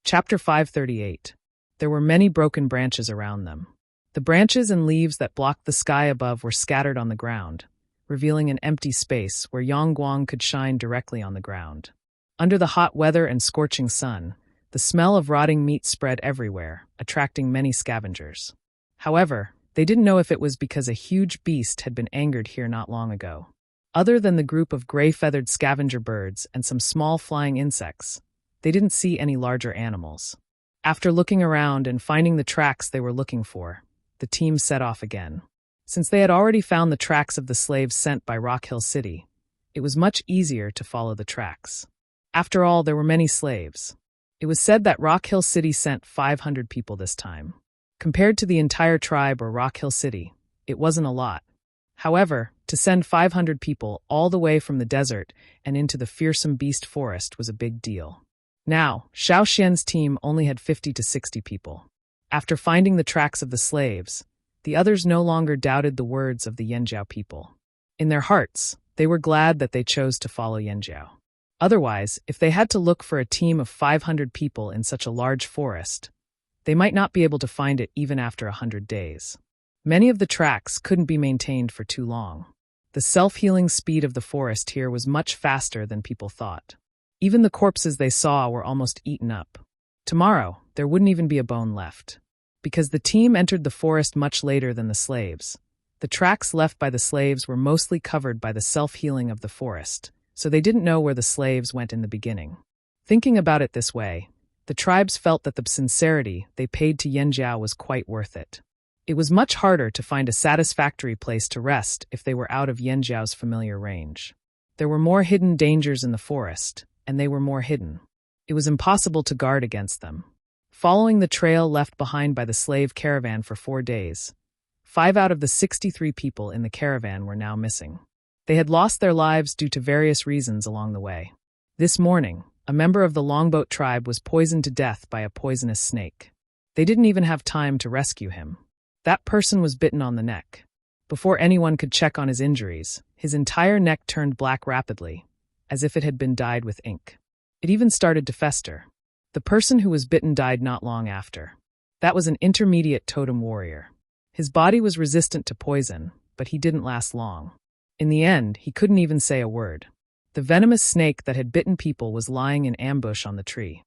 Chapter 538. There were many broken branches around them. The branches and leaves that blocked the sky above were scattered on the ground, revealing an empty space where Yangguang could shine directly on the ground. Under the hot weather and scorching sun, the smell of rotting meat spread everywhere, attracting many scavengers. However, they didn't know if it was because a huge beast had been angered here not long ago. Other than the group of gray-feathered scavenger birds and some small flying insects, they didn't see any larger animals. After looking around and finding the tracks they were looking for, the team set off again. Since they had already found the tracks of the slaves sent by Rock Hill City, it was much easier to follow the tracks. After all, there were many slaves. It was said that Rock Hill City sent 500 people this time. Compared to the entire tribe or Rock Hill City, it wasn't a lot. However, to send 500 people all the way from the desert and into the fearsome beast forest was a big deal. Now, Xiao Xian's team only had 50 to 60 people. After finding the tracks of the slaves, the others no longer doubted the words of the Yanjiao people. In their hearts, they were glad that they chose to follow Yanjiao. Otherwise, if they had to look for a team of 500 people in such a large forest, they might not be able to find it even after 100 days. Many of the tracks couldn't be maintained for too long. The self-healing speed of the forest here was much faster than people thought. Even the corpses they saw were almost eaten up. Tomorrow, there wouldn't even be a bone left. Because the team entered the forest much later than the slaves, the tracks left by the slaves were mostly covered by the self-healing of the forest, so they didn't know where the slaves went in the beginning. Thinking about it this way, the tribes felt that the sincerity they paid to Yanjiao was quite worth it. It was much harder to find a satisfactory place to rest if they were out of Yanjiao's familiar range. There were more hidden dangers in the forest, and they were more hidden. It was impossible to guard against them. Following the trail left behind by the slave caravan for 4 days, 5 out of the 63 people in the caravan were now missing. They had lost their lives due to various reasons along the way. This morning, a member of the Longboat tribe was poisoned to death by a poisonous snake. They didn't even have time to rescue him. That person was bitten on the neck. Before anyone could check on his injuries, his entire neck turned black rapidly, as if it had been dyed with ink. It even started to fester. The person who was bitten died not long after. That was an intermediate totem warrior. His body was resistant to poison, but he didn't last long. In the end, he couldn't even say a word. The venomous snake that had bitten people was lying in ambush on the tree.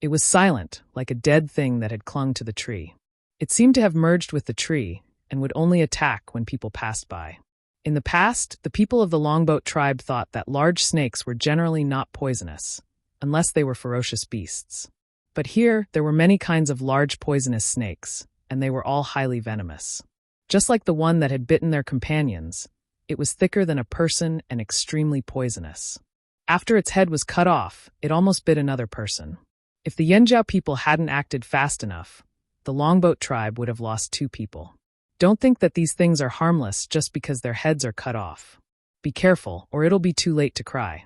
It was silent, like a dead thing that had clung to the tree. It seemed to have merged with the tree and would only attack when people passed by. In the past, the people of the Longboat tribe thought that large snakes were generally not poisonous, unless they were ferocious beasts. But here, there were many kinds of large poisonous snakes, and they were all highly venomous. Just like the one that had bitten their companions, it was thicker than a person and extremely poisonous. After its head was cut off, it almost bit another person. If the Yanjiao people hadn't acted fast enough, the Longboat tribe would have lost 2 people. Don't think that these things are harmless just because their heads are cut off. Be careful, or it'll be too late to cry.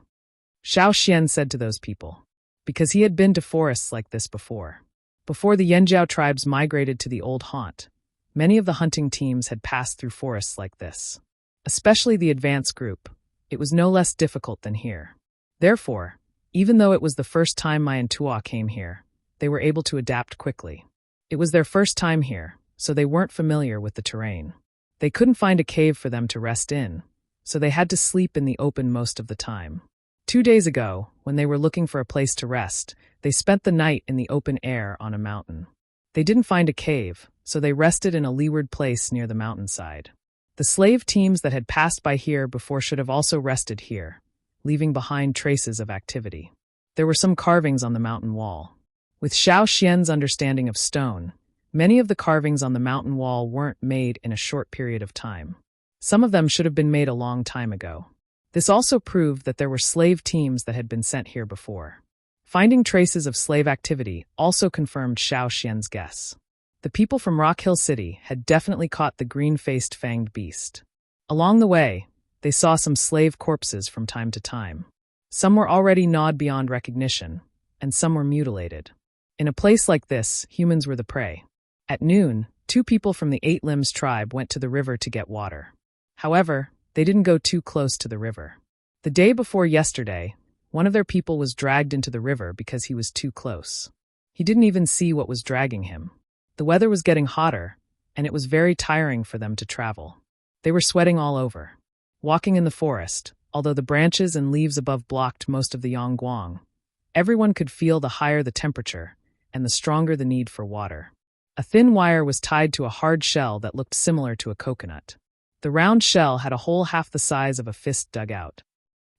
Xiao Xian said to those people, because he had been to forests like this before. Before the Yanjiao tribes migrated to the old haunt, many of the hunting teams had passed through forests like this. Especially the advanced group, it was no less difficult than here. Therefore, even though it was the first time Mai and Tua came here, they were able to adapt quickly. It was their first time here, so they weren't familiar with the terrain. They couldn't find a cave for them to rest in, so they had to sleep in the open most of the time. 2 days ago, when they were looking for a place to rest, they spent the night in the open air on a mountain. They didn't find a cave, so they rested in a leeward place near the mountainside. The slave teams that had passed by here before should have also rested here, leaving behind traces of activity. There were some carvings on the mountain wall. With Xiao Xian's understanding of stone, many of the carvings on the mountain wall weren't made in a short period of time. Some of them should have been made a long time ago. This also proved that there were slave teams that had been sent here before. Finding traces of slave activity also confirmed Xiao Xian's guess. The people from Rock Hill City had definitely caught the green-faced fanged beast. Along the way, they saw some slave corpses from time to time. Some were already gnawed beyond recognition, and some were mutilated. In a place like this, humans were the prey. At noon, 2 people from the 8 Limbs tribe went to the river to get water. However, they didn't go too close to the river. The day before yesterday, one of their people was dragged into the river because he was too close. He didn't even see what was dragging him. The weather was getting hotter, and it was very tiring for them to travel. They were sweating all over. Walking in the forest, although the branches and leaves above blocked most of the Yangguang, everyone could feel the higher the temperature and the stronger the need for water. A thin wire was tied to a hard shell that looked similar to a coconut. The round shell had a hole half the size of a fist dug out.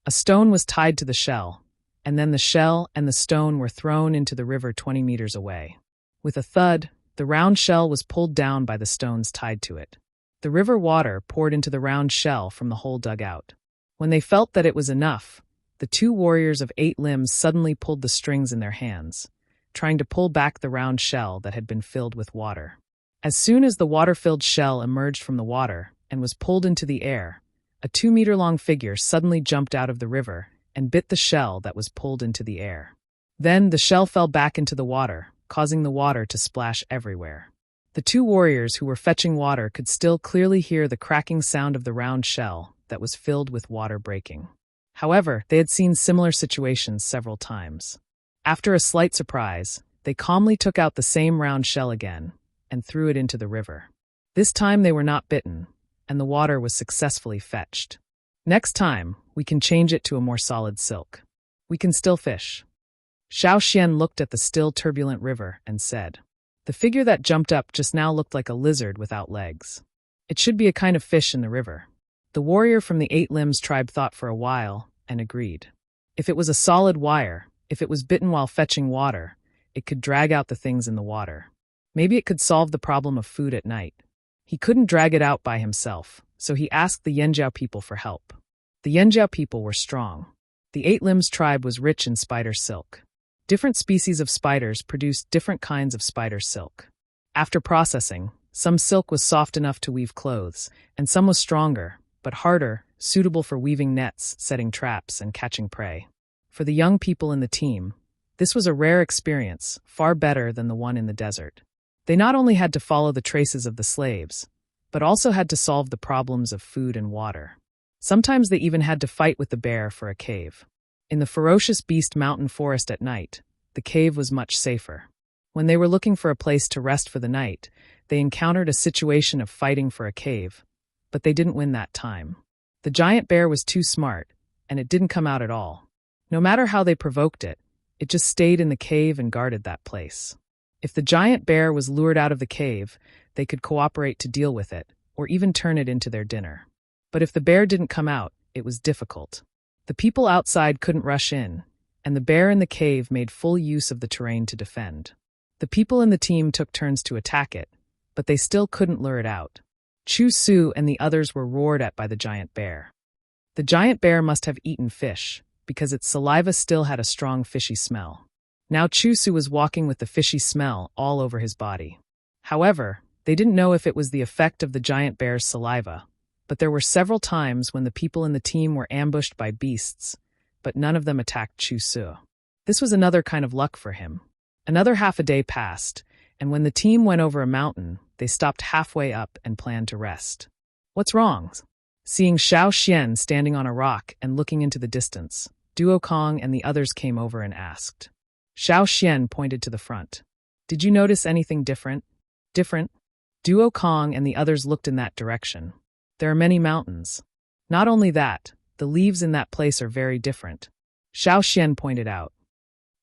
A stone was tied to the shell, and then the shell and the stone were thrown into the river 20 meters away. With a thud, the round shell was pulled down by the stones tied to it. The river water poured into the round shell from the hole dug out. When they felt that it was enough, the two warriors of 8 limbs suddenly pulled the strings in their hands, trying to pull back the round shell that had been filled with water. As soon as the water-filled shell emerged from the water and was pulled into the air, a 2-meter-long figure suddenly jumped out of the river and bit the shell that was pulled into the air. Then the shell fell back into the water, causing the water to splash everywhere. The two warriors who were fetching water could still clearly hear the cracking sound of the round shell that was filled with water breaking. However, they had seen similar situations several times. After a slight surprise, they calmly took out the same round shell again and threw it into the river. This time they were not bitten, and the water was successfully fetched. Next time, we can change it to a more solid silk. We can still fish. Xiao Xian looked at the still turbulent river and said, "The figure that jumped up just now looked like a lizard without legs. It should be a kind of fish in the river." The warrior from the 8 limbs tribe thought for a while and agreed. If it was a solid wire, if it was bitten while fetching water, it could drag out the things in the water. Maybe it could solve the problem of food at night. He couldn't drag it out by himself, so he asked the Yanjiao people for help. The Yanjiao people were strong. The 8 limbs tribe was rich in spider silk. Different species of spiders produced different kinds of spider silk. After processing, some silk was soft enough to weave clothes, and some was stronger, but harder, suitable for weaving nets, setting traps, and catching prey. For the young people in the team, this was a rare experience, far better than the one in the desert. They not only had to follow the traces of the slaves, but also had to solve the problems of food and water. Sometimes they even had to fight with the bear for a cave. In the ferocious beast mountain forest at night, the cave was much safer. When they were looking for a place to rest for the night, they encountered a situation of fighting for a cave, but they didn't win that time. The giant bear was too smart, and it didn't come out at all. No matter how they provoked it, it just stayed in the cave and guarded that place. If the giant bear was lured out of the cave, they could cooperate to deal with it, or even turn it into their dinner. But if the bear didn't come out, it was difficult. The people outside couldn't rush in, and the bear in the cave made full use of the terrain to defend. The people in the team took turns to attack it, but they still couldn't lure it out. Chu Su and the others were roared at by the giant bear. The giant bear must have eaten fish, because its saliva still had a strong fishy smell. Now Chu Su was walking with the fishy smell all over his body. However, they didn't know if it was the effect of the giant bear's saliva, but there were several times when the people in the team were ambushed by beasts, but none of them attacked Chu Su. This was another kind of luck for him. Another half a day passed, and when the team went over a mountain, they stopped halfway up and planned to rest. "What's wrong?" Seeing Xiao Xian standing on a rock and looking into the distance, Duo Kong and the others came over and asked. Xiao Xian pointed to the front. "Did you notice anything different?" "Different?" Duo Kong and the others looked in that direction. "There are many mountains. Not only that, the leaves in that place are very different." Xiao Xian pointed out.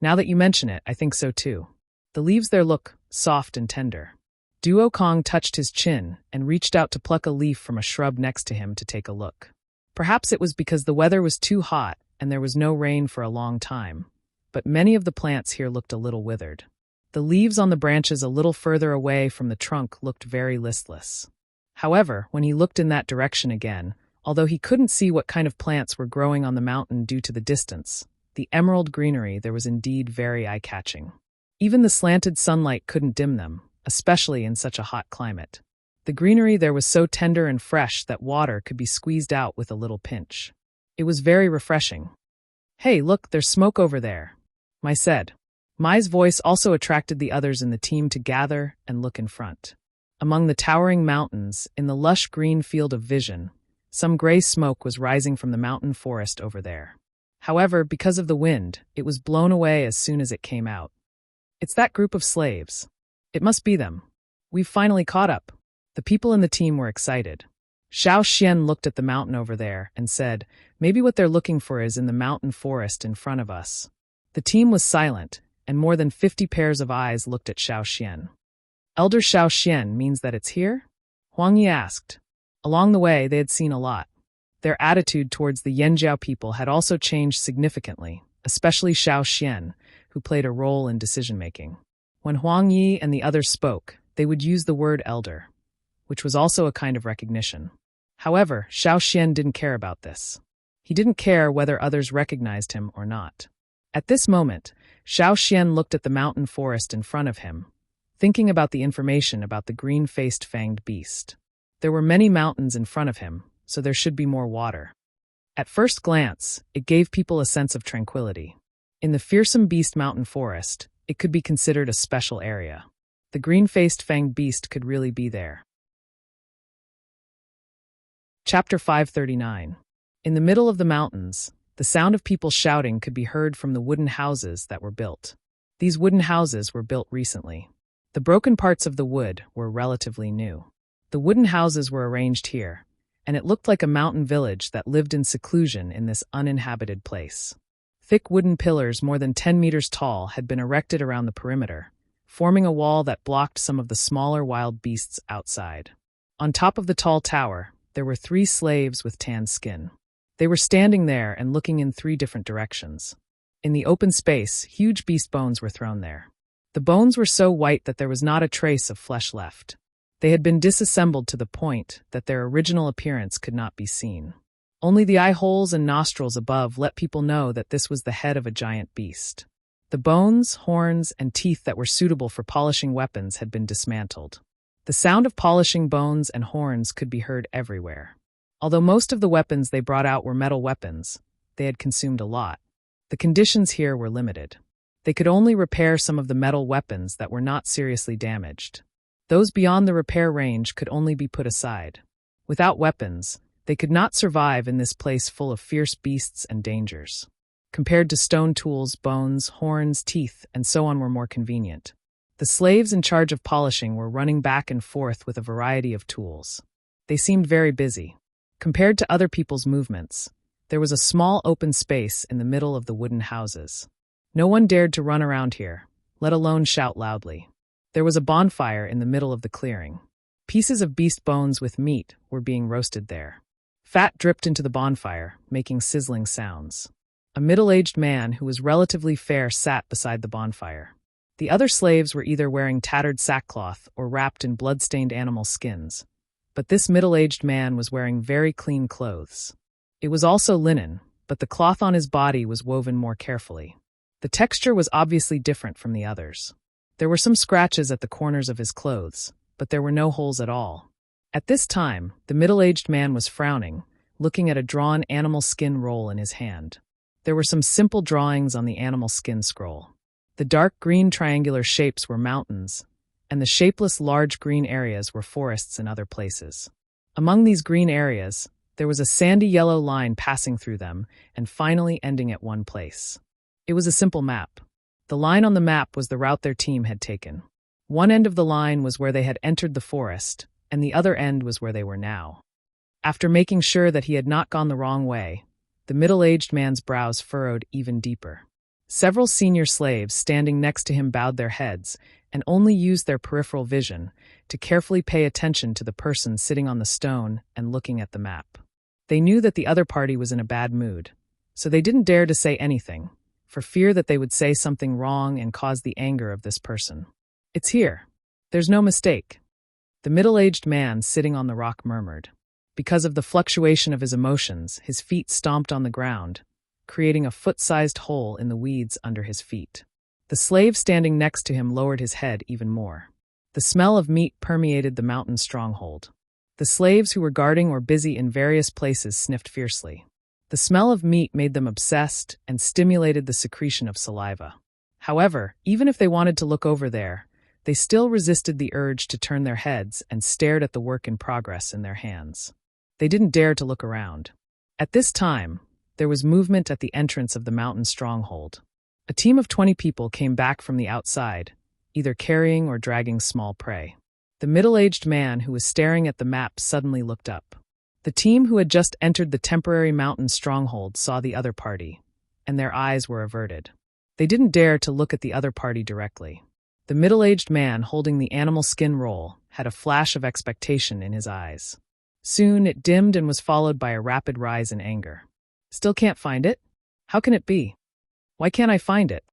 "Now that you mention it, I think so too. The leaves there look soft and tender." Duo Kong touched his chin and reached out to pluck a leaf from a shrub next to him to take a look. Perhaps it was because the weather was too hot and there was no rain for a long time, but many of the plants here looked a little withered. The leaves on the branches a little further away from the trunk looked very listless. However, when he looked in that direction again, although he couldn't see what kind of plants were growing on the mountain due to the distance, the emerald greenery there was indeed very eye-catching. Even the slanted sunlight couldn't dim them, especially in such a hot climate. The greenery there was so tender and fresh that water could be squeezed out with a little pinch. It was very refreshing. "Hey, look, there's smoke over there," Mai said. Mai's voice also attracted the others in the team to gather and look in front. Among the towering mountains, in the lush green field of vision, some gray smoke was rising from the mountain forest over there. However, because of the wind, it was blown away as soon as it came out. It's that group of slaves. It must be them. We've finally caught up. The people in the team were excited. Xiao Xian looked at the mountain over there and said, maybe what they're looking for is in the mountain forest in front of us. The team was silent, and more than 50 pairs of eyes looked at Xiao Xian. Elder Xiao Xian means that it's here? Huang Yi asked. Along the way, they had seen a lot. Their attitude towards the Yanjiao people had also changed significantly, especially Xiao Xian, who played a role in decision-making. When Huang Yi and the others spoke, they would use the word elder, which was also a kind of recognition. However, Xiao Xian didn't care about this. He didn't care whether others recognized him or not. At this moment, Xiao Xian looked at the mountain forest in front of him, thinking about the information about the green-faced fanged beast. There were many mountains in front of him, so there should be more water. At first glance, it gave people a sense of tranquility. In the fearsome beast mountain forest, it could be considered a special area. The green-faced fanged beast could really be there. Chapter 539. In the middle of the mountains, the sound of people shouting could be heard from the wooden houses that were built. These wooden houses were built recently. The broken parts of the wood were relatively new. The wooden houses were arranged here, and it looked like a mountain village that lived in seclusion in this uninhabited place. Thick wooden pillars more than 10 meters tall had been erected around the perimeter, forming a wall that blocked some of the smaller wild beasts outside. On top of the tall tower, there were 3 slaves with tan skin. They were standing there and looking in 3 different directions. In the open space, huge beast bones were thrown there. The bones were so white that there was not a trace of flesh left. They had been disassembled to the point that their original appearance could not be seen. Only the eye holes and nostrils above let people know that this was the head of a giant beast. The bones, horns, and teeth that were suitable for polishing weapons had been dismantled. The sound of polishing bones and horns could be heard everywhere. Although most of the weapons they brought out were metal weapons, they had consumed a lot. The conditions here were limited. They could only repair some of the metal weapons that were not seriously damaged. Those beyond the repair range could only be put aside. Without weapons, they could not survive in this place full of fierce beasts and dangers. Compared to stone tools, bones, horns, teeth, and so on were more convenient. The slaves in charge of polishing were running back and forth with a variety of tools. They seemed very busy. Compared to other people's movements, there was a small open space in the middle of the wooden houses. No one dared to run around here, let alone shout loudly. There was a bonfire in the middle of the clearing. Pieces of beast bones with meat were being roasted there. Fat dripped into the bonfire, making sizzling sounds. A middle-aged man who was relatively fair sat beside the bonfire. The other slaves were either wearing tattered sackcloth or wrapped in blood-stained animal skins, but this middle-aged man was wearing very clean clothes. It was also linen, but the cloth on his body was woven more carefully. The texture was obviously different from the others. There were some scratches at the corners of his clothes, but there were no holes at all. At this time, the middle-aged man was frowning, looking at a drawn animal skin roll in his hand. There were some simple drawings on the animal skin scroll. The dark green triangular shapes were mountains, and the shapeless large green areas were forests in other places. Among these green areas, there was a sandy yellow line passing through them and finally ending at one place. It was a simple map. The line on the map was the route their team had taken. One end of the line was where they had entered the forest, and the other end was where they were now. After making sure that he had not gone the wrong way, the middle-aged man's brows furrowed even deeper. Several senior slaves standing next to him bowed their heads and only used their peripheral vision to carefully pay attention to the person sitting on the stone and looking at the map. They knew that the other party was in a bad mood, so they didn't dare to say anything, for fear that they would say something wrong and cause the anger of this person. "It's here. There's no mistake," the middle-aged man sitting on the rock murmured. Because of the fluctuation of his emotions, his feet stomped on the ground, creating a foot-sized hole in the weeds under his feet. The slave standing next to him lowered his head even more. The smell of meat permeated the mountain stronghold. The slaves who were guarding or busy in various places sniffed fiercely. The smell of meat made them obsessed and stimulated the secretion of saliva. However, even if they wanted to look over there, they still resisted the urge to turn their heads and stared at the work in progress in their hands. They didn't dare to look around. At this time, there was movement at the entrance of the mountain stronghold. A team of 20 people came back from the outside, either carrying or dragging small prey. The middle-aged man who was staring at the map suddenly looked up. The team who had just entered the temporary mountain stronghold saw the other party, and their eyes were averted. They didn't dare to look at the other party directly. The middle-aged man holding the animal skin roll had a flash of expectation in his eyes. Soon it dimmed and was followed by a rapid rise in anger. Still can't find it? How can it be? Why can't I find it?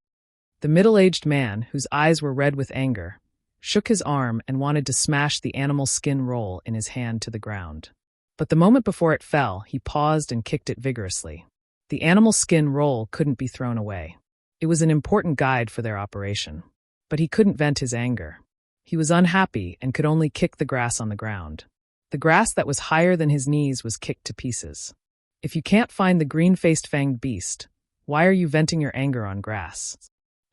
The middle-aged man, whose eyes were red with anger, shook his arm and wanted to smash the animal skin roll in his hand to the ground. But the moment before it fell, he paused and kicked it vigorously. The animal skin roll couldn't be thrown away. It was an important guide for their operation. But he couldn't vent his anger. He was unhappy and could only kick the grass on the ground. The grass that was higher than his knees was kicked to pieces. If you can't find the green-faced fanged beast, why are you venting your anger on grass?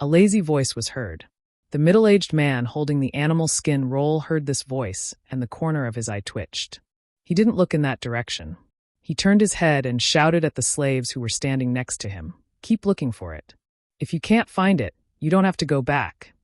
A lazy voice was heard. The middle-aged man holding the animal skin roll heard this voice, and the corner of his eye twitched. He didn't look in that direction. He turned his head and shouted at the slaves who were standing next to him, "Keep looking for it. If you can't find it, you don't have to go back."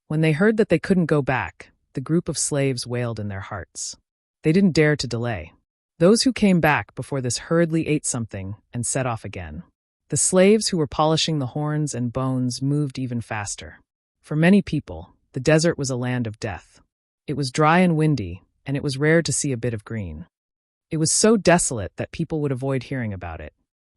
When they heard that they couldn't go back, the group of slaves wailed in their hearts. They didn't dare to delay. Those who came back before this hurriedly ate something and set off again. The slaves who were polishing the horns and bones moved even faster. For many people, the desert was a land of death. It was dry and windy, and it was rare to see a bit of green. It was so desolate that people would avoid hearing about it.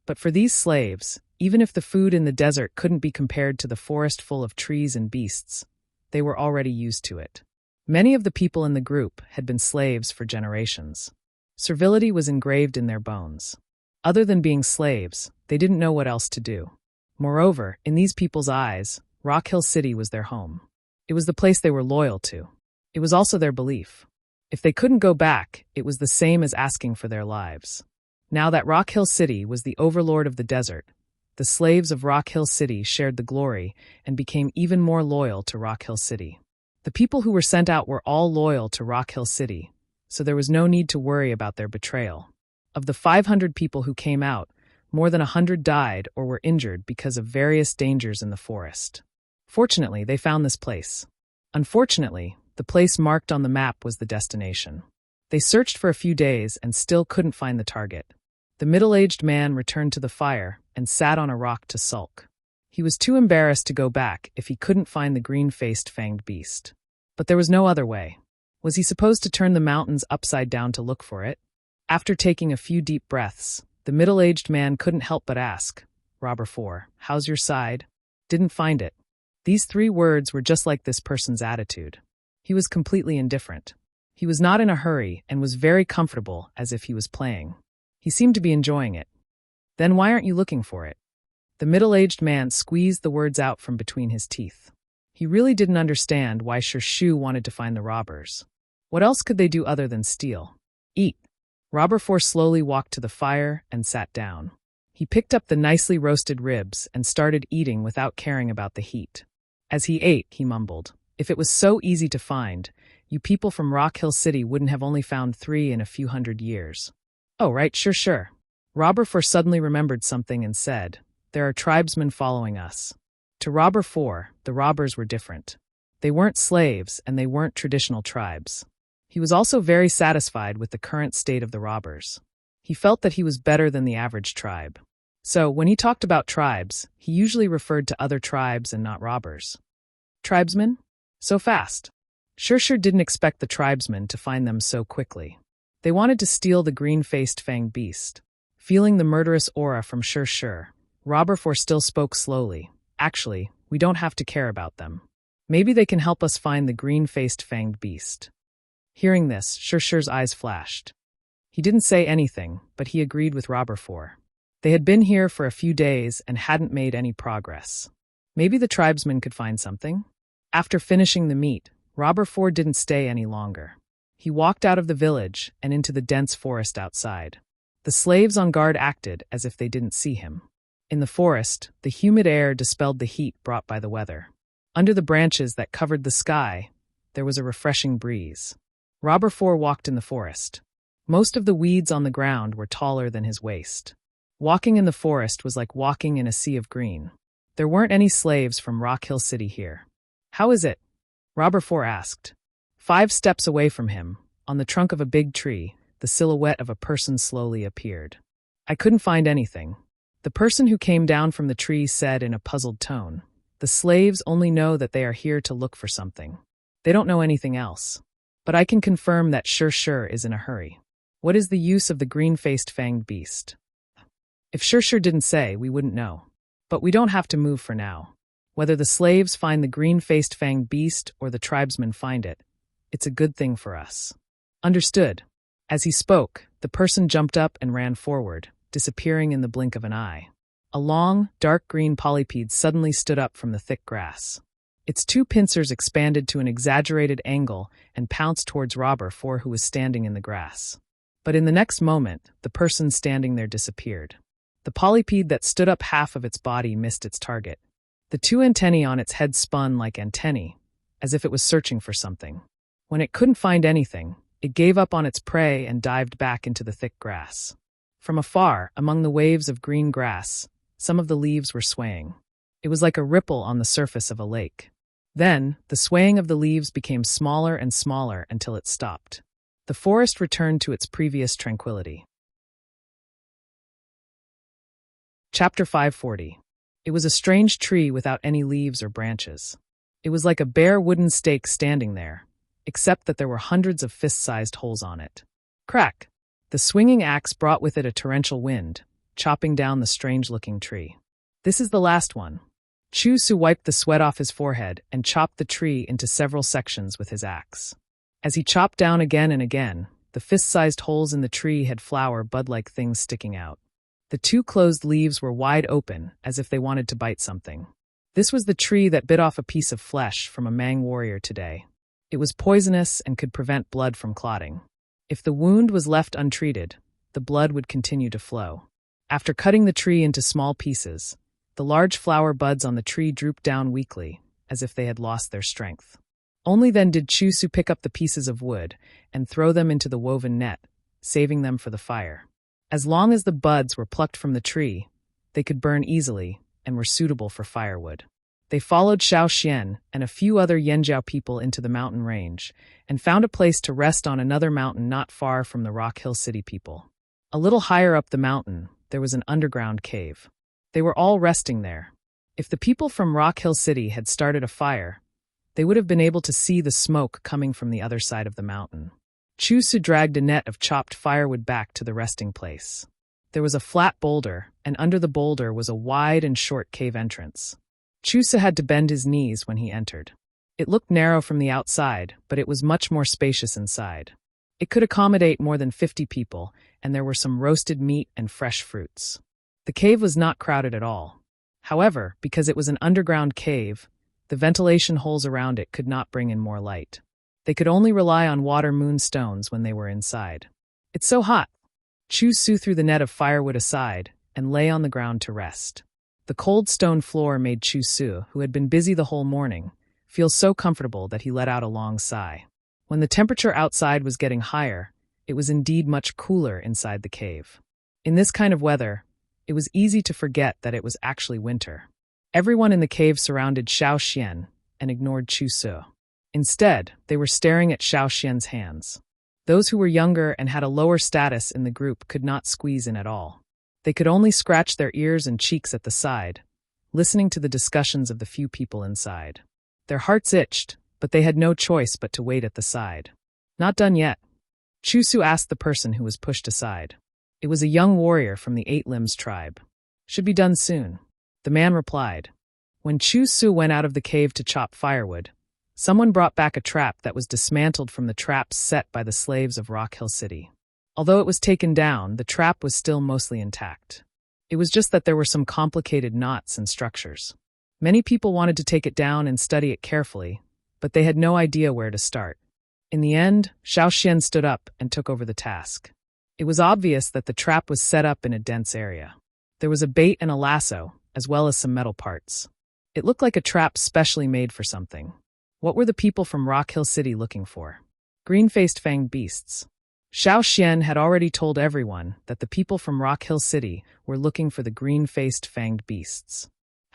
But for these slaves, even if the food in the desert couldn't be compared to the forest full of trees and beasts, they were already used to it. Many of the people in the group had been slaves for generations. Servility was engraved in their bones. Other than being slaves, they didn't know what else to do. Moreover, in these people's eyes, Rock Hill City was their home. It was the place they were loyal to. It was also their belief. If they couldn't go back, it was the same as asking for their lives. Now that Rock Hill City was the overlord of the desert, the slaves of Rock Hill City shared the glory and became even more loyal to Rock Hill City. The people who were sent out were all loyal to Rock Hill City, so there was no need to worry about their betrayal. Of the 500 people who came out, more than 100 died or were injured because of various dangers in the forest. Fortunately, they found this place. Unfortunately, the place marked on the map was the destination. They searched for a few days and still couldn't find the target. The middle-aged man returned to the fire and sat on a rock to sulk. He was too embarrassed to go back if he couldn't find the green-faced fanged beast. But there was no other way. Was he supposed to turn the mountains upside down to look for it? After taking a few deep breaths, the middle-aged man couldn't help but ask, "Robber 4, how's your side?" "Didn't find it." These 3 words were just like this person's attitude. He was completely indifferent. He was not in a hurry and was very comfortable, as if he was playing. He seemed to be enjoying it. "Then why aren't you looking for it?" The middle-aged man squeezed the words out from between his teeth. He really didn't understand why Shu wanted to find the robbers. What else could they do other than steal? "Eat." Robber 4 slowly walked to the fire and sat down. He picked up the nicely roasted ribs and started eating without caring about the heat. As he ate, he mumbled, "If it was so easy to find, you people from Rock Hill City wouldn't have only found 3 in a few hundred years." "Oh, right, sure. Robber 4 suddenly remembered something and said, "There are tribesmen following us." To Robber 4, the robbers were different. They weren't slaves and they weren't traditional tribes. He was also very satisfied with the current state of the robbers. He felt that he was better than the average tribe. So, when he talked about tribes, he usually referred to other tribes and not robbers. Tribesmen? So fast. Sure didn't expect the tribesmen to find them so quickly. They wanted to steal the green-faced fanged beast. Feeling the murderous aura from Sure, Robber 4 still spoke slowly. "Actually, we don't have to care about them. Maybe they can help us find the green-faced fanged beast." Hearing this, Sure's eyes flashed. He didn't say anything, but he agreed with Robber 4. They had been here for a few days and hadn't made any progress. Maybe the tribesmen could find something? After finishing the meat, Robber 4 didn't stay any longer. He walked out of the village and into the dense forest outside. The slaves on guard acted as if they didn't see him. In the forest, the humid air dispelled the heat brought by the weather. Under the branches that covered the sky, there was a refreshing breeze. Robber 4 walked in the forest. Most of the weeds on the ground were taller than his waist. Walking in the forest was like walking in a sea of green. There weren't any slaves from Rock Hill City here. How is it? Robber 4 asked. 5 steps away from him, on the trunk of a big tree, the silhouette of a person slowly appeared. I couldn't find anything. The person who came down from the tree said in a puzzled tone, "The slaves only know that they are here to look for something. They don't know anything else. But I can confirm that Sure is in a hurry. What is the use of the green-faced fanged beast?" If Sure didn't say, we wouldn't know. But we don't have to move for now. Whether the slaves find the green-faced fanged beast or the tribesmen find it, it's a good thing for us. Understood. As he spoke, the person jumped up and ran forward, disappearing in the blink of an eye. A long, dark green polypede suddenly stood up from the thick grass. Its 2 pincers expanded to an exaggerated angle and pounced towards Robber 4, who was standing in the grass. But in the next moment, the person standing there disappeared. The polypede that stood up half of its body missed its target. The 2 antennae on its head spun like antennae, as if it was searching for something. When it couldn't find anything, it gave up on its prey and dived back into the thick grass. From afar, among the waves of green grass, some of the leaves were swaying. It was like a ripple on the surface of a lake. Then, the swaying of the leaves became smaller and smaller until it stopped. The forest returned to its previous tranquility. Chapter 540. It was a strange tree without any leaves or branches. It was like a bare wooden stake standing there, except that there were hundreds of fist-sized holes on it. Crack! The swinging axe brought with it a torrential wind, chopping down the strange-looking tree. This is the last one. Chu-Su wiped the sweat off his forehead and chopped the tree into several sections with his axe. As he chopped down again and again, the fist-sized holes in the tree had flower bud-like things sticking out. The 2 closed leaves were wide open, as if they wanted to bite something. This was the tree that bit off a piece of flesh from a Mang warrior today. It was poisonous and could prevent blood from clotting. If the wound was left untreated, the blood would continue to flow. After cutting the tree into small pieces, the large flower buds on the tree drooped down weakly, as if they had lost their strength. Only then did Chu-Su pick up the pieces of wood and throw them into the woven net, saving them for the fire. As long as the buds were plucked from the tree, they could burn easily and were suitable for firewood. They followed Xiao Xian and a few other Yanjiao people into the mountain range and found a place to rest on another mountain not far from the Rock Hill City people. A little higher up the mountain, there was an underground cave. They were all resting there. If the people from Rock Hill City had started a fire, they would have been able to see the smoke coming from the other side of the mountain. Chu-Su dragged a net of chopped firewood back to the resting place. There was a flat boulder, and under the boulder was a wide and short cave entrance. Chu-Su had to bend his knees when he entered. It looked narrow from the outside, but it was much more spacious inside. It could accommodate more than 50 people, and there were some roasted meat and fresh fruits. The cave was not crowded at all. However, because it was an underground cave, the ventilation holes around it could not bring in more light. They could only rely on water moon stones when they were inside. "It's so hot." Chu-Su threw the net of firewood aside and lay on the ground to rest. The cold stone floor made Chu-Su, who had been busy the whole morning, feel so comfortable that he let out a long sigh. When the temperature outside was getting higher, it was indeed much cooler inside the cave. In this kind of weather, it was easy to forget that it was actually winter. Everyone in the cave surrounded Xiao Xian and ignored Chu-Su. Instead, they were staring at Xiao Xian's hands. Those who were younger and had a lower status in the group could not squeeze in at all. They could only scratch their ears and cheeks at the side, listening to the discussions of the few people inside. Their hearts itched, but they had no choice but to wait at the side. "Not done yet?" Chu-Su asked the person who was pushed aside. It was a young warrior from the Eight Limbs tribe. "Should be done soon," the man replied. When Chu-Su went out of the cave to chop firewood, someone brought back a trap that was dismantled from the traps set by the slaves of Rock Hill City. Although it was taken down, the trap was still mostly intact. It was just that there were some complicated knots and structures. Many people wanted to take it down and study it carefully, but they had no idea where to start. In the end, Xiao Xian stood up and took over the task. It was obvious that the trap was set up in a dense area. There was a bait and a lasso, as well as some metal parts. It looked like a trap specially made for something. What were the people from Rock Hill City looking for? Green-faced fanged beasts. Xiao Xian had already told everyone that the people from Rock Hill City were looking for the green-faced fanged beasts.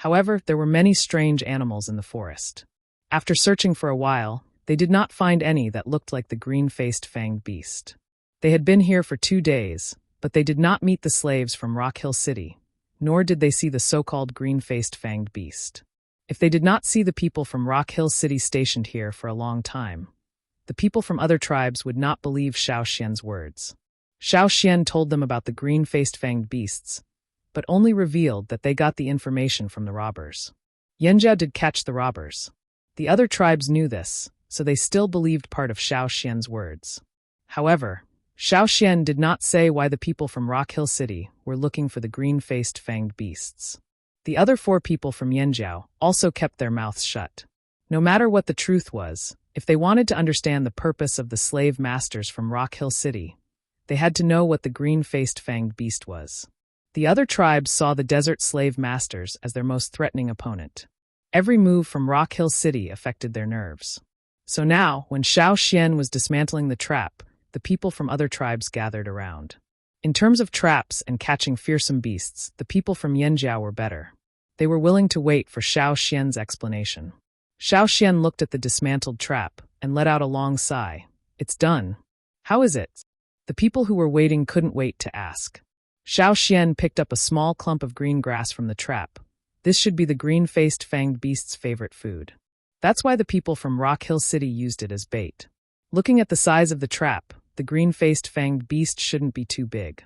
However, there were many strange animals in the forest. After searching for a while, they did not find any that looked like the green-faced fanged beast. They had been here for 2 days, but they did not meet the slaves from Rock Hill City, nor did they see the so-called green-faced fanged beast. If they did not see the people from Rock Hill City stationed here for a long time, the people from other tribes would not believe Xiao Xian's words. Xiao Xian told them about the green-faced fanged beasts, but only revealed that they got the information from the robbers. Yanjiao did catch the robbers. The other tribes knew this, so they still believed part of Xiao Xian's words. However, Xiao Xian did not say why the people from Rock Hill City were looking for the green-faced fanged beasts. The other 4 people from Yanjiao also kept their mouths shut. No matter what the truth was, if they wanted to understand the purpose of the slave masters from Rock Hill City, they had to know what the green-faced fanged beast was. The other tribes saw the desert slave masters as their most threatening opponent. Every move from Rock Hill City affected their nerves. So now, when Xiao Xian was dismantling the trap, the people from other tribes gathered around. In terms of traps and catching fearsome beasts, the people from Yanjiao were better. They were willing to wait for Xiao Xian's explanation. Xiao Xian looked at the dismantled trap and let out a long sigh. It's done. How is it? The people who were waiting couldn't wait to ask. Xiao Xian picked up a small clump of green grass from the trap. This should be the green-faced fanged beast's favorite food. That's why the people from Rock Hill City used it as bait. Looking at the size of the trap, the green-faced fanged beast shouldn't be too big.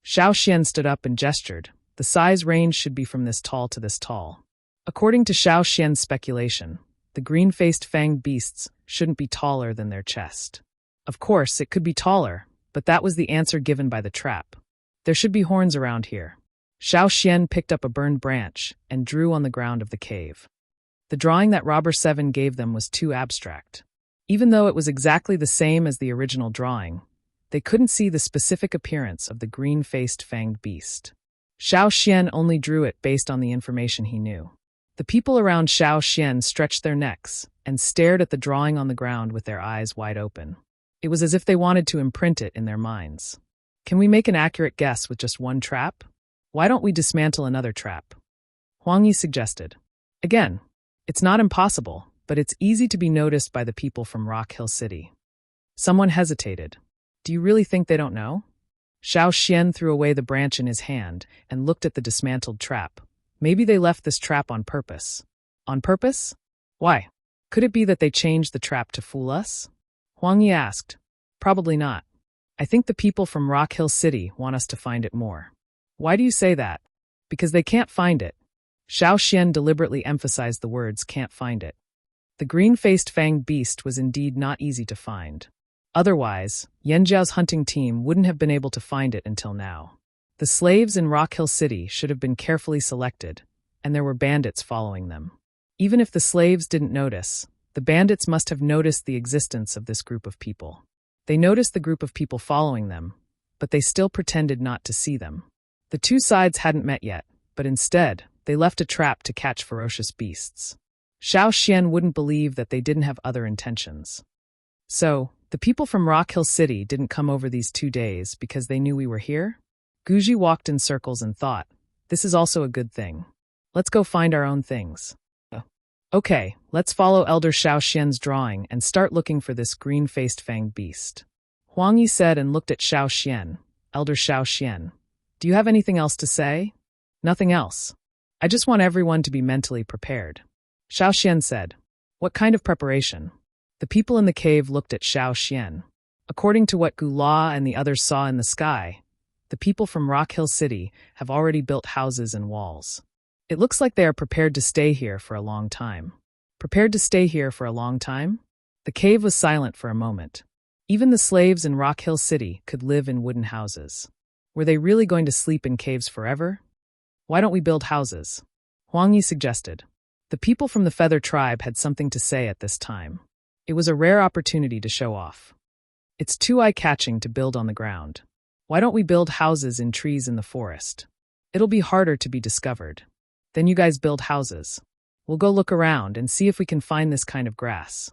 Xiao Xian stood up and gestured. The size range should be from this tall to this tall. According to Xiao Xian's speculation, the green-faced fanged beasts shouldn't be taller than their chest. Of course, it could be taller, but that was the answer given by the trap. There should be horns around here. Xiao Xian picked up a burned branch and drew on the ground of the cave. The drawing that Robber 7 gave them was too abstract. Even though it was exactly the same as the original drawing, they couldn't see the specific appearance of the green-faced fanged beast. Xiao Xian only drew it based on the information he knew. The people around Xiao Xian stretched their necks and stared at the drawing on the ground with their eyes wide open. It was as if they wanted to imprint it in their minds. Can we make an accurate guess with just one trap? Why don't we dismantle another trap? Huang Yi suggested. Again, it's not impossible, but it's easy to be noticed by the people from Rock Hill City. Someone hesitated. Do you really think they don't know? Xiao Xian threw away the branch in his hand and looked at the dismantled trap. Maybe they left this trap on purpose. On purpose? Why? Could it be that they changed the trap to fool us? Huang Yi asked. Probably not. I think the people from Rock Hill City want us to find it more. Why do you say that? Because they can't find it. Xiao Xian deliberately emphasized the words can't find it. The green-faced fanged beast was indeed not easy to find. Otherwise, Yanjiao's hunting team wouldn't have been able to find it until now. The slaves in Rock Hill City should have been carefully selected, and there were bandits following them. Even if the slaves didn't notice, the bandits must have noticed the existence of this group of people. They noticed the group of people following them, but they still pretended not to see them. The two sides hadn't met yet, but instead, they left a trap to catch ferocious beasts. Xiao Xian wouldn't believe that they didn't have other intentions. So, the people from Rock Hill City didn't come over these 2 days because they knew we were here? Guji walked in circles and thought, this is also a good thing. Let's go find our own things. Okay, let's follow Elder Xiao Xian's drawing and start looking for this green-faced fanged beast. Huang Yi said and looked at Xiao Xian. Elder Xiao Xian, do you have anything else to say? Nothing else. I just want everyone to be mentally prepared. Xiao Xian said. What kind of preparation? The people in the cave looked at Xiao Xian. According to what Gula and the others saw in the sky, the people from Rock Hill City have already built houses and walls. It looks like they are prepared to stay here for a long time. Prepared to stay here for a long time? The cave was silent for a moment. Even the slaves in Rock Hill City could live in wooden houses. Were they really going to sleep in caves forever? Why don't we build houses? Huang Yi suggested. The people from the Feather Tribe had something to say at this time. It was a rare opportunity to show off. It's too eye-catching to build on the ground. Why don't we build houses in trees in the forest? It'll be harder to be discovered. Then you guys build houses. We'll go look around and see if we can find this kind of grass.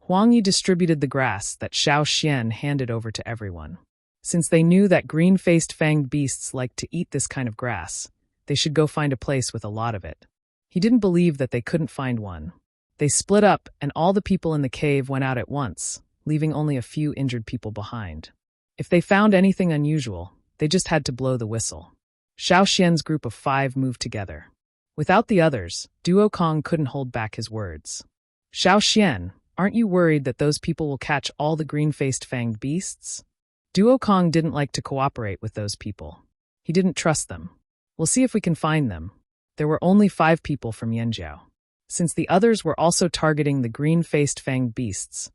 Huang Yi distributed the grass that Xiao Xian handed over to everyone. Since they knew that green-faced fanged beasts liked to eat this kind of grass, They should go find a place with a lot of it. He didn't believe that they couldn't find one. They split up, and all the people in the cave went out at once, leaving only a few injured people behind. If they found anything unusual, they just had to blow the whistle. Xiao Xian's group of 5 moved together. Without the others, Duo Kong couldn't hold back his words. Xiao Xian, aren't you worried that those people will catch all the green-faced fanged beasts? Duo Kong didn't like to cooperate with those people. He didn't trust them. We'll see if we can find them. There were only 5 people from Yanjiao. Since the others were also targeting the green-faced fanged beasts,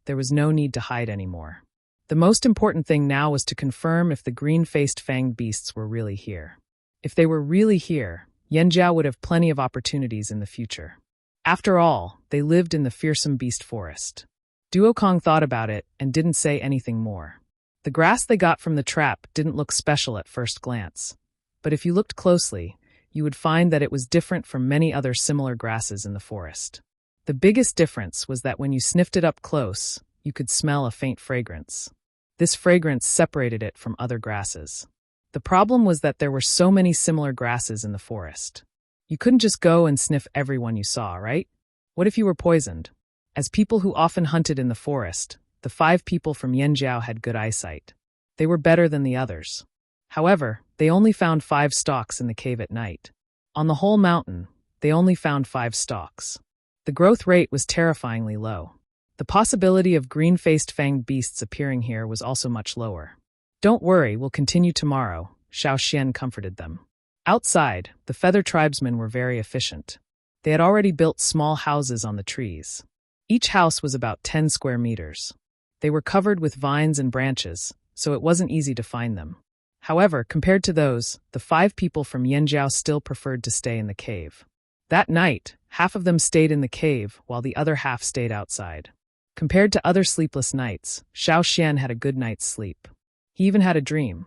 there was no need to hide anymore. The most important thing now was to confirm if the green-faced fanged beasts were really here. If they were really here, Yanjiao would have plenty of opportunities in the future. After all, they lived in the fearsome beast forest. Duo Kong thought about it and didn't say anything more. The grass they got from the trap didn't look special at first glance, but if you looked closely, you would find that it was different from many other similar grasses in the forest. The biggest difference was that when you sniffed it up close, you could smell a faint fragrance. This fragrance separated it from other grasses. The problem was that there were so many similar grasses in the forest. You couldn't just go and sniff everyone you saw, right? What if you were poisoned? As people who often hunted in the forest, the 5 people from Yanjiao had good eyesight. They were better than the others. However, they only found 5 stalks in the cave at night. On the whole mountain, they only found 5 stalks. The growth rate was terrifyingly low. The possibility of green-faced fanged beasts appearing here was also much lower. Don't worry, we'll continue tomorrow, Xiao Xian comforted them. Outside, the feather tribesmen were very efficient. They had already built small houses on the trees. Each house was about 10 square meters. They were covered with vines and branches, so it wasn't easy to find them. However, compared to those, the 5 people from Yanjiao still preferred to stay in the cave. That night, half of them stayed in the cave while the other half stayed outside. Compared to other sleepless nights, Xiao Xian had a good night's sleep. He even had a dream.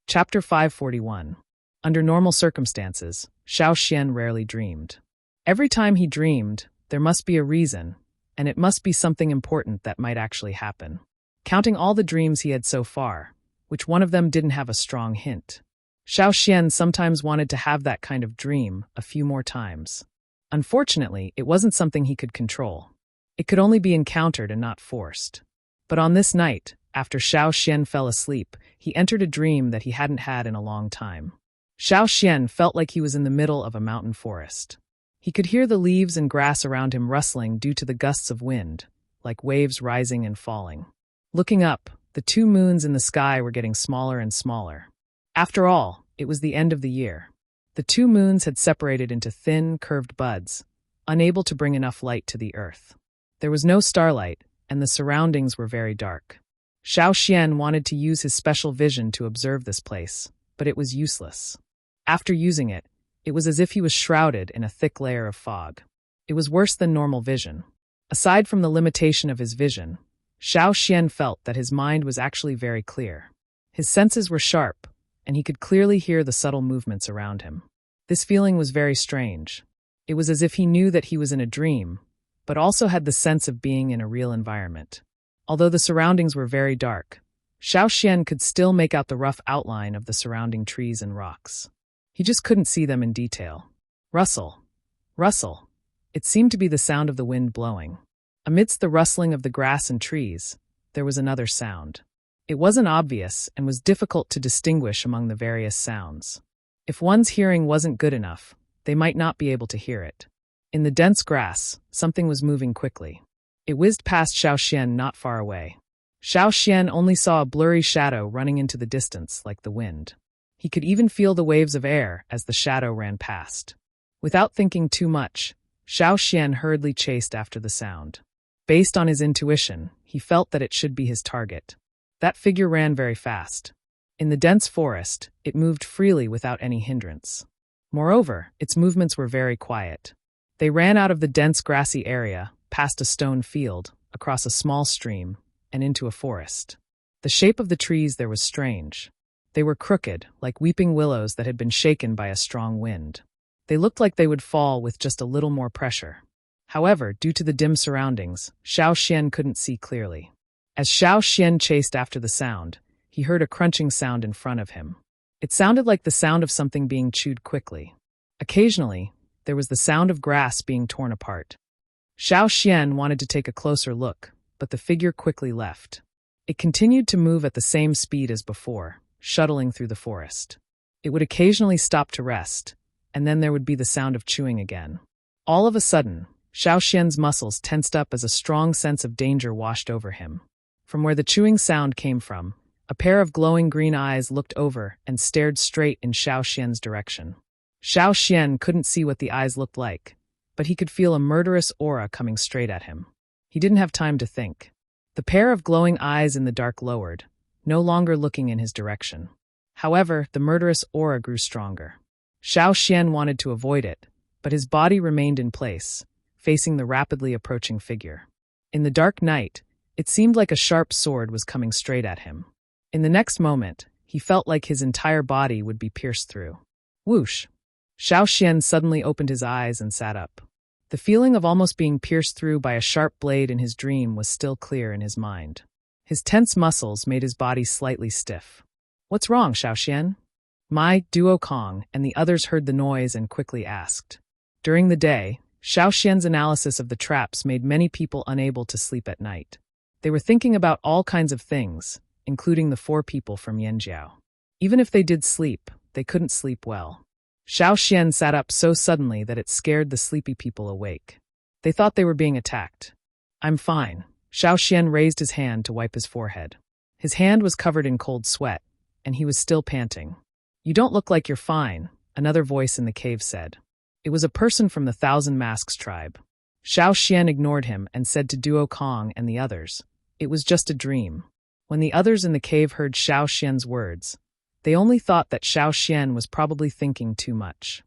Chapter 541. Under normal circumstances, Xiao Xian rarely dreamed. Every time he dreamed, there must be a reason, and it must be something important that might actually happen. Counting all the dreams he had so far, which one of them didn't have a strong hint. Xiao Xian sometimes wanted to have that kind of dream a few more times. Unfortunately, it wasn't something he could control. It could only be encountered and not forced. But on this night, after Xiao Xian fell asleep, he entered a dream that he hadn't had in a long time. Xiao Xian felt like he was in the middle of a mountain forest. He could hear the leaves and grass around him rustling due to the gusts of wind, like waves rising and falling. Looking up, the 2 moons in the sky were getting smaller and smaller. After all, it was the end of the year. The 2 moons had separated into thin, curved buds, unable to bring enough light to the earth. There was no starlight, and the surroundings were very dark. Xiao Xian wanted to use his special vision to observe this place, but it was useless. After using it, it was as if he was shrouded in a thick layer of fog. It was worse than normal vision. Aside from the limitation of his vision, Xiao Xian felt that his mind was actually very clear. His senses were sharp, and he could clearly hear the subtle movements around him. This feeling was very strange. It was as if he knew that he was in a dream, but also had the sense of being in a real environment. Although the surroundings were very dark, Xiao Xian could still make out the rough outline of the surrounding trees and rocks. He just couldn't see them in detail. Rustle. Rustle. It seemed to be the sound of the wind blowing. Amidst the rustling of the grass and trees, there was another sound. It wasn't obvious and was difficult to distinguish among the various sounds. If one's hearing wasn't good enough, they might not be able to hear it. In the dense grass, something was moving quickly. It whizzed past Xiao Xian not far away. Xiao Xian only saw a blurry shadow running into the distance like the wind. He could even feel the waves of air as the shadow ran past. Without thinking too much, Xiao Xian hurriedly chased after the sound. Based on his intuition, he felt that it should be his target. That figure ran very fast. In the dense forest, it moved freely without any hindrance. Moreover, its movements were very quiet. They ran out of the dense grassy area, past a stone field, across a small stream, and into a forest. The shape of the trees there was strange. They were crooked, like weeping willows that had been shaken by a strong wind. They looked like they would fall with just a little more pressure. However, due to the dim surroundings, Xiao Xian couldn't see clearly. As Xiao Xian chased after the sound, He heard a crunching sound in front of him. It sounded like the sound of something being chewed quickly. Occasionally, there was the sound of grass being torn apart. Xiao Xian wanted to take a closer look, but the figure quickly left. It continued to move at the same speed as before, shuttling through the forest. It would occasionally stop to rest, and then there would be the sound of chewing again. All of a sudden, Xiao Xian's muscles tensed up as a strong sense of danger washed over him. From where the chewing sound came from, a pair of glowing green eyes looked over and stared straight in Xiao Xian's direction. Xiao Xian couldn't see what the eyes looked like, but he could feel a murderous aura coming straight at him. He didn't have time to think. The pair of glowing eyes in the dark lowered, no longer looking in his direction. However, the murderous aura grew stronger. Xiao Xian wanted to avoid it, but his body remained in place, facing the rapidly approaching figure. In the dark night, it seemed like a sharp sword was coming straight at him. In the next moment, he felt like his entire body would be pierced through. Whoosh! Xiao Xian suddenly opened his eyes and sat up. The feeling of almost being pierced through by a sharp blade in his dream was still clear in his mind. His tense muscles made his body slightly stiff. "What's wrong, Xiao Xian?" Mai, Duo Kong, and the others heard the noise and quickly asked. During the day, Xiao Xian's analysis of the traps made many people unable to sleep at night. They were thinking about all kinds of things, including the 4 people from Yanjiao. Even if they did sleep, they couldn't sleep well. Xiao Xian sat up so suddenly that it scared the sleepy people awake. They thought they were being attacked. "I'm fine." Xiao Xian raised his hand to wipe his forehead. His hand was covered in cold sweat, and he was still panting. "You don't look like you're fine," another voice in the cave said. It was a person from the Thousand Masks tribe. Xiao Xian ignored him and said to Duo Kong and the others, "It was just a dream." When the others in the cave heard Xiao Xian's words, they only thought that Xiao Xian was probably thinking too much.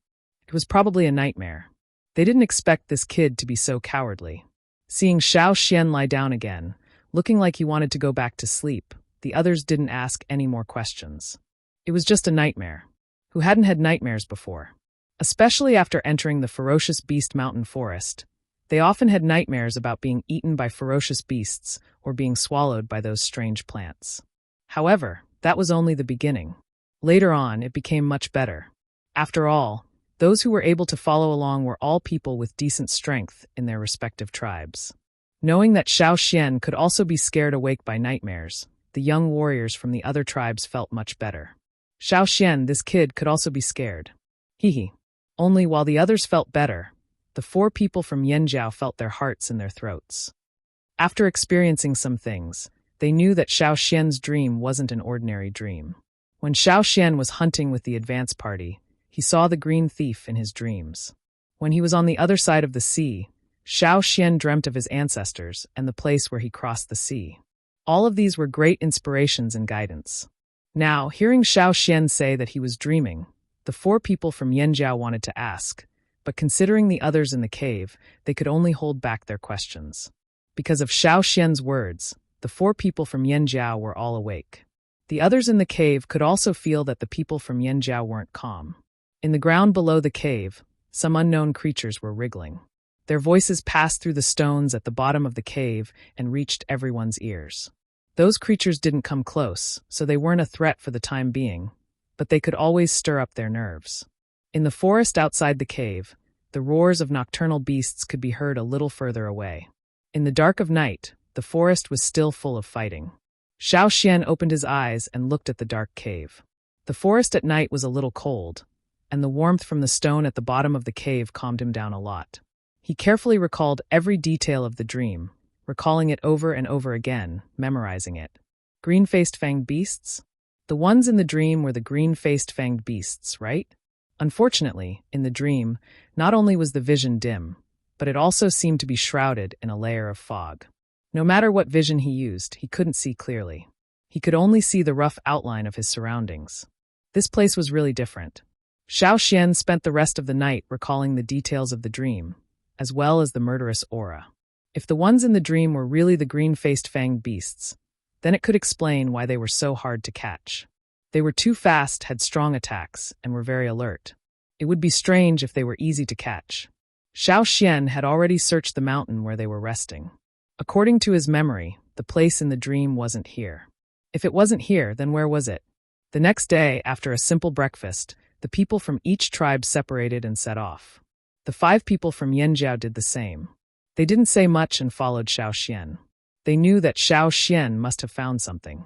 It was probably a nightmare. They didn't expect this kid to be so cowardly. Seeing Xiao Xian lie down again, looking like he wanted to go back to sleep, the others didn't ask any more questions. It was just a nightmare. Who hadn't had nightmares before? Especially after entering the ferocious beast mountain forest, they often had nightmares about being eaten by ferocious beasts or being swallowed by those strange plants. However, that was only the beginning. Later on, it became much better. After all, those who were able to follow along were all people with decent strength in their respective tribes. Knowing that Xiao Xian could also be scared awake by nightmares, the young warriors from the other tribes felt much better. Xiao Xian, this kid, could also be scared. Hee. Only while the others felt better, the 4 people from Yanjiao felt their hearts in their throats. After experiencing some things, they knew that Xiao Xian's dream wasn't an ordinary dream. When Xiao Xian was hunting with the advance party, he saw the green thief in his dreams. When he was on the other side of the sea, Xiao Xian dreamt of his ancestors and the place where he crossed the sea. All of these were great inspirations and guidance. Now, hearing Xiao Xian say that he was dreaming, the 4 people from Yanjiao wanted to ask, but considering the others in the cave, they could only hold back their questions. Because of Xiao Xian's words, the 4 people from Yanjiao were all awake. The others in the cave could also feel that the people from Yanjiao weren't calm. In the ground below the cave, some unknown creatures were wriggling. Their voices passed through the stones at the bottom of the cave and reached everyone's ears. Those creatures didn't come close, so they weren't a threat for the time being, but they could always stir up their nerves. In the forest outside the cave, the roars of nocturnal beasts could be heard a little further away. In the dark of night, the forest was still full of fighting. Xiao Xian opened his eyes and looked at the dark cave. The forest at night was a little cold, and the warmth from the stone at the bottom of the cave calmed him down a lot. He carefully recalled every detail of the dream, recalling it over and over again, memorizing it. Green-faced fanged beasts? The ones in the dream were the green-faced fanged beasts, right? Unfortunately, in the dream, not only was the vision dim, but it also seemed to be shrouded in a layer of fog. No matter what vision he used, he couldn't see clearly. He could only see the rough outline of his surroundings. This place was really different. Xiao Xian spent the rest of the night recalling the details of the dream, as well as the murderous aura. If the ones in the dream were really the green-faced fanged beasts, then it could explain why they were so hard to catch. They were too fast, had strong attacks, and were very alert. It would be strange if they were easy to catch. Xiao Xian had already searched the mountain where they were resting. According to his memory, the place in the dream wasn't here. If it wasn't here, then where was it? The next day, after a simple breakfast, the people from each tribe separated and set off. The 5 people from Yanjiao did the same. They didn't say much and followed Xiao Xian. They knew that Xiao Xian must have found something.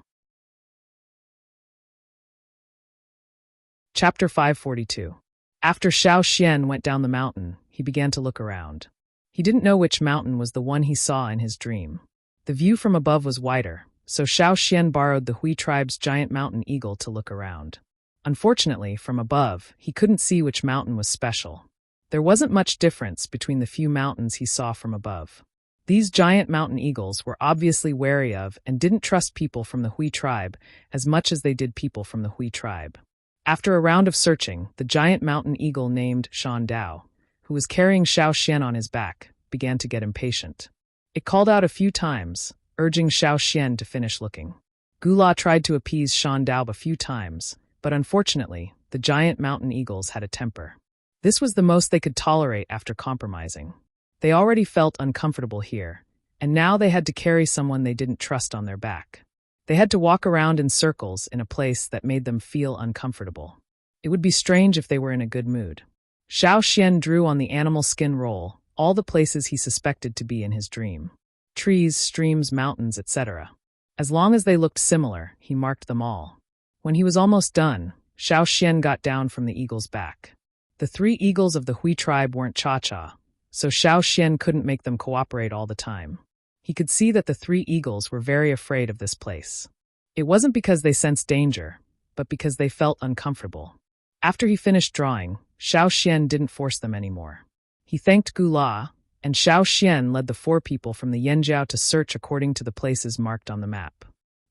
Chapter 542. After Xiao Xian went down the mountain, he began to look around. He didn't know which mountain was the one he saw in his dream. The view from above was wider, so Xiao Xian borrowed the Hui tribe's giant mountain eagle to look around. Unfortunately, from above, he couldn't see which mountain was special. There wasn't much difference between the few mountains he saw from above. These giant mountain eagles were obviously wary of and didn't trust people from the Hui tribe as much as they did people from the Hui tribe. After a round of searching, the giant mountain eagle named Shan Dao, who was carrying Xiao Xian on his back, began to get impatient. It called out a few times, urging Xiao Xian to finish looking. Gula tried to appease Shan Dao a few times, but unfortunately, the giant mountain eagles had a temper. This was the most they could tolerate after compromising. They already felt uncomfortable here, and now they had to carry someone they didn't trust on their back. They had to walk around in circles in a place that made them feel uncomfortable. It would be strange if they were in a good mood. Xiao Xian drew on the animal skin roll all the places he suspected to be in his dream. Trees, streams, mountains, etc. As long as they looked similar, he marked them all. When he was almost done, Xiao Xian got down from the eagle's back. The 3 eagles of the Hui tribe weren't cha-cha, so Xiao Xian couldn't make them cooperate all the time. He could see that the 3 eagles were very afraid of this place. It wasn't because they sensed danger, but because they felt uncomfortable. After he finished drawing, Xiao Xian didn't force them anymore. He thanked Gula, and Xiao Xian led the 4 people from the Yanjiao to search according to the places marked on the map.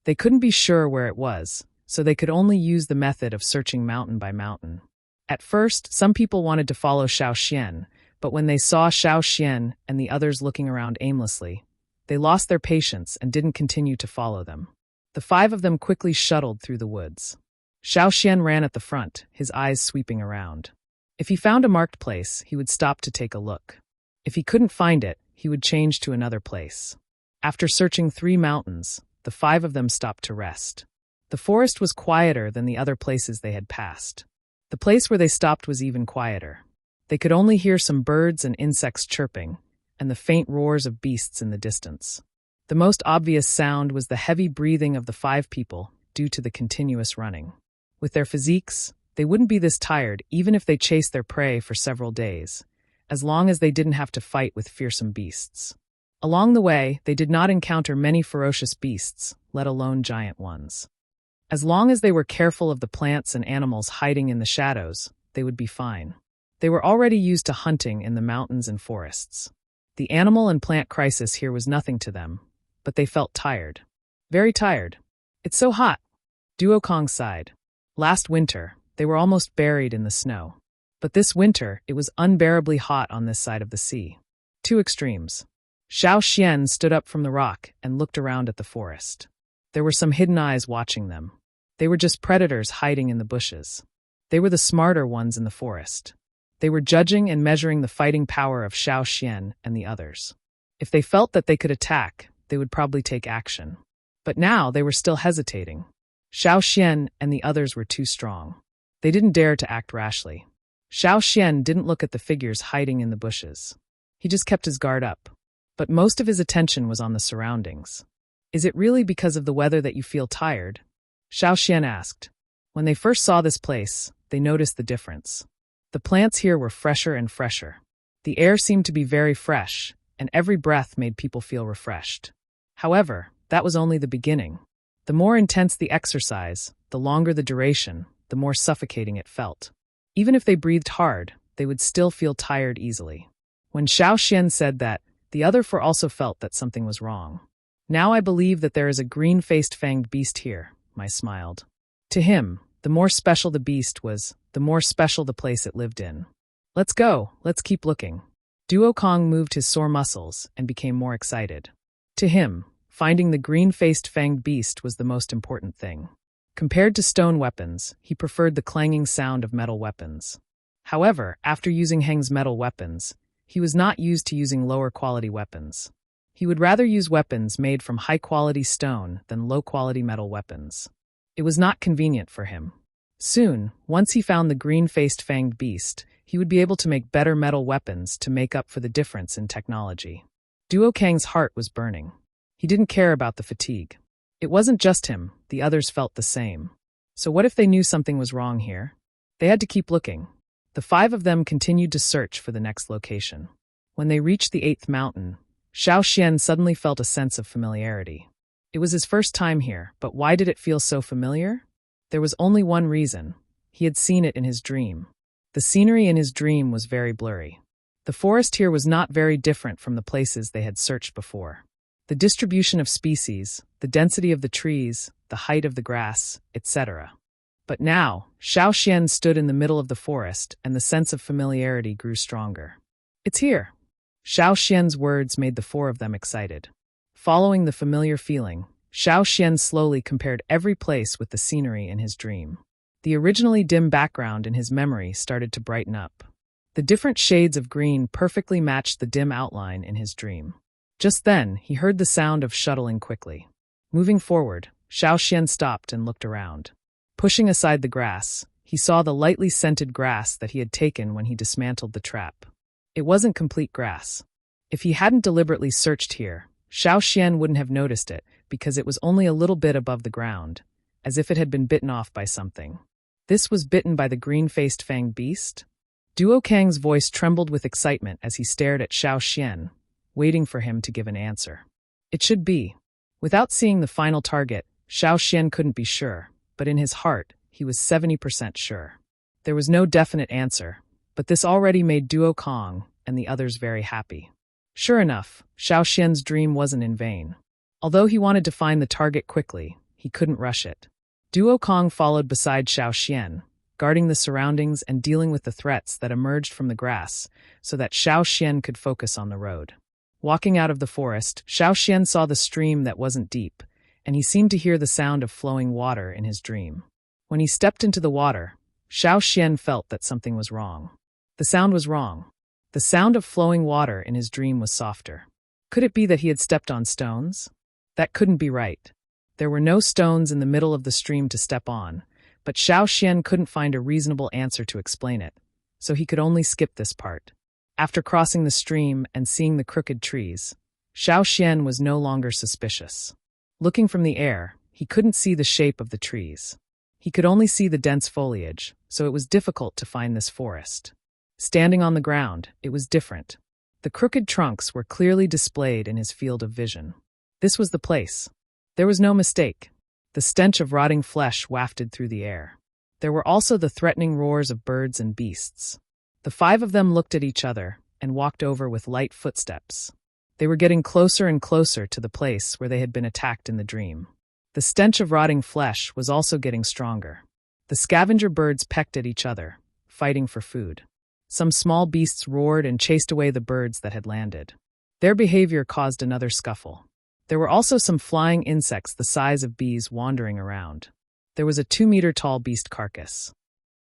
They couldn't be sure where it was, so they could only use the method of searching mountain by mountain. At first, some people wanted to follow Xiao Xian, but when they saw Xiao Xian and the others looking around aimlessly, they lost their patience and didn't continue to follow them. The 5 of them quickly shuttled through the woods. Xiao Xian ran at the front, his eyes sweeping around. If he found a marked place, he would stop to take a look. If he couldn't find it, he would change to another place. After searching 3 mountains, the 5 of them stopped to rest. The forest was quieter than the other places they had passed. The place where they stopped was even quieter. They could only hear some birds and insects chirping, and the faint roars of beasts in the distance. The most obvious sound was the heavy breathing of the 5 people due to the continuous running. With their physiques, they wouldn't be this tired even if they chased their prey for several days, as long as they didn't have to fight with fearsome beasts. Along the way, they did not encounter many ferocious beasts, let alone giant ones. As long as they were careful of the plants and animals hiding in the shadows, they would be fine. They were already used to hunting in the mountains and forests. The animal and plant crisis here was nothing to them, but they felt tired. Very tired. It's so hot. Duokong sighed. Last winter, they were almost buried in the snow. But this winter, it was unbearably hot on this side of the sea. 2 extremes. Xiao Xian stood up from the rock and looked around at the forest. There were some hidden eyes watching them. They were just predators hiding in the bushes. They were the smarter ones in the forest. They were judging and measuring the fighting power of Xiao Xian and the others. If they felt that they could attack, they would probably take action. But now they were still hesitating. Xiao Xian and the others were too strong. They didn't dare to act rashly. Xiao Xian didn't look at the figures hiding in the bushes. He just kept his guard up. But most of his attention was on the surroundings. Is it really because of the weather that you feel tired? Xiao Xian asked. When they first saw this place, they noticed the difference. The plants here were fresher and fresher. The air seemed to be very fresh, and every breath made people feel refreshed. However, that was only the beginning. The more intense the exercise, the longer the duration, the more suffocating it felt. Even if they breathed hard, they would still feel tired easily. When Xiao Xian said that, the other 4 also felt that something was wrong. Now I believe that there is a green-faced fanged beast here, I smiled. To him, the more special the beast was, the more special the place it lived in. Let's go, let's keep looking. Duokong moved his sore muscles and became more excited. To him, finding the green-faced fanged beast was the most important thing. Compared to stone weapons, he preferred the clanging sound of metal weapons. However, after using Heng's metal weapons, he was not used to using lower-quality weapons. He would rather use weapons made from high-quality stone than low-quality metal weapons. It was not convenient for him. Soon, once he found the green-faced fanged beast, he would be able to make better metal weapons to make up for the difference in technology. Duo Kang's heart was burning. He didn't care about the fatigue. It wasn't just him, the others felt the same. So what if they knew something was wrong here? They had to keep looking. The 5 of them continued to search for the next location. When they reached the 8th mountain, Xiao Xian suddenly felt a sense of familiarity. It was his first time here, but why did it feel so familiar? There was only one reason. He had seen it in his dream. The scenery in his dream was very blurry. The forest here was not very different from the places they had searched before. The distribution of species, the density of the trees, the height of the grass, etc. But now, Xiao Xian stood in the middle of the forest, and the sense of familiarity grew stronger. It's here. Xiao Xian's words made the 4 of them excited. Following the familiar feeling, Xiao Xian slowly compared every place with the scenery in his dream. The originally dim background in his memory started to brighten up. The different shades of green perfectly matched the dim outline in his dream. Just then, he heard the sound of shuttling quickly. Moving forward, Xiao Xian stopped and looked around. Pushing aside the grass, he saw the lightly scented grass that he had taken when he dismantled the trap. It wasn't complete grass. If he hadn't deliberately searched here, Xiao Xian wouldn't have noticed it because it was only a little bit above the ground, as if it had been bitten off by something. This was bitten by the green-faced fanged beast? Duo Kang's voice trembled with excitement as he stared at Xiao Xian, waiting for him to give an answer. It should be. Without seeing the final target, Xiao Xian couldn't be sure, but in his heart, he was 70% sure. There was no definite answer, but this already made Duo Kang and the others very happy. Sure enough, Xiao Xian's dream wasn't in vain. Although he wanted to find the target quickly, he couldn't rush it. Duo Kang followed beside Xiao Xian, guarding the surroundings and dealing with the threats that emerged from the grass so that Xiao Xian could focus on the road. Walking out of the forest, Xiao Xian saw the stream that wasn't deep, and he seemed to hear the sound of flowing water in his dream. When he stepped into the water, Xiao Xian felt that something was wrong. The sound was wrong. The sound of flowing water in his dream was softer. Could it be that he had stepped on stones? That couldn't be right. There were no stones in the middle of the stream to step on, but Xiao Xian couldn't find a reasonable answer to explain it, so he could only skip this part. After crossing the stream and seeing the crooked trees, Xiao Xian was no longer suspicious. Looking from the air, he couldn't see the shape of the trees. He could only see the dense foliage, so it was difficult to find this forest. Standing on the ground, it was different. The crooked trunks were clearly displayed in his field of vision. This was the place. There was no mistake. The stench of rotting flesh wafted through the air. There were also the threatening roars of birds and beasts. The 5 of them looked at each other and walked over with light footsteps. They were getting closer and closer to the place where they had been attacked in the dream. The stench of rotting flesh was also getting stronger. The scavenger birds pecked at each other, fighting for food. Some small beasts roared and chased away the birds that had landed. Their behavior caused another scuffle. There were also some flying insects the size of bees wandering around. There was a 2-meter-tall beast carcass.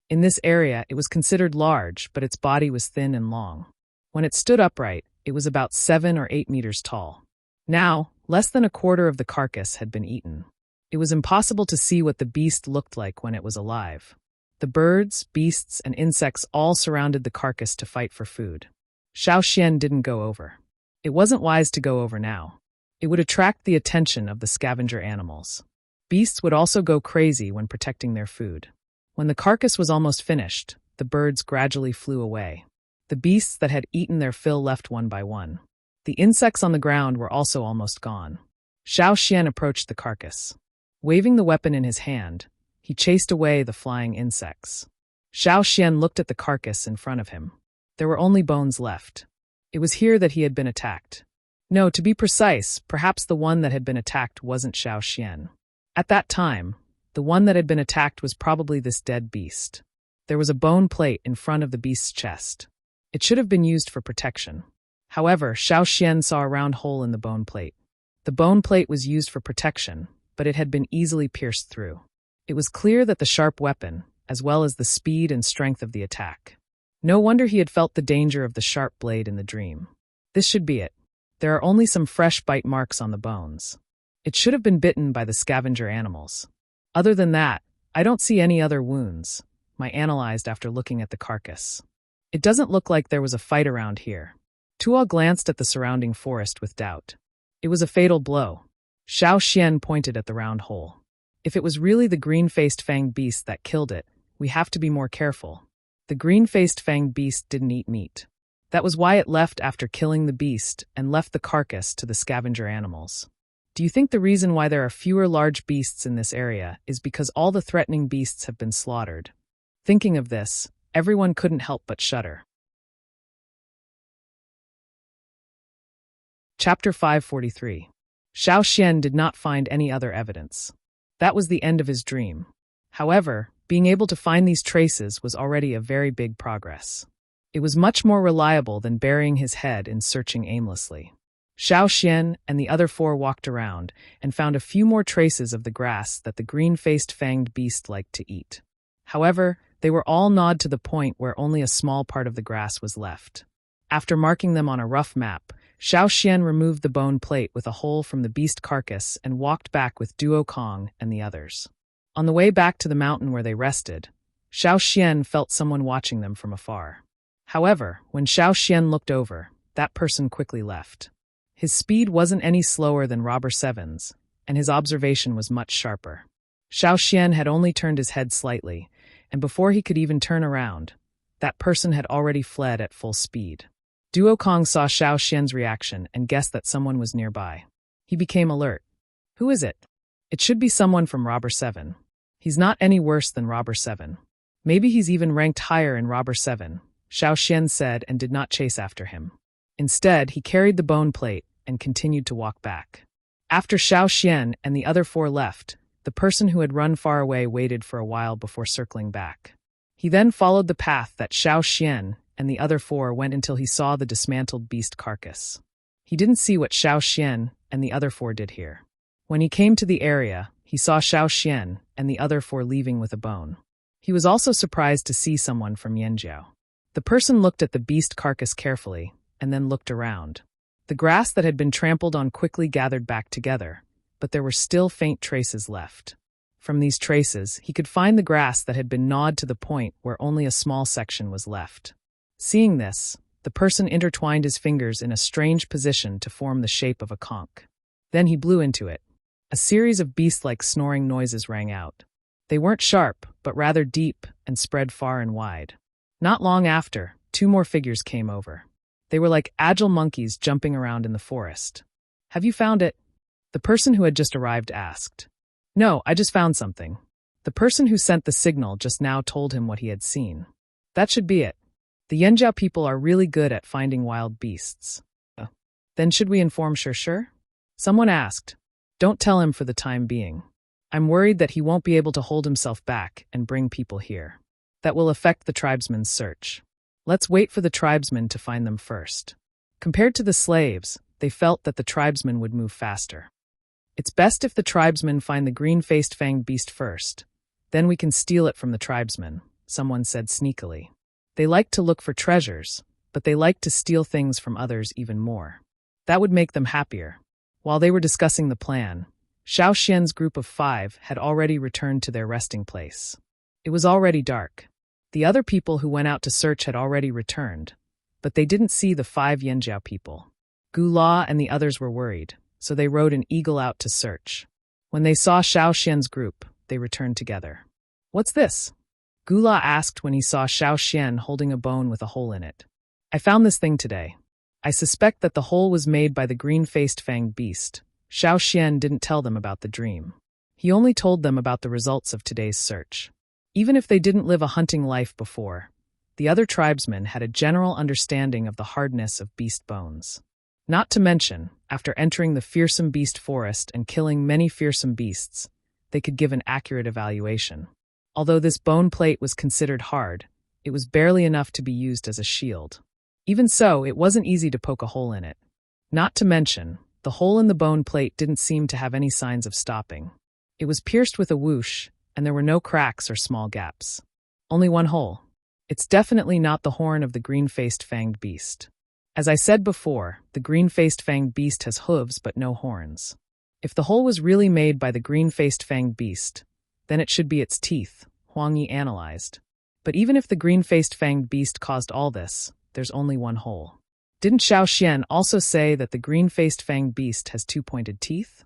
In this area, it was considered large, but its body was thin and long. When it stood upright, it was about 7 or 8 meters tall. Now, less than a quarter of the carcass had been eaten. It was impossible to see what the beast looked like when it was alive. The birds, beasts, and insects all surrounded the carcass to fight for food. Xiao Xian didn't go over. It wasn't wise to go over now. It would attract the attention of the scavenger animals. Beasts would also go crazy when protecting their food. When the carcass was almost finished, the birds gradually flew away. The beasts that had eaten their fill left one by one. The insects on the ground were also almost gone. Xiao Xian approached the carcass. Waving the weapon in his hand, he chased away the flying insects. Xiao Xian looked at the carcass in front of him. There were only bones left. It was here that he had been attacked. No, to be precise, perhaps the one that had been attacked wasn't Xiao Xian. At that time, the one that had been attacked was probably this dead beast. There was a bone plate in front of the beast's chest. It should have been used for protection. However, Xiao Xian saw a round hole in the bone plate. The bone plate was used for protection, but it had been easily pierced through. It was clear that the sharp weapon, as well as the speed and strength of the attack. No wonder he had felt the danger of the sharp blade in the dream. This should be it. There are only some fresh bite marks on the bones. It should have been bitten by the scavenger animals. Other than that, I don't see any other wounds, I analyzed after looking at the carcass. It doesn't look like there was a fight around here. Tuo glanced at the surrounding forest with doubt. It was a fatal blow. Xiao Xian pointed at the round hole. If it was really the green-faced fanged beast that killed it, we have to be more careful. The green-faced fanged beast didn't eat meat. That was why it left after killing the beast and left the carcass to the scavenger animals. Do you think the reason why there are fewer large beasts in this area is because all the threatening beasts have been slaughtered? Thinking of this, everyone couldn't help but shudder. Chapter 543. Xiao Xian did not find any other evidence. That was the end of his dream. However, being able to find these traces was already a very big progress. It was much more reliable than burying his head in searching aimlessly. Xiao Xian and the other four walked around and found a few more traces of the grass that the green-faced fanged beast liked to eat. However, they were all gnawed to the point where only a small part of the grass was left. After marking them on a rough map, Xiao Xian removed the bone plate with a hole from the beast carcass and walked back with Duo Kong and the others. On the way back to the mountain where they rested, Xiao Xian felt someone watching them from afar. However, when Xiao Xian looked over, that person quickly left. His speed wasn't any slower than Robber Seven's, and his observation was much sharper. Xiao Xian had only turned his head slightly, and before he could even turn around, that person had already fled at full speed. Duo Kong saw Xiao Xian's reaction and guessed that someone was nearby. He became alert. Who is it? It should be someone from Robber 7. He's not any worse than Robber 7. Maybe he's even ranked higher in Robber 7, Xiao Xian said and did not chase after him. Instead, he carried the bone plate and continued to walk back. After Xiao Xian and the other four left, the person who had run far away waited for a while before circling back. He then followed the path that Xiao Xian and the other four went until he saw the dismantled beast carcass. He didn't see what Xiao Xian and the other four did here. When he came to the area, he saw Xiao Xian and the other four leaving with a bone. He was also surprised to see someone from Yanjiao. The person looked at the beast carcass carefully and then looked around. The grass that had been trampled on quickly gathered back together, but there were still faint traces left. From these traces, he could find the grass that had been gnawed to the point where only a small section was left. Seeing this, the person intertwined his fingers in a strange position to form the shape of a conch. Then he blew into it. A series of beast-like snoring noises rang out. They weren't sharp, but rather deep and spread far and wide. Not long after, two more figures came over. They were like agile monkeys jumping around in the forest. Have you found it? The person who had just arrived asked. No, I just found something. The person who sent the signal just now told him what he had seen. That should be it. The Yanjiao people are really good at finding wild beasts. Then should we inform Shir? Someone asked. Don't tell him for the time being. I'm worried that he won't be able to hold himself back and bring people here. That will affect the tribesmen's search. Let's wait for the tribesmen to find them first. Compared to the slaves, they felt that the tribesmen would move faster. It's best if the tribesmen find the green-faced fanged beast first. Then we can steal it from the tribesmen, someone said sneakily. They like to look for treasures, but they like to steal things from others even more. That would make them happier. While they were discussing the plan, Xiao Xian's group of 5 had already returned to their resting place. It was already dark. The other people who went out to search had already returned, but they didn't see the 5 Yanjiao people. Gu La and the others were worried, so they rode an eagle out to search. When they saw Xiao Xian's group, they returned together. What's this? Gu La asked when he saw Xiao Xian holding a bone with a hole in it. I found this thing today. I suspect that the hole was made by the green-faced fanged beast. Xiao Xian didn't tell them about the dream. He only told them about the results of today's search. Even if they didn't live a hunting life before, the other tribesmen had a general understanding of the hardness of beast bones. Not to mention, after entering the fearsome beast forest and killing many fearsome beasts, they could give an accurate evaluation. Although this bone plate was considered hard, it was barely enough to be used as a shield. Even so, it wasn't easy to poke a hole in it. Not to mention, the hole in the bone plate didn't seem to have any signs of stopping. It was pierced with a whoosh, and there were no cracks or small gaps. Only one hole. It's definitely not the horn of the green-faced fanged beast. As I said before, the green-faced fanged beast has hooves but no horns. If the hole was really made by the green-faced fanged beast, then it should be its teeth, Huang Yi analyzed. But even if the green-faced fanged beast caused all this, there's only one hole. Didn't Xiao Xian also say that the green-faced fanged beast has two pointed teeth?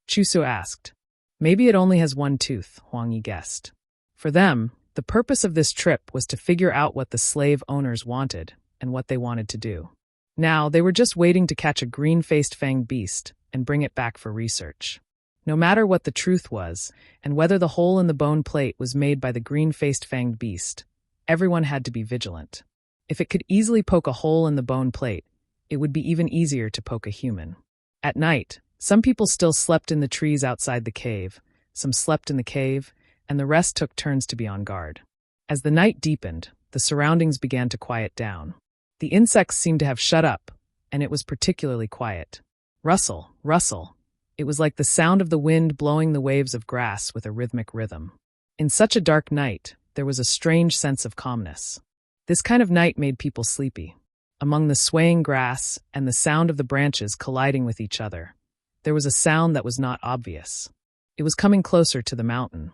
Chu Su asked. Maybe it only has one tooth, Huang Yi guessed. For them, the purpose of this trip was to figure out what the slave owners wanted and what they wanted to do. Now, they were just waiting to catch a green-faced fanged beast and bring it back for research. No matter what the truth was, and whether the hole in the bone plate was made by the green-faced fanged beast, everyone had to be vigilant. If it could easily poke a hole in the bone plate, it would be even easier to poke a human. At night, some people still slept in the trees outside the cave, some slept in the cave, and the rest took turns to be on guard. As the night deepened, the surroundings began to quiet down. The insects seemed to have shut up, and it was particularly quiet. Rustle, rustle. It was like the sound of the wind blowing the waves of grass with a rhythmic rhythm. In such a dark night, there was a strange sense of calmness. This kind of night made people sleepy. Among the swaying grass and the sound of the branches colliding with each other, there was a sound that was not obvious. It was coming closer to the mountain.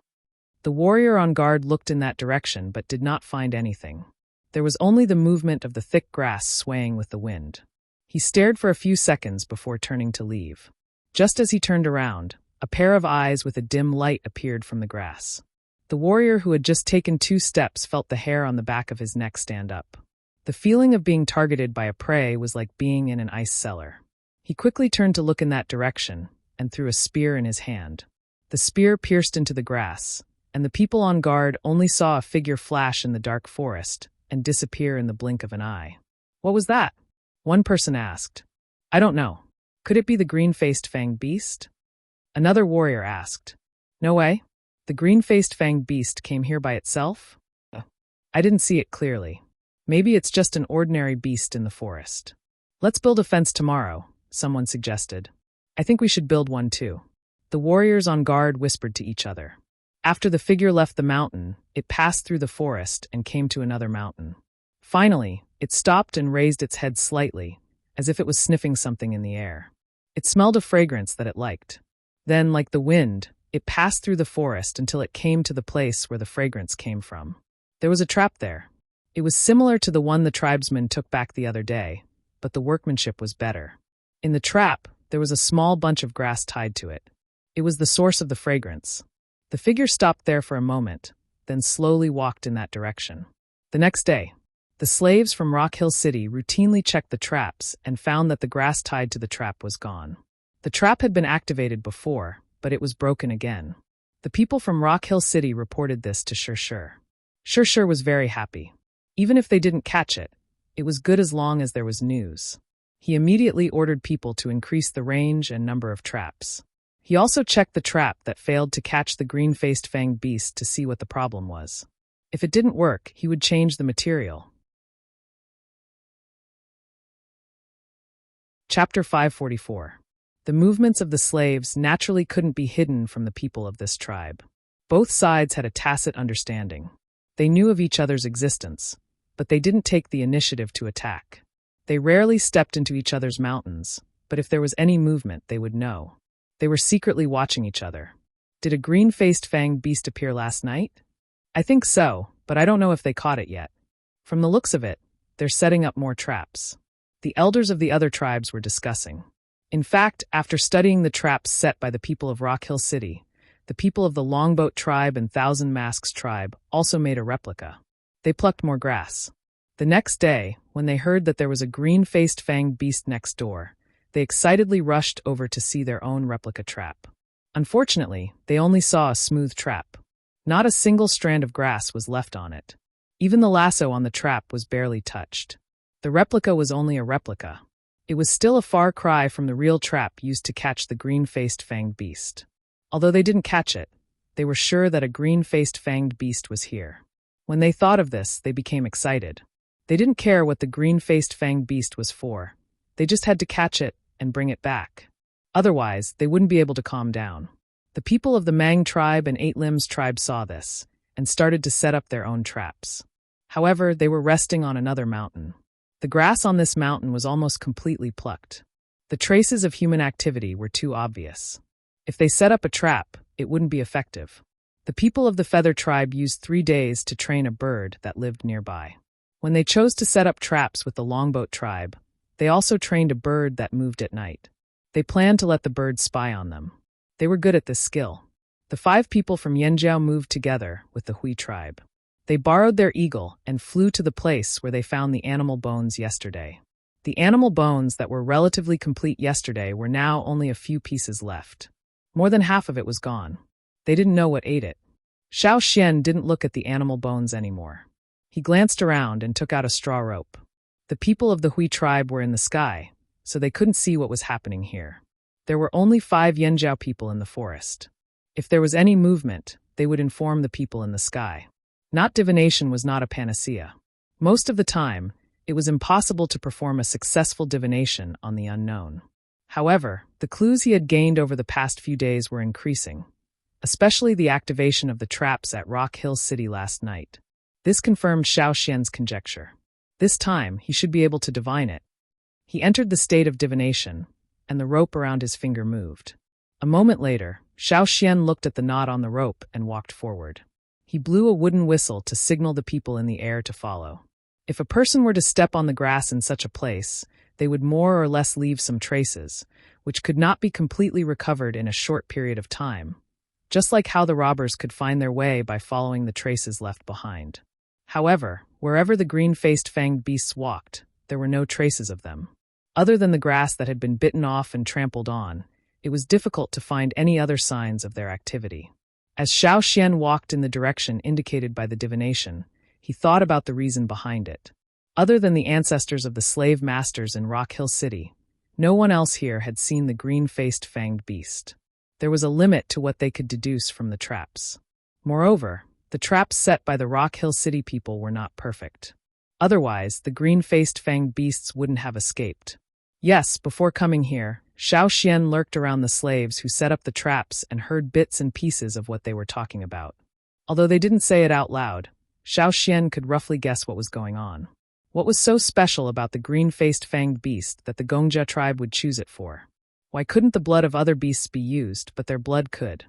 The warrior on guard looked in that direction but did not find anything. There was only the movement of the thick grass swaying with the wind. He stared for a few seconds before turning to leave. Just as he turned around, a pair of eyes with a dim light appeared from the grass. The warrior who had just taken 2 steps felt the hair on the back of his neck stand up. The feeling of being targeted by a prey was like being in an ice cellar. He quickly turned to look in that direction and threw a spear in his hand. The spear pierced into the grass, and the people on guard only saw a figure flash in the dark forest and disappear in the blink of an eye. What was that? One person asked. I don't know. Could it be the green-faced fanged beast? Another warrior asked. No way. The green-faced fanged beast came here by itself? I didn't see it clearly. Maybe it's just an ordinary beast in the forest. Let's build a fence tomorrow, someone suggested. I think we should build one too. The warriors on guard whispered to each other. After the figure left the mountain, it passed through the forest and came to another mountain. Finally, it stopped and raised its head slightly, as if it was sniffing something in the air. It smelled a fragrance that it liked. Then, like the wind, it passed through the forest until it came to the place where the fragrance came from. There was a trap there. It was similar to the one the tribesmen took back the other day, but the workmanship was better. In the trap, there was a small bunch of grass tied to it. It was the source of the fragrance. The figure stopped there for a moment, then slowly walked in that direction. The next day, the slaves from Rock Hill City routinely checked the traps and found that the grass tied to the trap was gone. The trap had been activated before, but it was broken again. The people from Rock Hill City reported this to Shir. Shir was very happy. Even if they didn't catch it, it was good as long as there was news. He immediately ordered people to increase the range and number of traps. He also checked the trap that failed to catch the green-faced fanged beast to see what the problem was. If it didn't work, he would change the material. Chapter 544. The movements of the slaves naturally couldn't be hidden from the people of this tribe. Both sides had a tacit understanding. They knew of each other's existence, but they didn't take the initiative to attack. They rarely stepped into each other's mountains, but if there was any movement, they would know. They were secretly watching each other. Did a green-faced fanged beast appear last night? I think so, but I don't know if they caught it yet. From the looks of it, they're setting up more traps. The elders of the other tribes were discussing. In fact, after studying the traps set by the people of Rock Hill City, the people of the Longboat tribe and Thousand Masks tribe also made a replica. They plucked more grass. The next day, when they heard that there was a green-faced fanged beast next door, they excitedly rushed over to see their own replica trap. Unfortunately, they only saw a smooth trap. Not a single strand of grass was left on it. Even the lasso on the trap was barely touched. The replica was only a replica. It was still a far cry from the real trap used to catch the green-faced fanged beast. Although they didn't catch it, they were sure that a green-faced fanged beast was here. When they thought of this, they became excited. They didn't care what the green-faced fanged beast was for. They just had to catch it and bring it back. Otherwise, they wouldn't be able to calm down. The people of the Mang tribe and Eight Limbs tribe saw this and started to set up their own traps. However, they were resting on another mountain. The grass on this mountain was almost completely plucked. The traces of human activity were too obvious. If they set up a trap, it wouldn't be effective. The people of the Feather Tribe used 3 days to train a bird that lived nearby. When they chose to set up traps with the Longboat Tribe, they also trained a bird that moved at night. They planned to let the bird spy on them. They were good at this skill. The 5 people from Yanjiao moved together with the Hui tribe. They borrowed their eagle and flew to the place where they found the animal bones yesterday. The animal bones that were relatively complete yesterday were now only a few pieces left. More than half of it was gone. They didn't know what ate it. Xiao Xian didn't look at the animal bones anymore. He glanced around and took out a straw rope. The people of the Hui tribe were in the sky, so they couldn't see what was happening here. There were only 5 Yanjiao people in the forest. If there was any movement, they would inform the people in the sky. Not divination was not a panacea. Most of the time, it was impossible to perform a successful divination on the unknown. However, the clues he had gained over the past few days were increasing, especially the activation of the traps at Rock Hill City last night. This confirmed Xiao Xian's conjecture. This time, he should be able to divine it. He entered the state of divination, and the rope around his finger moved. A moment later, Xiao Xian looked at the knot on the rope and walked forward. He blew a wooden whistle to signal the people in the air to follow. If a person were to step on the grass in such a place, they would more or less leave some traces, which could not be completely recovered in a short period of time, just like how the robbers could find their way by following the traces left behind. However, wherever the green-faced fanged beasts walked, there were no traces of them. Other than the grass that had been bitten off and trampled on, it was difficult to find any other signs of their activity. As Xiao Xian walked in the direction indicated by the divination, he thought about the reason behind it. Other than the ancestors of the slave masters in Rock Hill City, no one else here had seen the green-faced fanged beast. There was a limit to what they could deduce from the traps. Moreover, the traps set by the Rock Hill City people were not perfect. Otherwise, the green-faced fanged beasts wouldn't have escaped. Yes, before coming here, Xiao Xian lurked around the slaves who set up the traps and heard bits and pieces of what they were talking about. Although they didn't say it out loud, Xiao Xian could roughly guess what was going on. What was so special about the green-faced fanged beast that the Gongjia tribe would choose it for? Why couldn't the blood of other beasts be used, but their blood could?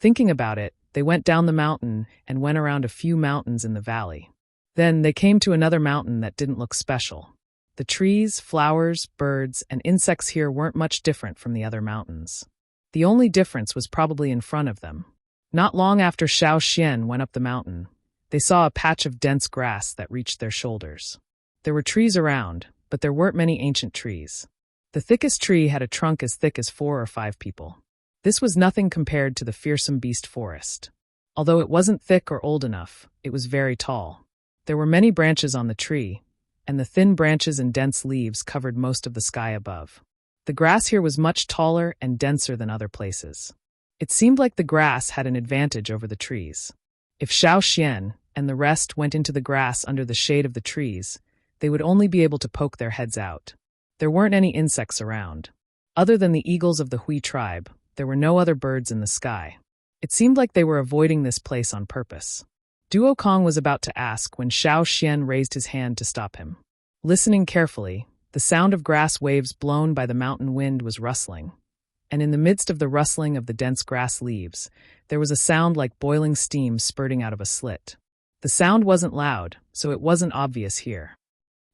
Thinking about it, they went down the mountain and went around a few mountains in the valley. Then they came to another mountain that didn't look special. The trees, flowers, birds, and insects here weren't much different from the other mountains. The only difference was probably in front of them. Not long after Xiao Xian went up the mountain, they saw a patch of dense grass that reached their shoulders. There were trees around, but there weren't many ancient trees. The thickest tree had a trunk as thick as 4 or 5 people. This was nothing compared to the fearsome beast forest. Although it wasn't thick or old enough, it was very tall. There were many branches on the tree, and the thin branches and dense leaves covered most of the sky above. The grass here was much taller and denser than other places. It seemed like the grass had an advantage over the trees. If Xiao Xian and the rest went into the grass under the shade of the trees, they would only be able to poke their heads out. There weren't any insects around. Other than the eagles of the Hui tribe, there were no other birds in the sky. It seemed like they were avoiding this place on purpose. Duo Kong was about to ask when Xiao Xian raised his hand to stop him. Listening carefully, the sound of grass waves blown by the mountain wind was rustling, and in the midst of the rustling of the dense grass leaves, there was a sound like boiling steam spurting out of a slit. The sound wasn't loud, so it wasn't obvious here.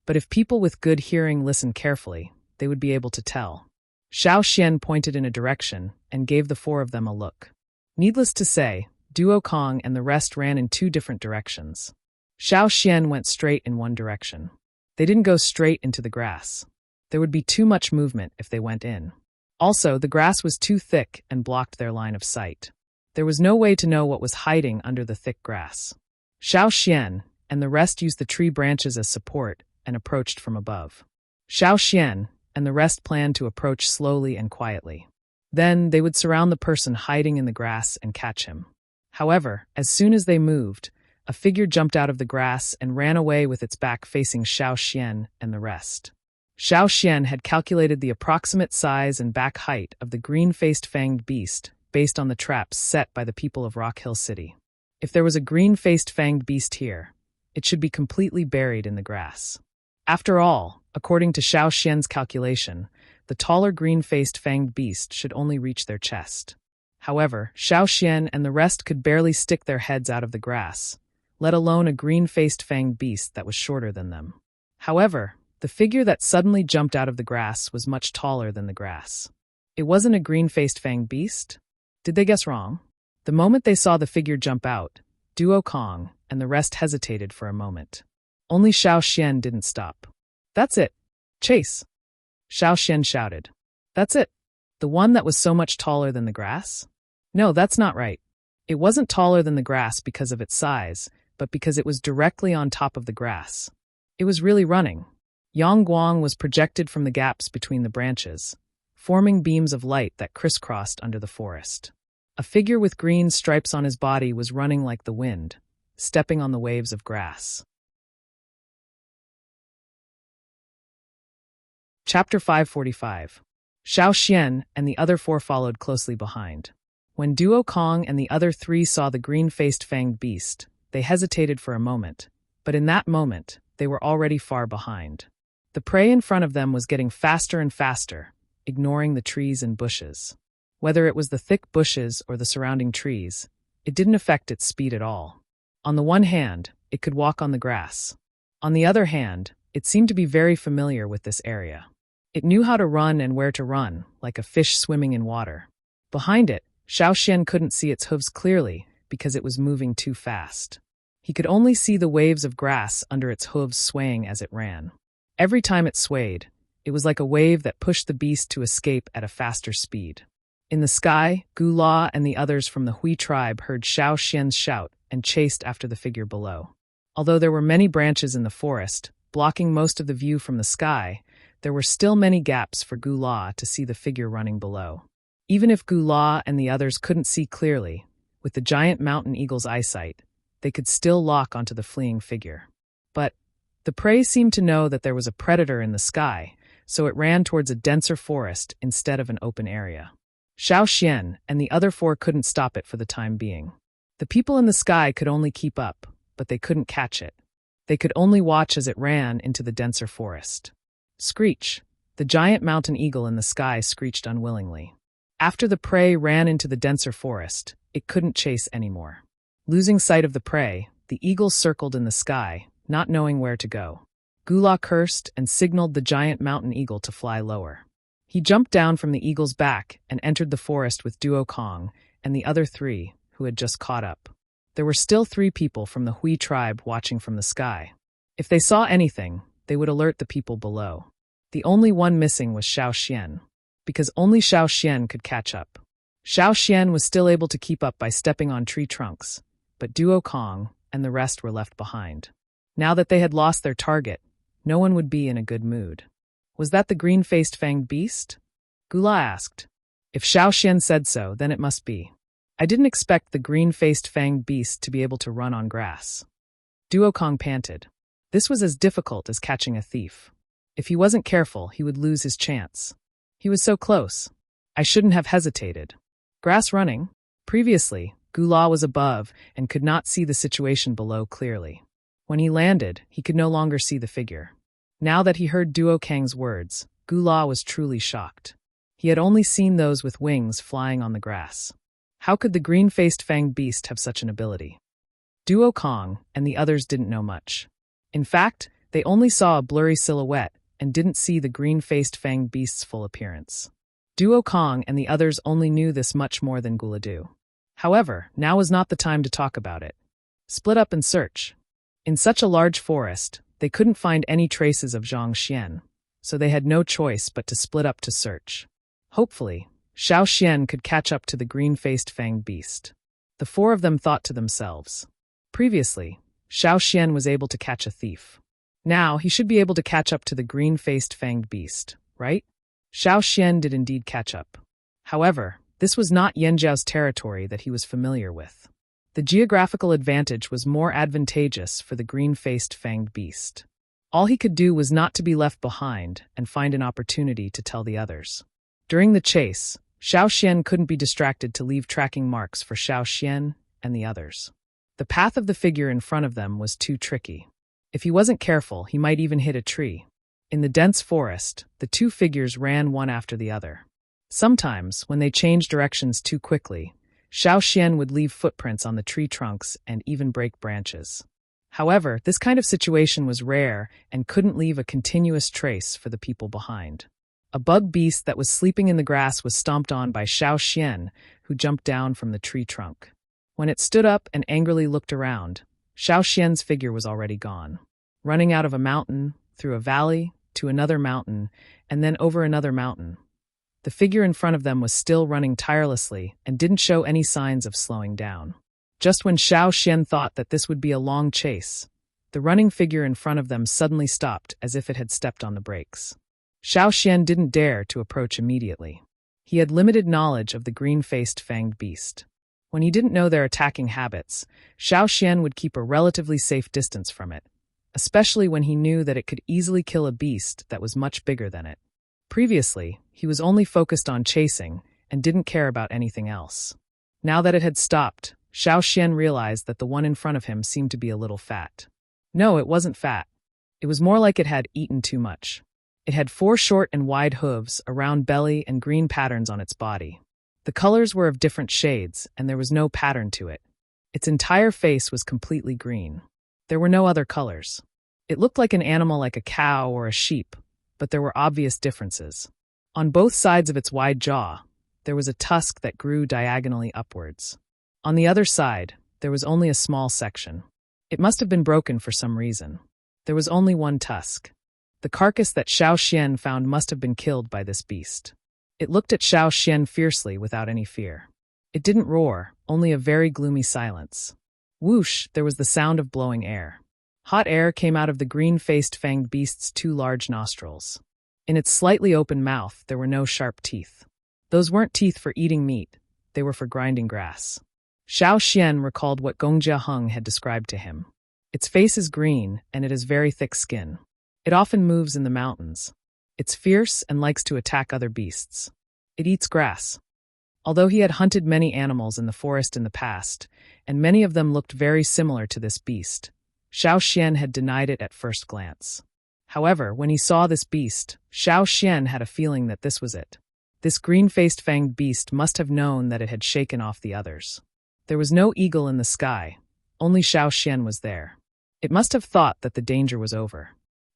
But if people with good hearing listened carefully, they would be able to tell. Xiao Xian pointed in a direction and gave the 4 of them a look. Needless to say, Duo Kong and the rest ran in 2 different directions. Xiao Xian went straight in one direction. They didn't go straight into the grass. There would be too much movement if they went in. Also, the grass was too thick and blocked their line of sight. There was no way to know what was hiding under the thick grass. Xiao Xian and the rest used the tree branches as support and approached from above. Xiao Xian and the rest planned to approach slowly and quietly. Then they would surround the person hiding in the grass and catch him. However, as soon as they moved, a figure jumped out of the grass and ran away with its back facing Xiao Xian and the rest. Xiao Xian had calculated the approximate size and back height of the green-faced fanged beast based on the traps set by the people of Rock Hill City. If there was a green-faced fanged beast here, it should be completely buried in the grass. After all, According to Xiao Xian's calculation, the taller green-faced fanged beast should only reach their chest. However, Xiao Xian and the rest could barely stick their heads out of the grass, let alone a green-faced fanged beast that was shorter than them. However, the figure that suddenly jumped out of the grass was much taller than the grass. It wasn't a green-faced fanged beast? Did they guess wrong? The moment they saw the figure jump out, Duo Kong and the rest hesitated for a moment. Only Xiao Xian didn't stop. "That's it! Chase!" Xiao Xian shouted. "That's it! The one that was so much taller than the grass?" "No, that's not right. It wasn't taller than the grass because of its size, but because it was directly on top of the grass. It was really running." Yang Guang was projected from the gaps between the branches, forming beams of light that crisscrossed under the forest. A figure with green stripes on his body was running like the wind, stepping on the waves of grass. Chapter 545. Xiao Xian and the other four followed closely behind. When Duo Kong and the other three saw the green-faced fanged beast, they hesitated for a moment, but in that moment, they were already far behind. The prey in front of them was getting faster and faster, ignoring the trees and bushes. Whether it was the thick bushes or the surrounding trees, it didn't affect its speed at all. On the one hand, it could walk on the grass. On the other hand, it seemed to be very familiar with this area. It knew how to run and where to run, like a fish swimming in water. Behind it, Xiao Xian couldn't see its hooves clearly because it was moving too fast. He could only see the waves of grass under its hooves swaying as it ran. Every time it swayed, it was like a wave that pushed the beast to escape at a faster speed. In the sky, Gu La and the others from the Hui tribe heard Xiao Xian's shout and chased after the figure below. Although there were many branches in the forest, blocking most of the view from the sky, there were still many gaps for Gu La to see the figure running below. Even if Gu La and the others couldn't see clearly, with the giant mountain eagle's eyesight, they could still lock onto the fleeing figure. But the prey seemed to know that there was a predator in the sky, so it ran towards a denser forest instead of an open area. Xiao Xian and the other four couldn't stop it for the time being. The people in the sky could only keep up, but they couldn't catch it. They could only watch as it ran into the denser forest. Screech! The giant mountain eagle in the sky screeched unwillingly. After the prey ran into the denser forest, it couldn't chase anymore. Losing sight of the prey, the eagle circled in the sky, not knowing where to go. Gu La cursed and signaled the giant mountain eagle to fly lower. He jumped down from the eagle's back and entered the forest with Duo Kong and the other three, who had just caught up. There were still 3 people from the Hui tribe watching from the sky. If they saw anything, they would alert the people below. The only one missing was Xiao Xian, because only Xiao Xian could catch up. Xiao Xian was still able to keep up by stepping on tree trunks, but Duo Kong and the rest were left behind. Now that they had lost their target, no one would be in a good mood. Was that the green-faced fanged beast? Gu La asked. If Xiao Xian said so, then it must be. I didn't expect the green-faced fanged beast to be able to run on grass. Duo Kong panted. This was as difficult as catching a thief. If he wasn't careful, he would lose his chance. He was so close. I shouldn't have hesitated. Grass running? Previously, Gu La was above and could not see the situation below clearly. When he landed, he could no longer see the figure. Now that he heard Duo Kang's words, Gu La was truly shocked. He had only seen those with wings flying on the grass. How could the green-faced fanged beast have such an ability? Duo Kong and the others didn't know much. In fact, they only saw a blurry silhouette and didn't see the green-faced fanged beast's full appearance. Duo Kong and the others only knew this much more than Guladu. However, now was not the time to talk about it. Split up and search. In such a large forest, they couldn't find any traces of Zhang Xian, so they had no choice but to split up to search. Hopefully, Xiao Xian could catch up to the green-faced fanged beast. The 4 of them thought to themselves. Previously, Xiao Xian was able to catch a thief. Now he should be able to catch up to the green-faced fanged beast, right? Xiao Xian did indeed catch up. However, this was not Yanjiao's territory that he was familiar with. The geographical advantage was more advantageous for the green-faced fanged beast. All he could do was not to be left behind and find an opportunity to tell the others. During the chase, Xiao Xian couldn't be distracted to leave tracking marks for Xiao Xian and the others. The path of the figure in front of them was too tricky. If he wasn't careful, he might even hit a tree. In the dense forest, the two figures ran one after the other. Sometimes, when they changed directions too quickly, Xiao Xian would leave footprints on the tree trunks and even break branches. However, this kind of situation was rare and couldn't leave a continuous trace for the people behind. A bug beast that was sleeping in the grass was stomped on by Xiao Xian, who jumped down from the tree trunk. When it stood up and angrily looked around, Xiao Xian's figure was already gone. Running out of a mountain, through a valley, to another mountain, and then over another mountain. The figure in front of them was still running tirelessly and didn't show any signs of slowing down. Just when Xiao Xian thought that this would be a long chase, the running figure in front of them suddenly stopped as if it had stepped on the brakes. Xiao Xian didn't dare to approach immediately. He had limited knowledge of the green-faced fanged beast. When he didn't know their attacking habits, Xiao Xian would keep a relatively safe distance from it, especially when he knew that it could easily kill a beast that was much bigger than it. Previously, he was only focused on chasing and didn't care about anything else. Now that it had stopped, Xiao Xian realized that the one in front of him seemed to be a little fat. No, it wasn't fat. It was more like it had eaten too much. It had 4 short and wide hooves, a round belly, and green patterns on its body. The colors were of different shades, and there was no pattern to it. Its entire face was completely green. There were no other colors. It looked like an animal like a cow or a sheep, but there were obvious differences. On both sides of its wide jaw, there was a tusk that grew diagonally upwards. On the other side, there was only a small section. It must have been broken for some reason. There was only one tusk. The carcass that Xiao Xian found must have been killed by this beast. It looked at Xiao Xian fiercely without any fear. It didn't roar, only a very gloomy silence. Whoosh, there was the sound of blowing air. Hot air came out of the green-faced fanged beast's 2 large nostrils. In its slightly open mouth, there were no sharp teeth. Those weren't teeth for eating meat, they were for grinding grass. Xiao Xian recalled what Gongjia Heng had described to him. Its face is green, and it has very thick skin. It often moves in the mountains. It's fierce and likes to attack other beasts. It eats grass. Although he had hunted many animals in the forest in the past, and many of them looked very similar to this beast, Xiao Xian had denied it at first glance. However, when he saw this beast, Xiao Xian had a feeling that this was it. This green-faced fanged beast must have known that it had shaken off the others. There was no eagle in the sky, only Xiao Xian was there. It must have thought that the danger was over.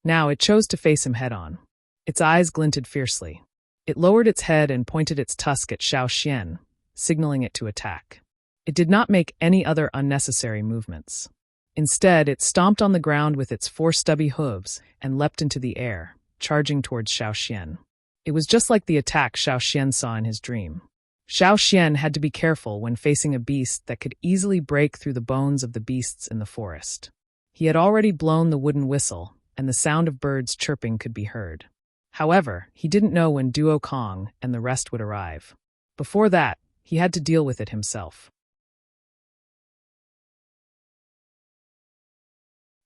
Now it chose to face him head-on. Its eyes glinted fiercely. It lowered its head and pointed its tusk at Xiao Xian, signaling it to attack. It did not make any other unnecessary movements. Instead, it stomped on the ground with its 4 stubby hooves and leapt into the air, charging towards Xiao Xian. It was just like the attack Xiao Xian saw in his dream. Xiao Xian had to be careful when facing a beast that could easily break through the bones of the beasts in the forest. He had already blown the wooden whistle, and the sound of birds chirping could be heard. However, he didn't know when Duo Kong and the rest would arrive. Before that, he had to deal with it himself.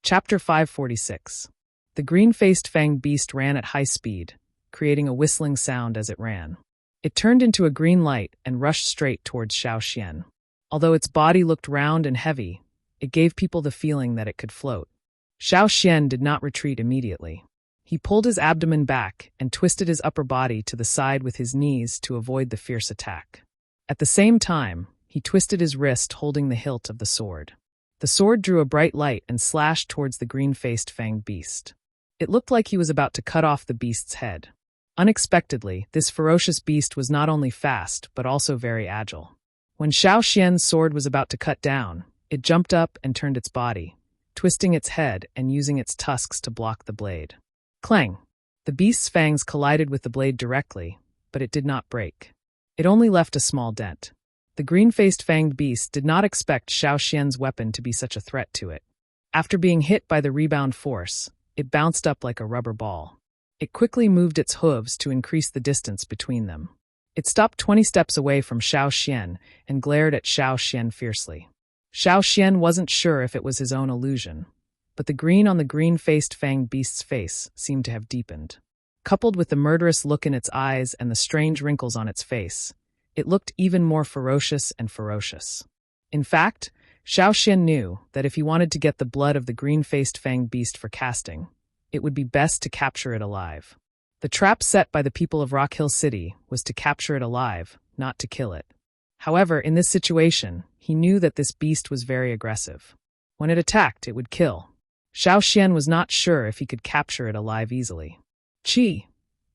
Chapter 546. The green-faced fanged beast ran at high speed, creating a whistling sound as it ran. It turned into a green light and rushed straight towards Xiao Xian. Although its body looked round and heavy, it gave people the feeling that it could float. Xiao Xian did not retreat immediately. He pulled his abdomen back and twisted his upper body to the side with his knees to avoid the fierce attack. At the same time, he twisted his wrist holding the hilt of the sword. The sword drew a bright light and slashed towards the green-faced fanged beast. It looked like he was about to cut off the beast's head. Unexpectedly, this ferocious beast was not only fast, but also very agile. When Xiao Xian's sword was about to cut down, it jumped up and turned its body, twisting its head and using its tusks to block the blade. Clang! The beast's fangs collided with the blade directly, but it did not break. It only left a small dent. The green-faced fanged beast did not expect Xiao Xian's weapon to be such a threat to it. After being hit by the rebound force, it bounced up like a rubber ball. It quickly moved its hooves to increase the distance between them. It stopped 20 steps away from Xiao Xian and glared at Xiao Xian fiercely. Xiao Xian wasn't sure if it was his own illusion, but the green on the green-faced fanged beast's face seemed to have deepened. Coupled with the murderous look in its eyes and the strange wrinkles on its face, it looked even more ferocious and ferocious. In fact, Xiao Xian knew that if he wanted to get the blood of the green-faced fanged beast for casting, it would be best to capture it alive. The trap set by the people of Rock Hill City was to capture it alive, not to kill it. However, in this situation, he knew that this beast was very aggressive. When it attacked, it would kill. Xiao Xian was not sure if he could capture it alive easily. Chi!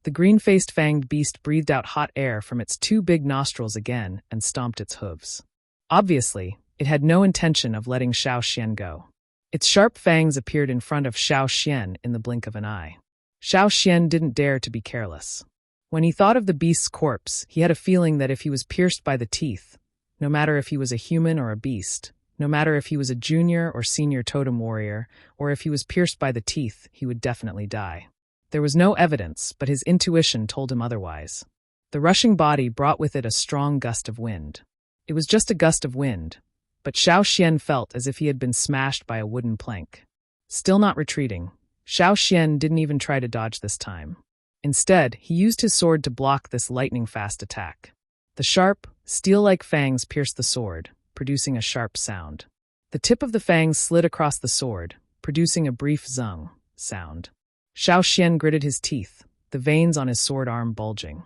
The green-faced fanged beast breathed out hot air from its two big nostrils again and stomped its hooves. Obviously, it had no intention of letting Xiao Xian go. Its sharp fangs appeared in front of Xiao Xian in the blink of an eye. Xiao Xian didn't dare to be careless. When he thought of the beast's corpse, he had a feeling that if he was pierced by the teeth, no matter if he was a human or a beast, no matter if he was a junior or senior totem warrior, or if he was pierced by the teeth, he would definitely die. There was no evidence, but his intuition told him otherwise. The rushing body brought with it a strong gust of wind. It was just a gust of wind, but Xiao Xian felt as if he had been smashed by a wooden plank. Still not retreating, Xiao Xian didn't even try to dodge this time. Instead, he used his sword to block this lightning-fast attack. The sharp, steel-like fangs pierced the sword, producing a sharp sound. The tip of the fangs slid across the sword, producing a brief zung sound. Xiao Xian gritted his teeth, the veins on his sword arm bulging.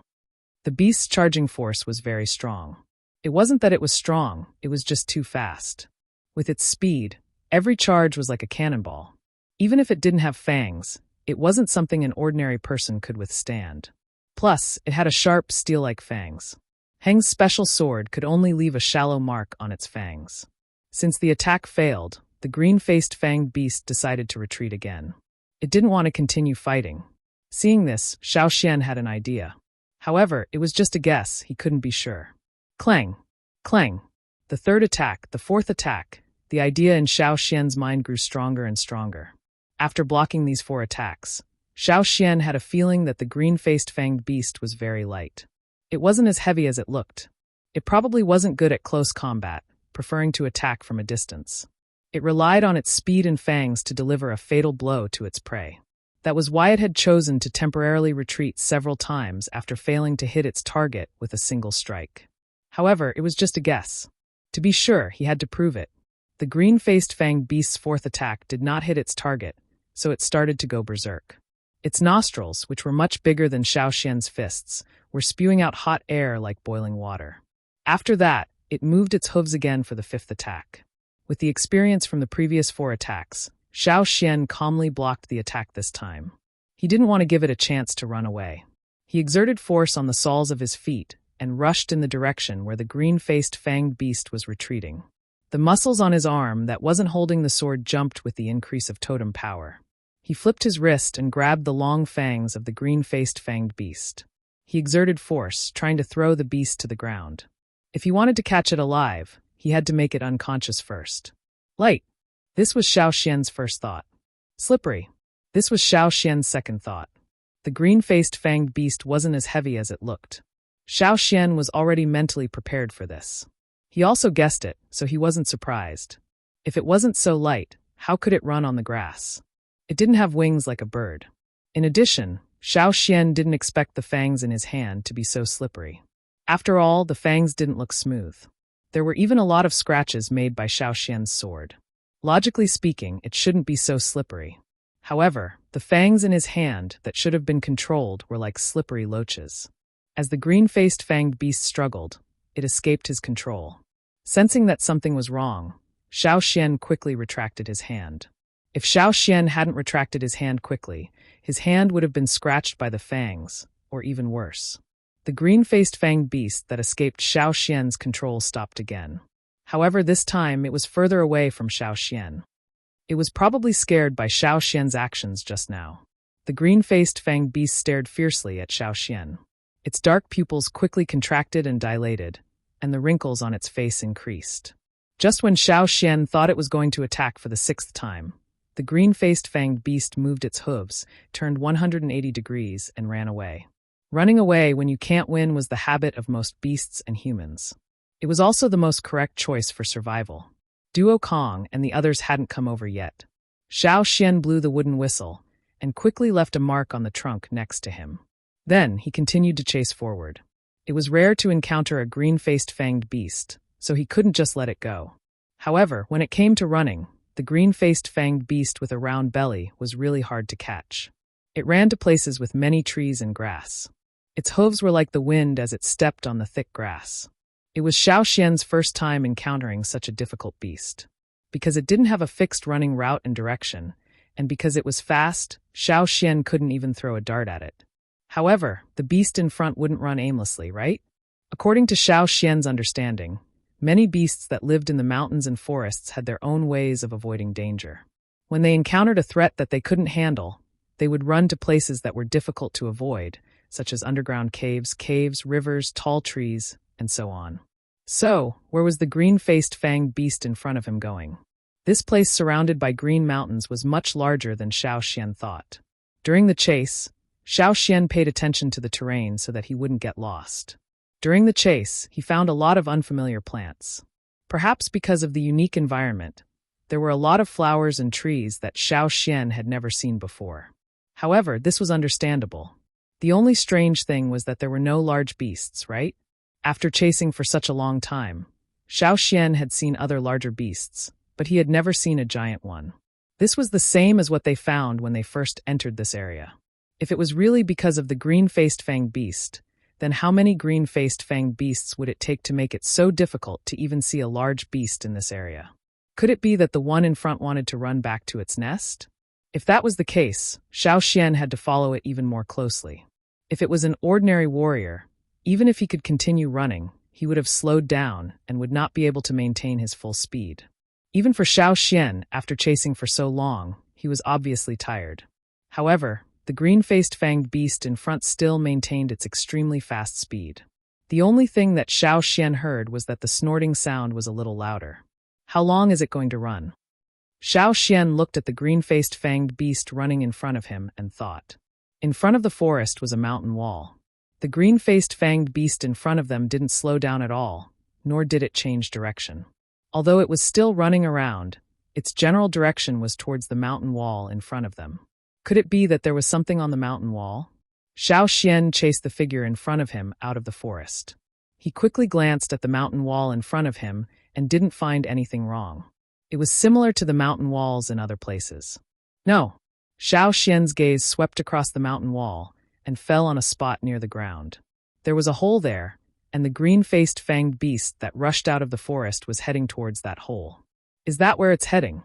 The beast's charging force was very strong. It wasn't that it was strong, it was just too fast. With its speed, every charge was like a cannonball. Even if it didn't have fangs, it wasn't something an ordinary person could withstand. Plus, it had a sharp, steel-like fangs. Heng's special sword could only leave a shallow mark on its fangs. Since the attack failed, the green-faced fanged beast decided to retreat again. It didn't want to continue fighting. Seeing this, Xiao Xian had an idea. However, it was just a guess, he couldn't be sure. Clang! Clang! The third attack, the fourth attack, the idea in Xiao Xian's mind grew stronger and stronger. After blocking these 4 attacks, Xiao Xian had a feeling that the green-faced fanged beast was very light. It wasn't as heavy as it looked. It probably wasn't good at close combat, preferring to attack from a distance. It relied on its speed and fangs to deliver a fatal blow to its prey. That was why it had chosen to temporarily retreat several times after failing to hit its target with a single strike. However, it was just a guess. To be sure, he had to prove it. The green-faced fanged beast's 4th attack did not hit its target, so it started to go berserk. Its nostrils, which were much bigger than Xiao Xian's fists, were spewing out hot air like boiling water. After that, it moved its hooves again for the 5th attack. With the experience from the previous 4 attacks, Xiao Xian calmly blocked the attack this time. He didn't want to give it a chance to run away. He exerted force on the soles of his feet and rushed in the direction where the green-faced fanged beast was retreating. The muscles on his arm that wasn't holding the sword jumped with the increase of totem power. He flipped his wrist and grabbed the long fangs of the green-faced fanged beast. He exerted force, trying to throw the beast to the ground. If he wanted to catch it alive, he had to make it unconscious first. Light. This was Xiao Xian's first thought. Slippery. This was Xiao Xian's second thought. The green-faced fanged beast wasn't as heavy as it looked. Xiao Xian was already mentally prepared for this. He also guessed it, so he wasn't surprised. If it wasn't so light, how could it run on the grass? It didn't have wings like a bird. In addition, Xiao Xian didn't expect the fangs in his hand to be so slippery. After all, the fangs didn't look smooth. There were even a lot of scratches made by Xiao Xian's sword. Logically speaking, it shouldn't be so slippery. However, the fangs in his hand that should have been controlled were like slippery loaches. As the green-faced fanged beast struggled, it escaped his control. Sensing that something was wrong, Xiao Xian quickly retracted his hand. If Xiao Xian hadn't retracted his hand quickly, his hand would have been scratched by the fangs, or even worse. The green-faced fanged beast that escaped Xiao Xian's control stopped again. However, this time it was further away from Xiao Xian. It was probably scared by Xiao Xian's actions just now. The green-faced fanged beast stared fiercely at Xiao Xian. Its dark pupils quickly contracted and dilated, and the wrinkles on its face increased. Just when Xiao Xian thought it was going to attack for the 6th time, the green-faced fanged beast moved its hooves, turned 180 degrees, and ran away. Running away when you can't win was the habit of most beasts and humans. It was also the most correct choice for survival. Duo Kong and the others hadn't come over yet. Xiao Xian blew the wooden whistle and quickly left a mark on the trunk next to him. Then he continued to chase forward. It was rare to encounter a green-faced fanged beast, so he couldn't just let it go. However, when it came to running, the green-faced fanged beast with a round belly was really hard to catch. It ran to places with many trees and grass. Its hooves were like the wind as it stepped on the thick grass. It was Xiao Xian's first time encountering such a difficult beast. Because it didn't have a fixed running route and direction, and because it was fast, Xiao Xian couldn't even throw a dart at it. However, the beast in front wouldn't run aimlessly, right? According to Xiao Xian's understanding, many beasts that lived in the mountains and forests had their own ways of avoiding danger. When they encountered a threat that they couldn't handle, they would run to places that were difficult to avoid, such as underground caves, rivers, tall trees, and so on. So, where was the green-faced fanged beast in front of him going? This place surrounded by green mountains was much larger than Xiao Xian thought. During the chase, Xiao Xian paid attention to the terrain so that he wouldn't get lost. During the chase, he found a lot of unfamiliar plants. Perhaps because of the unique environment, there were a lot of flowers and trees that Xiao Xian had never seen before. However, this was understandable. The only strange thing was that there were no large beasts, right? After chasing for such a long time, Xiao Xian had seen other larger beasts, but he had never seen a giant one. This was the same as what they found when they first entered this area. If it was really because of the green-faced fanged beast, then how many green-faced fanged beasts would it take to make it so difficult to even see a large beast in this area? Could it be that the one in front wanted to run back to its nest? If that was the case, Xiao Xian had to follow it even more closely. If it was an ordinary warrior, even if he could continue running, he would have slowed down and would not be able to maintain his full speed. Even for Xiao Xian, after chasing for so long, he was obviously tired. However, the green-faced fanged beast in front still maintained its extremely fast speed. The only thing that Xiao Xian heard was that the snorting sound was a little louder. How long is it going to run? Xiao Xian looked at the green-faced fanged beast running in front of him and thought. In front of the forest was a mountain wall. The green-faced fanged beast in front of them didn't slow down at all, nor did it change direction. Although it was still running around, its general direction was towards the mountain wall in front of them. Could it be that there was something on the mountain wall? Xiao Xian chased the figure in front of him out of the forest. He quickly glanced at the mountain wall in front of him and didn't find anything wrong. It was similar to the mountain walls in other places. No. Xiao Xian's gaze swept across the mountain wall and fell on a spot near the ground. There was a hole there, and the green-faced fanged beast that rushed out of the forest was heading towards that hole. Is that where it's heading?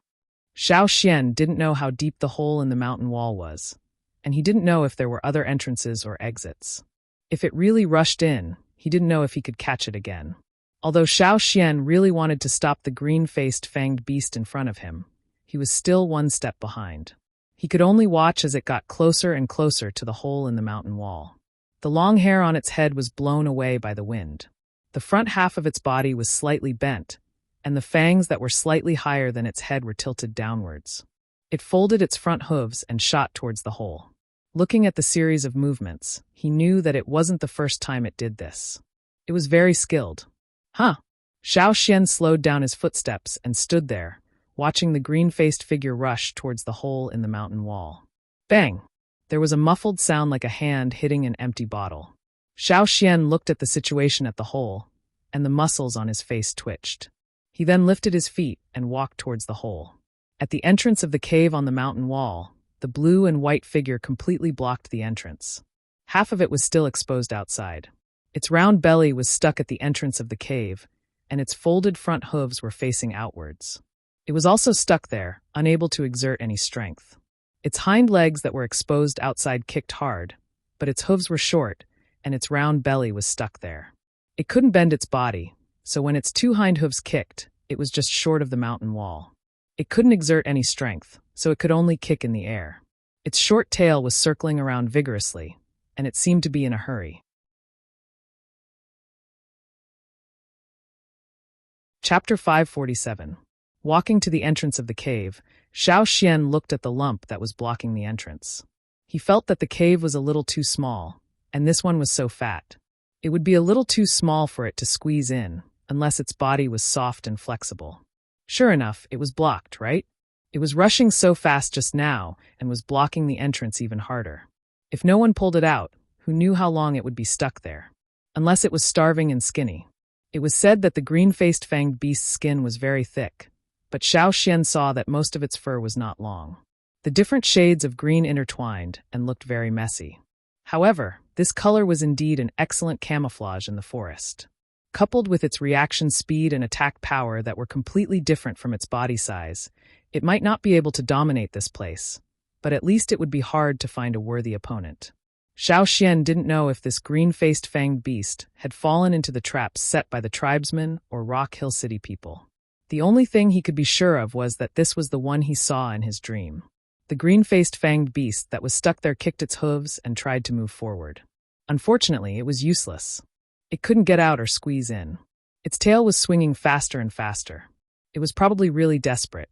Xiao Xian didn't know how deep the hole in the mountain wall was, and he didn't know if there were other entrances or exits. If it really rushed in, he didn't know if he could catch it again. Although Xiao Xian really wanted to stop the green-faced fanged beast in front of him, he was still one step behind. He could only watch as it got closer and closer to the hole in the mountain wall. The long hair on its head was blown away by the wind. The front half of its body was slightly bent, and the fangs that were slightly higher than its head were tilted downwards. It folded its front hooves and shot towards the hole. Looking at the series of movements, he knew that it wasn't the first time it did this. It was very skilled. Huh! Xiao Xian slowed down his footsteps and stood there, watching the green-faced figure rush towards the hole in the mountain wall. Bang! There was a muffled sound like a hand hitting an empty bottle. Xiao Xian looked at the situation at the hole, and the muscles on his face twitched. He then lifted his feet and walked towards the hole. At the entrance of the cave on the mountain wall, the blue and white figure completely blocked the entrance. Half of it was still exposed outside. Its round belly was stuck at the entrance of the cave, and its folded front hooves were facing outwards. It was also stuck there, unable to exert any strength. Its hind legs that were exposed outside kicked hard, but its hooves were short, and its round belly was stuck there. It couldn't bend its body, so when its two hind hooves kicked, it was just short of the mountain wall. It couldn't exert any strength, so it could only kick in the air. Its short tail was circling around vigorously, and it seemed to be in a hurry. Chapter 547. Walking to the entrance of the cave, Xiao Xian looked at the lump that was blocking the entrance. He felt that the cave was a little too small, and this one was so fat. It would be a little too small for it to squeeze in, unless its body was soft and flexible. Sure enough, it was blocked, right? It was rushing so fast just now, and was blocking the entrance even harder. If no one pulled it out, who knew how long it would be stuck there? Unless it was starving and skinny. It was said that the green-faced fanged beast's skin was very thick, but Xiao Xian saw that most of its fur was not long. The different shades of green intertwined and looked very messy. However, this color was indeed an excellent camouflage in the forest. Coupled with its reaction speed and attack power that were completely different from its body size, it might not be able to dominate this place, but at least it would be hard to find a worthy opponent. Xiao Xian didn't know if this green-faced fanged beast had fallen into the traps set by the tribesmen or Rock Hill City people. The only thing he could be sure of was that this was the one he saw in his dream. The green-faced fanged beast that was stuck there kicked its hooves and tried to move forward. Unfortunately, it was useless. It couldn't get out or squeeze in. Its tail was swinging faster and faster. It was probably really desperate.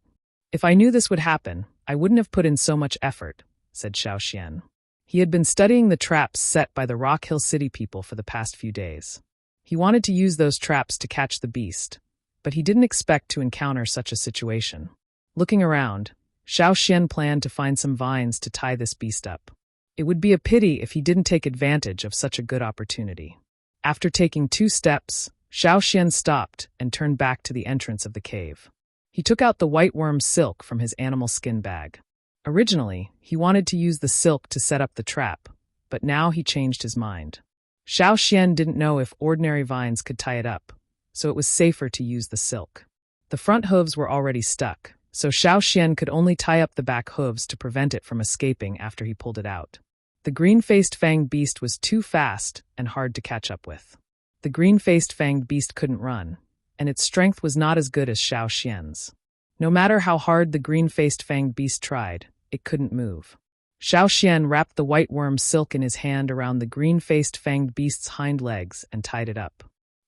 "If I knew this would happen, I wouldn't have put in so much effort," said Xiao Xian. He had been studying the traps set by the Rock Hill City people for the past few days. He wanted to use those traps to catch the beast, but he didn't expect to encounter such a situation. Looking around, Xiao Xian planned to find some vines to tie this beast up. It would be a pity if he didn't take advantage of such a good opportunity. After taking 2 steps, Xiao Xian stopped and turned back to the entrance of the cave. He took out the white worm silk from his animal skin bag. Originally, he wanted to use the silk to set up the trap, but now he changed his mind. Xiao Xian didn't know if ordinary vines could tie it up, so it was safer to use the silk. The front hooves were already stuck, so Xiao Xian could only tie up the back hooves to prevent it from escaping after he pulled it out. The green-faced fanged beast was too fast and hard to catch up with. The green-faced fanged beast couldn't run, and its strength was not as good as Xiao Xian's. No matter how hard the green-faced fanged beast tried, it couldn't move. Xiao Xian wrapped the white worm silk in his hand around the green-faced fanged beast's hind legs and tied it up.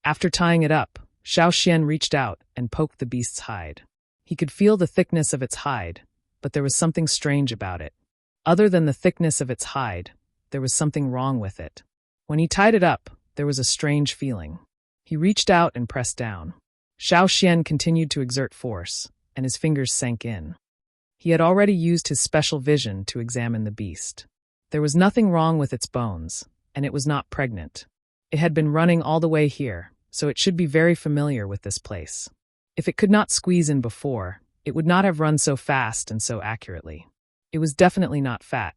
After tying it up, Xiao Xian reached out and poked the beast's hide. He could feel the thickness of its hide, but there was something strange about it. Other than the thickness of its hide, there was something wrong with it. When he tied it up, there was a strange feeling. He reached out and pressed down. Xiao Xian continued to exert force, and his fingers sank in. He had already used his special vision to examine the beast. There was nothing wrong with its bones, and it was not pregnant. It had been running all the way here, so it should be very familiar with this place. If it could not squeeze in before, it would not have run so fast and so accurately. It was definitely not fat.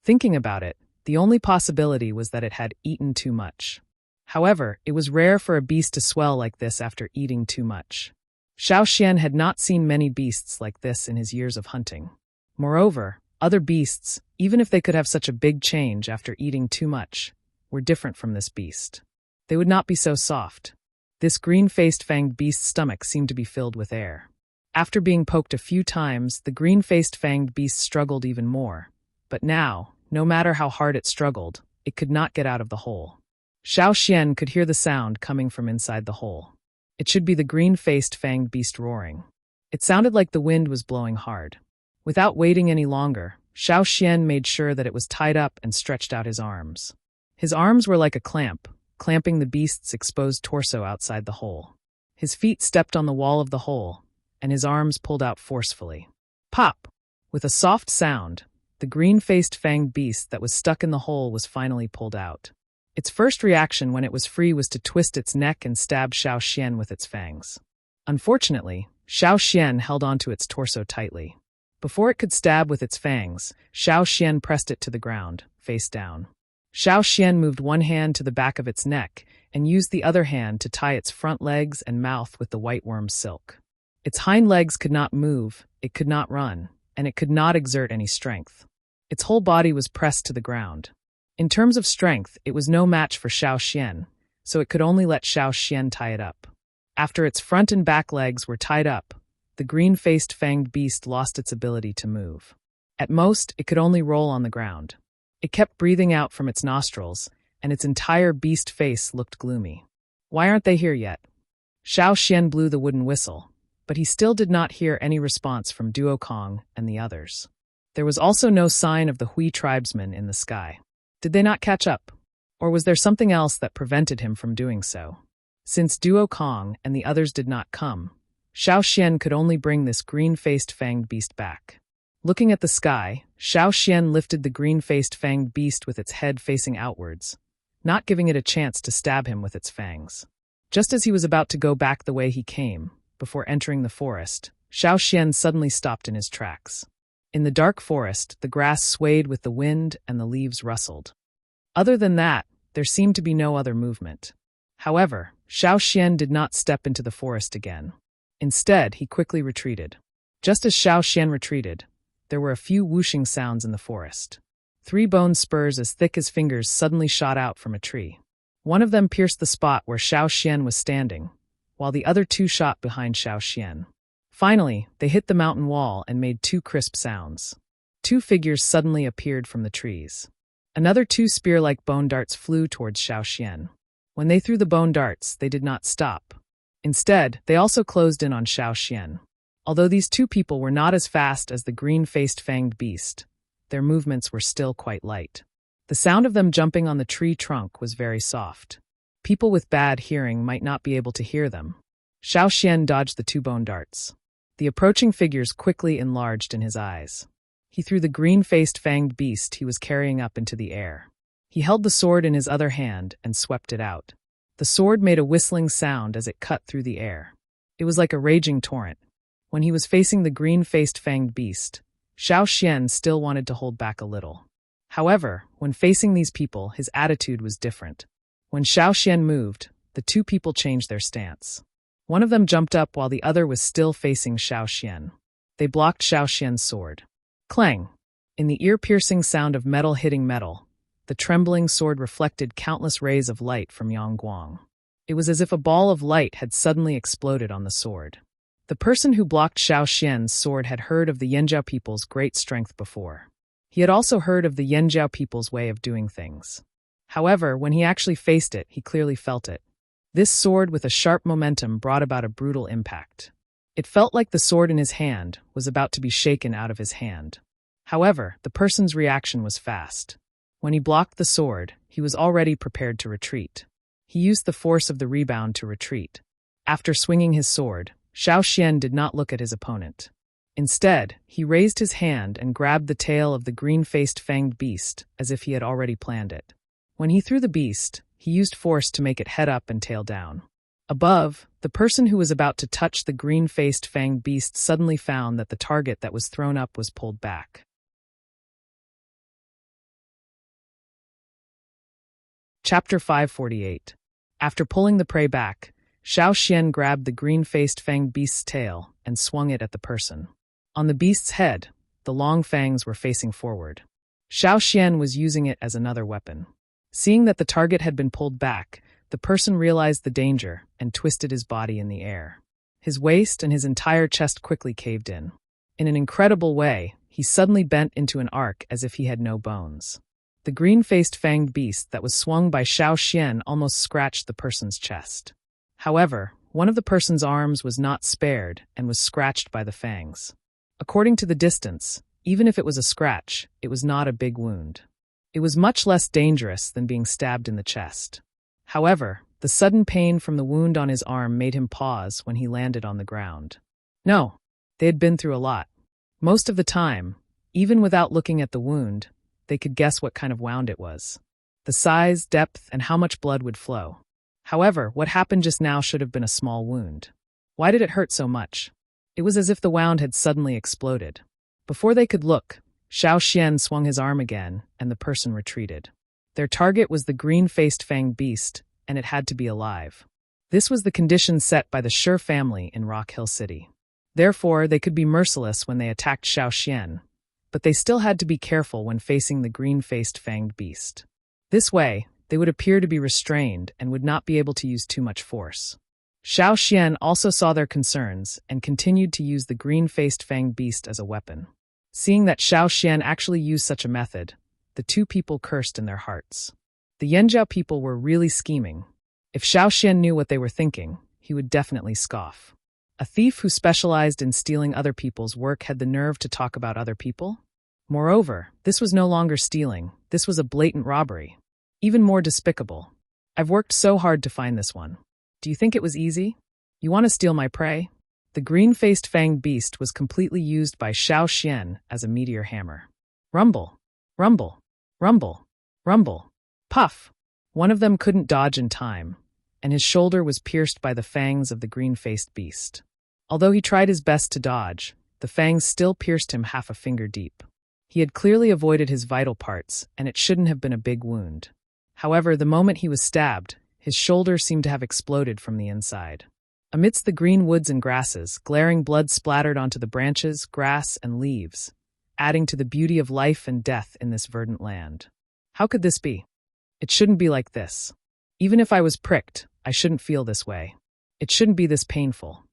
Thinking about it, the only possibility was that it had eaten too much. However, it was rare for a beast to swell like this after eating too much. Xiao Xian had not seen many beasts like this in his years of hunting. Moreover, other beasts, even if they could have such a big change after eating too much, were different from this beast. They would not be so soft. This green-faced fanged beast's stomach seemed to be filled with air. After being poked a few times, the green-faced fanged beast struggled even more. But now, no matter how hard it struggled, it could not get out of the hole. Xiao Xian could hear the sound coming from inside the hole. It should be the green-faced fanged beast roaring. It sounded like the wind was blowing hard. Without waiting any longer, Xiao Xian made sure that it was tied up and stretched out his arms. His arms were like a clamp, clamping the beast's exposed torso outside the hole. His feet stepped on the wall of the hole, and his arms pulled out forcefully. Pop! With a soft sound, the green-faced fanged beast that was stuck in the hole was finally pulled out. Its first reaction when it was free was to twist its neck and stab Xiao Xian with its fangs. Unfortunately, Xiao Xian held onto its torso tightly. Before it could stab with its fangs, Xiao Xian pressed it to the ground, face down. Xiao Xian moved one hand to the back of its neck and used the other hand to tie its front legs and mouth with the white worm silk. Its hind legs could not move, it could not run, and it could not exert any strength. Its whole body was pressed to the ground. In terms of strength, it was no match for Xiao Xian, so it could only let Xiao Xian tie it up. After its front and back legs were tied up, the green-faced fanged beast lost its ability to move. At most, it could only roll on the ground. It kept breathing out from its nostrils, and its entire beast face looked gloomy. Why aren't they here yet? Xiao Xian blew the wooden whistle, but he still did not hear any response from Duo Kong and the others. There was also no sign of the Hui tribesmen in the sky. Did they not catch up? Or was there something else that prevented him from doing so? Since Duo Kong and the others did not come, Xiao Xian could only bring this green-faced fanged beast back. Looking at the sky, Xiao Xian lifted the green-faced fanged beast with its head facing outwards, not giving it a chance to stab him with its fangs. Just as he was about to go back the way he came, before entering the forest, Xiao Xian suddenly stopped in his tracks. In the dark forest, the grass swayed with the wind and the leaves rustled. Other than that, there seemed to be no other movement. However, Xiao Xian did not step into the forest again. Instead, he quickly retreated. Just as Xiao Xian retreated, there were a few whooshing sounds in the forest. 3 bone spurs as thick as fingers suddenly shot out from a tree. One of them pierced the spot where Xiao Xian was standing, while the other 2 shot behind Xiao Xian. Finally, they hit the mountain wall and made 2 crisp sounds. 2 figures suddenly appeared from the trees. Another 2 spear-like bone darts flew towards Xiao Xian. When they threw the bone darts, they did not stop. Instead, they also closed in on Xiao Xian. Although these 2 people were not as fast as the green-faced fanged beast, their movements were still quite light. The sound of them jumping on the tree trunk was very soft. People with bad hearing might not be able to hear them. Xiao Xian dodged the 2 bone darts. The approaching figures quickly enlarged in his eyes. He threw the green-faced fanged beast he was carrying up into the air. He held the sword in his other hand and swept it out. The sword made a whistling sound as it cut through the air. It was like a raging torrent. When he was facing the green-faced fanged beast, Xiao Xian still wanted to hold back a little. However, when facing these people, his attitude was different. When Xiao Xian moved, the 2 people changed their stance. One of them jumped up while the other was still facing Xiao Xian. They blocked Xiao Xian's sword. Clang! In the ear-piercing sound of metal hitting metal, the trembling sword reflected countless rays of light from Yangguang. It was as if a ball of light had suddenly exploded on the sword. The person who blocked Xiao Xian's sword had heard of the Yanjiao people's great strength before. He had also heard of the Yanjiao people's way of doing things. However, when he actually faced it, he clearly felt it. This sword with a sharp momentum brought about a brutal impact. It felt like the sword in his hand was about to be shaken out of his hand. However, the person's reaction was fast. When he blocked the sword, he was already prepared to retreat. He used the force of the rebound to retreat. After swinging his sword, Xiao Xian did not look at his opponent. Instead, he raised his hand and grabbed the tail of the green-faced fanged beast as if he had already planned it. When he threw the beast, he used force to make it head up and tail down. Above, the person who was about to touch the green-faced fanged beast suddenly found that the target that was thrown up was pulled back. Chapter 548. After pulling the prey back, Xiao Xian grabbed the green-faced fanged beast's tail and swung it at the person. On the beast's head, the long fangs were facing forward. Xiao Xian was using it as another weapon. Seeing that the target had been pulled back, the person realized the danger and twisted his body in the air. His waist and his entire chest quickly caved in. In an incredible way, he suddenly bent into an arc as if he had no bones. The green-faced fanged beast that was swung by Xiao Xian almost scratched the person's chest. However, one of the person's arms was not spared and was scratched by the fangs. According to the distance, even if it was a scratch, it was not a big wound. It was much less dangerous than being stabbed in the chest. However, the sudden pain from the wound on his arm made him pause when he landed on the ground. No, they had been through a lot. Most of the time, even without looking at the wound, they could guess what kind of wound it was. The size, depth, and how much blood would flow. However, what happened just now should have been a small wound. Why did it hurt so much? It was as if the wound had suddenly exploded. Before they could look, Xiao Xian swung his arm again, and the person retreated. Their target was the green-faced fanged beast, and it had to be alive. This was the condition set by the Shi family in Rock Hill City. Therefore, they could be merciless when they attacked Xiao Xian, but they still had to be careful when facing the green-faced fanged beast. This way, they would appear to be restrained and would not be able to use too much force. Xiao Xian also saw their concerns and continued to use the green-faced fanged beast as a weapon. Seeing that Xiao Xian actually used such a method, the 2 people cursed in their hearts. The Yanjiao people were really scheming. If Xiao Xian knew what they were thinking, he would definitely scoff. A thief who specialized in stealing other people's work had the nerve to talk about other people? Moreover, this was no longer stealing, this was a blatant robbery. Even more despicable. I've worked so hard to find this one. Do you think it was easy? You want to steal my prey? The green-faced fanged beast was completely used by Xiao Xian as a meteor hammer. Rumble, rumble, rumble, rumble, puff. One of them couldn't dodge in time, and his shoulder was pierced by the fangs of the green-faced beast. Although he tried his best to dodge, the fangs still pierced him half a finger deep. He had clearly avoided his vital parts, and it shouldn't have been a big wound. However, the moment he was stabbed, his shoulder seemed to have exploded from the inside. Amidst the green woods and grasses, glaring blood splattered onto the branches, grass, and leaves, adding to the beauty of life and death in this verdant land. How could this be? It shouldn't be like this. Even if I was pricked, I shouldn't feel this way. It shouldn't be this painful.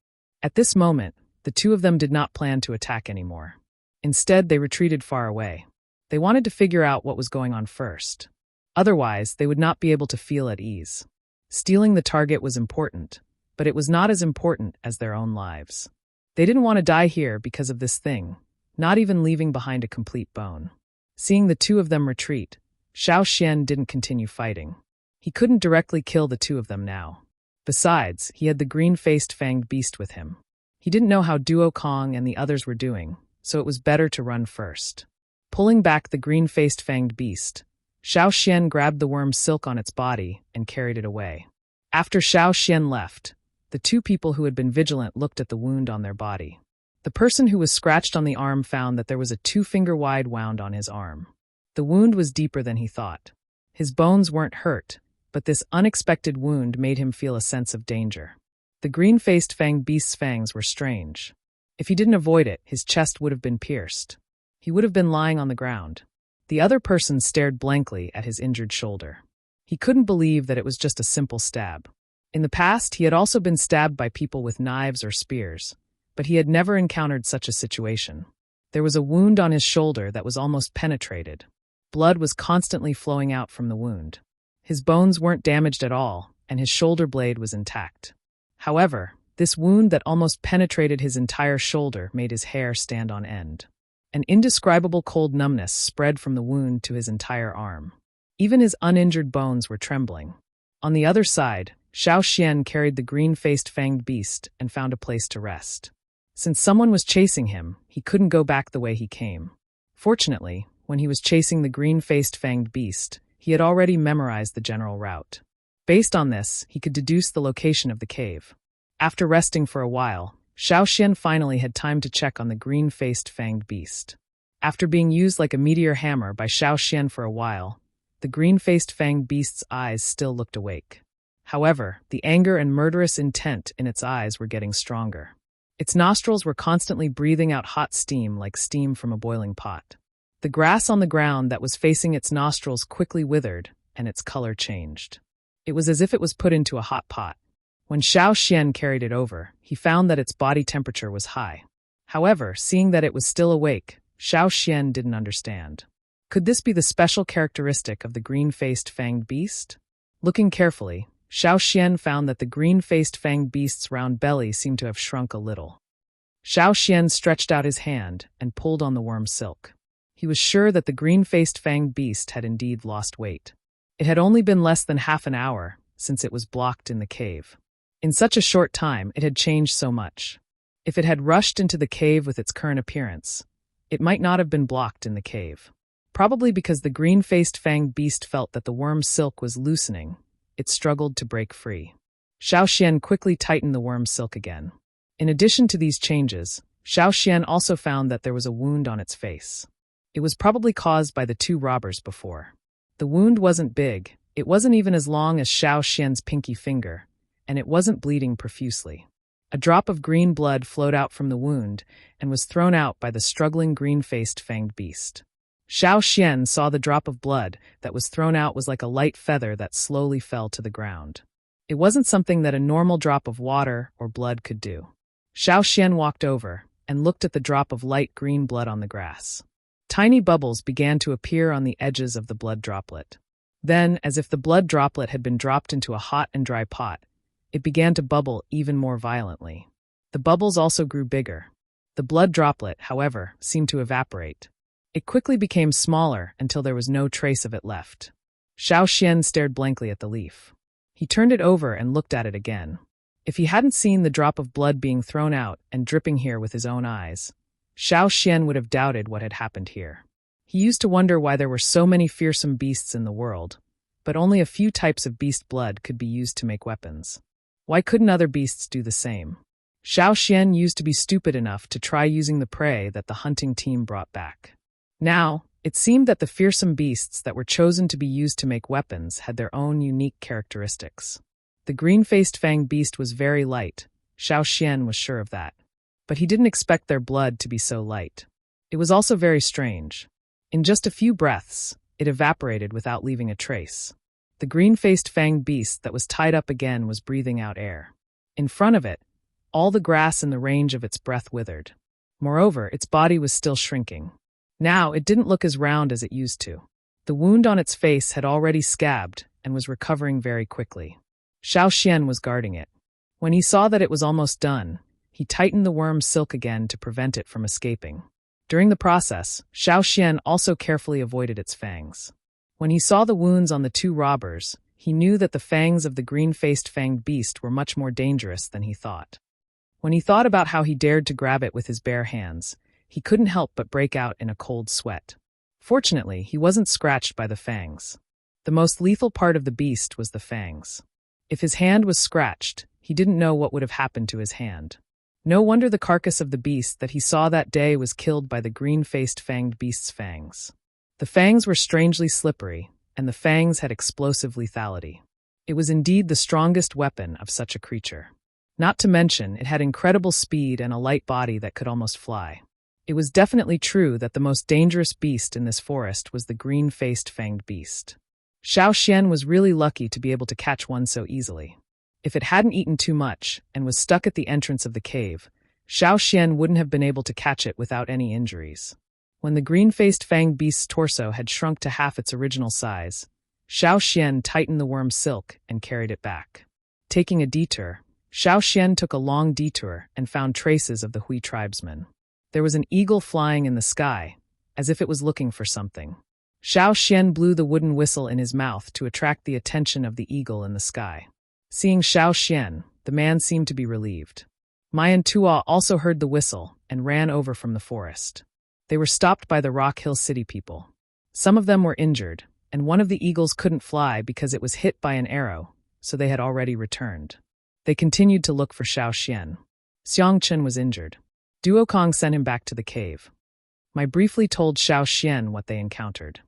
At this moment, the two of them did not plan to attack anymore. Instead, they retreated far away. They wanted to figure out what was going on first. Otherwise, they would not be able to feel at ease. Stealing the target was important, but it was not as important as their own lives. They didn't want to die here because of this thing, not even leaving behind a complete bone. Seeing the two of them retreat, Xiao Xian didn't continue fighting. He couldn't directly kill the two of them now. Besides, he had the green-faced fanged beast with him. He didn't know how Duo Kong and the others were doing, so it was better to run first. Pulling back the green-faced fanged beast, Xiao Xian grabbed the worm's silk on its body and carried it away. After Xiao Xian left, the two people who had been vigilant looked at the wound on their body. The person who was scratched on the arm found that there was a 2-finger-wide wound on his arm. The wound was deeper than he thought. His bones weren't hurt, but this unexpected wound made him feel a sense of danger. The green-faced fanged beast's fangs were strange. If he didn't avoid it, his chest would have been pierced. He would have been lying on the ground. The other person stared blankly at his injured shoulder. He couldn't believe that it was just a simple stab. In the past, he had also been stabbed by people with knives or spears, but he had never encountered such a situation. There was a wound on his shoulder that was almost penetrated. Blood was constantly flowing out from the wound. His bones weren't damaged at all, and his shoulder blade was intact. However, this wound that almost penetrated his entire shoulder made his hair stand on end. An indescribable cold numbness spread from the wound to his entire arm. Even his uninjured bones were trembling. On the other side, Xiao Xian carried the green-faced fanged beast and found a place to rest. Since someone was chasing him, he couldn't go back the way he came. Fortunately, when he was chasing the green-faced fanged beast, he had already memorized the general route. Based on this, he could deduce the location of the cave. After resting for a while, Xiao Xian finally had time to check on the green-faced fanged beast. After being used like a meteor hammer by Xiao Xian for a while, the green-faced fanged beast's eyes still looked awake. However, the anger and murderous intent in its eyes were getting stronger. Its nostrils were constantly breathing out hot steam like steam from a boiling pot. The grass on the ground that was facing its nostrils quickly withered, and its color changed. It was as if it was put into a hot pot. When Xiao Xian carried it over, he found that its body temperature was high. However, seeing that it was still awake, Xiao Xian didn't understand. Could this be the special characteristic of the green-faced fanged beast? Looking carefully, Xiao Xian found that the green-faced fanged beast's round belly seemed to have shrunk a little. Xiao Xian stretched out his hand and pulled on the worm's silk. He was sure that the green-faced fanged beast had indeed lost weight. It had only been less than half an hour since it was blocked in the cave. In such a short time, it had changed so much. If it had rushed into the cave with its current appearance, it might not have been blocked in the cave. Probably because the green-faced fanged beast felt that the worm's silk was loosening, it struggled to break free. Xiao Xian quickly tightened the worm's silk again. In addition to these changes, Xiao Xian also found that there was a wound on its face. It was probably caused by the two robbers before. The wound wasn't big, it wasn't even as long as Xiao Xian's pinky finger, and it wasn't bleeding profusely. A drop of green blood flowed out from the wound and was thrown out by the struggling green-faced fanged beast. Xiao Xian saw the drop of blood that was thrown out was like a light feather that slowly fell to the ground. It wasn't something that a normal drop of water or blood could do. Xiao Xian walked over and looked at the drop of light green blood on the grass. Tiny bubbles began to appear on the edges of the blood droplet. Then, as if the blood droplet had been dropped into a hot and dry pot, it began to bubble even more violently. The bubbles also grew bigger. The blood droplet, however, seemed to evaporate. It quickly became smaller until there was no trace of it left. Xiao Xian stared blankly at the leaf. He turned it over and looked at it again. If he hadn't seen the drop of blood being thrown out and dripping here with his own eyes, Xiao Xian would have doubted what had happened here. He used to wonder why there were so many fearsome beasts in the world, but only a few types of beast blood could be used to make weapons. Why couldn't other beasts do the same? Xiao Xian used to be stupid enough to try using the prey that the hunting team brought back. Now, it seemed that the fearsome beasts that were chosen to be used to make weapons had their own unique characteristics. The green-faced fanged beast was very light. Xiao Xian was sure of that. But he didn't expect their blood to be so light. It was also very strange. In just a few breaths, it evaporated without leaving a trace. The green-faced fanged beast that was tied up again was breathing out air. In front of it, all the grass in the range of its breath withered. Moreover, its body was still shrinking. Now, it didn't look as round as it used to. The wound on its face had already scabbed and was recovering very quickly. Xiao Xian was guarding it. When he saw that it was almost done, he tightened the worm's silk again to prevent it from escaping. During the process, Xiao Xian also carefully avoided its fangs. When he saw the wounds on the two robbers, he knew that the fangs of the green-faced fanged beast were much more dangerous than he thought. When he thought about how he dared to grab it with his bare hands, he couldn't help but break out in a cold sweat. Fortunately, he wasn't scratched by the fangs. The most lethal part of the beast was the fangs. If his hand was scratched, he didn't know what would have happened to his hand. No wonder the carcass of the beast that he saw that day was killed by the green-faced fanged beast's fangs. The fangs were strangely slippery, and the fangs had explosive lethality. It was indeed the strongest weapon of such a creature. Not to mention, it had incredible speed and a light body that could almost fly. It was definitely true that the most dangerous beast in this forest was the green-faced fanged beast. Xiao Xian was really lucky to be able to catch one so easily. If it hadn't eaten too much and was stuck at the entrance of the cave, Xiao Xian wouldn't have been able to catch it without any injuries. When the green-faced fanged beast's torso had shrunk to half its original size, Xiao Xian tightened the worm's silk and carried it back. Taking a detour, Xiao Xian took a long detour and found traces of the Hui tribesmen. There was an eagle flying in the sky, as if it was looking for something. Xiao Xian blew the wooden whistle in his mouth to attract the attention of the eagle in the sky. Seeing Xiao Xian, the man seemed to be relieved. Mai and Tua also heard the whistle and ran over from the forest. They were stopped by the Rock Hill City people. Some of them were injured, and one of the eagles couldn't fly because it was hit by an arrow, so they had already returned. They continued to look for Xiao Xian. Xiang Chen was injured. Duokong sent him back to the cave. Mai briefly told Xiao Xian what they encountered.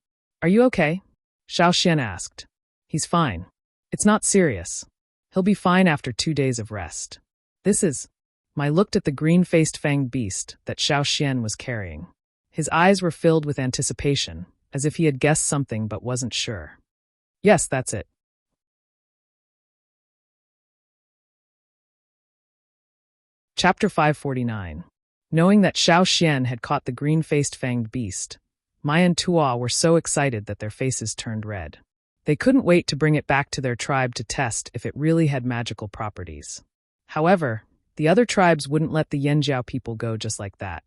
"Are you okay?" Xiao Xian asked. "He's fine. It's not serious. He'll be fine after 2 days of rest." This is... Mai looked at the green-faced fanged beast that Xiao Xian was carrying. His eyes were filled with anticipation, as if he had guessed something but wasn't sure. "Yes, that's it." Chapter 549. Knowing that Xiao Xian had caught the green-faced fanged beast, Mai and Tua were so excited that their faces turned red. They couldn't wait to bring it back to their tribe to test if it really had magical properties. However, the other tribes wouldn't let the Yanjiao people go just like that.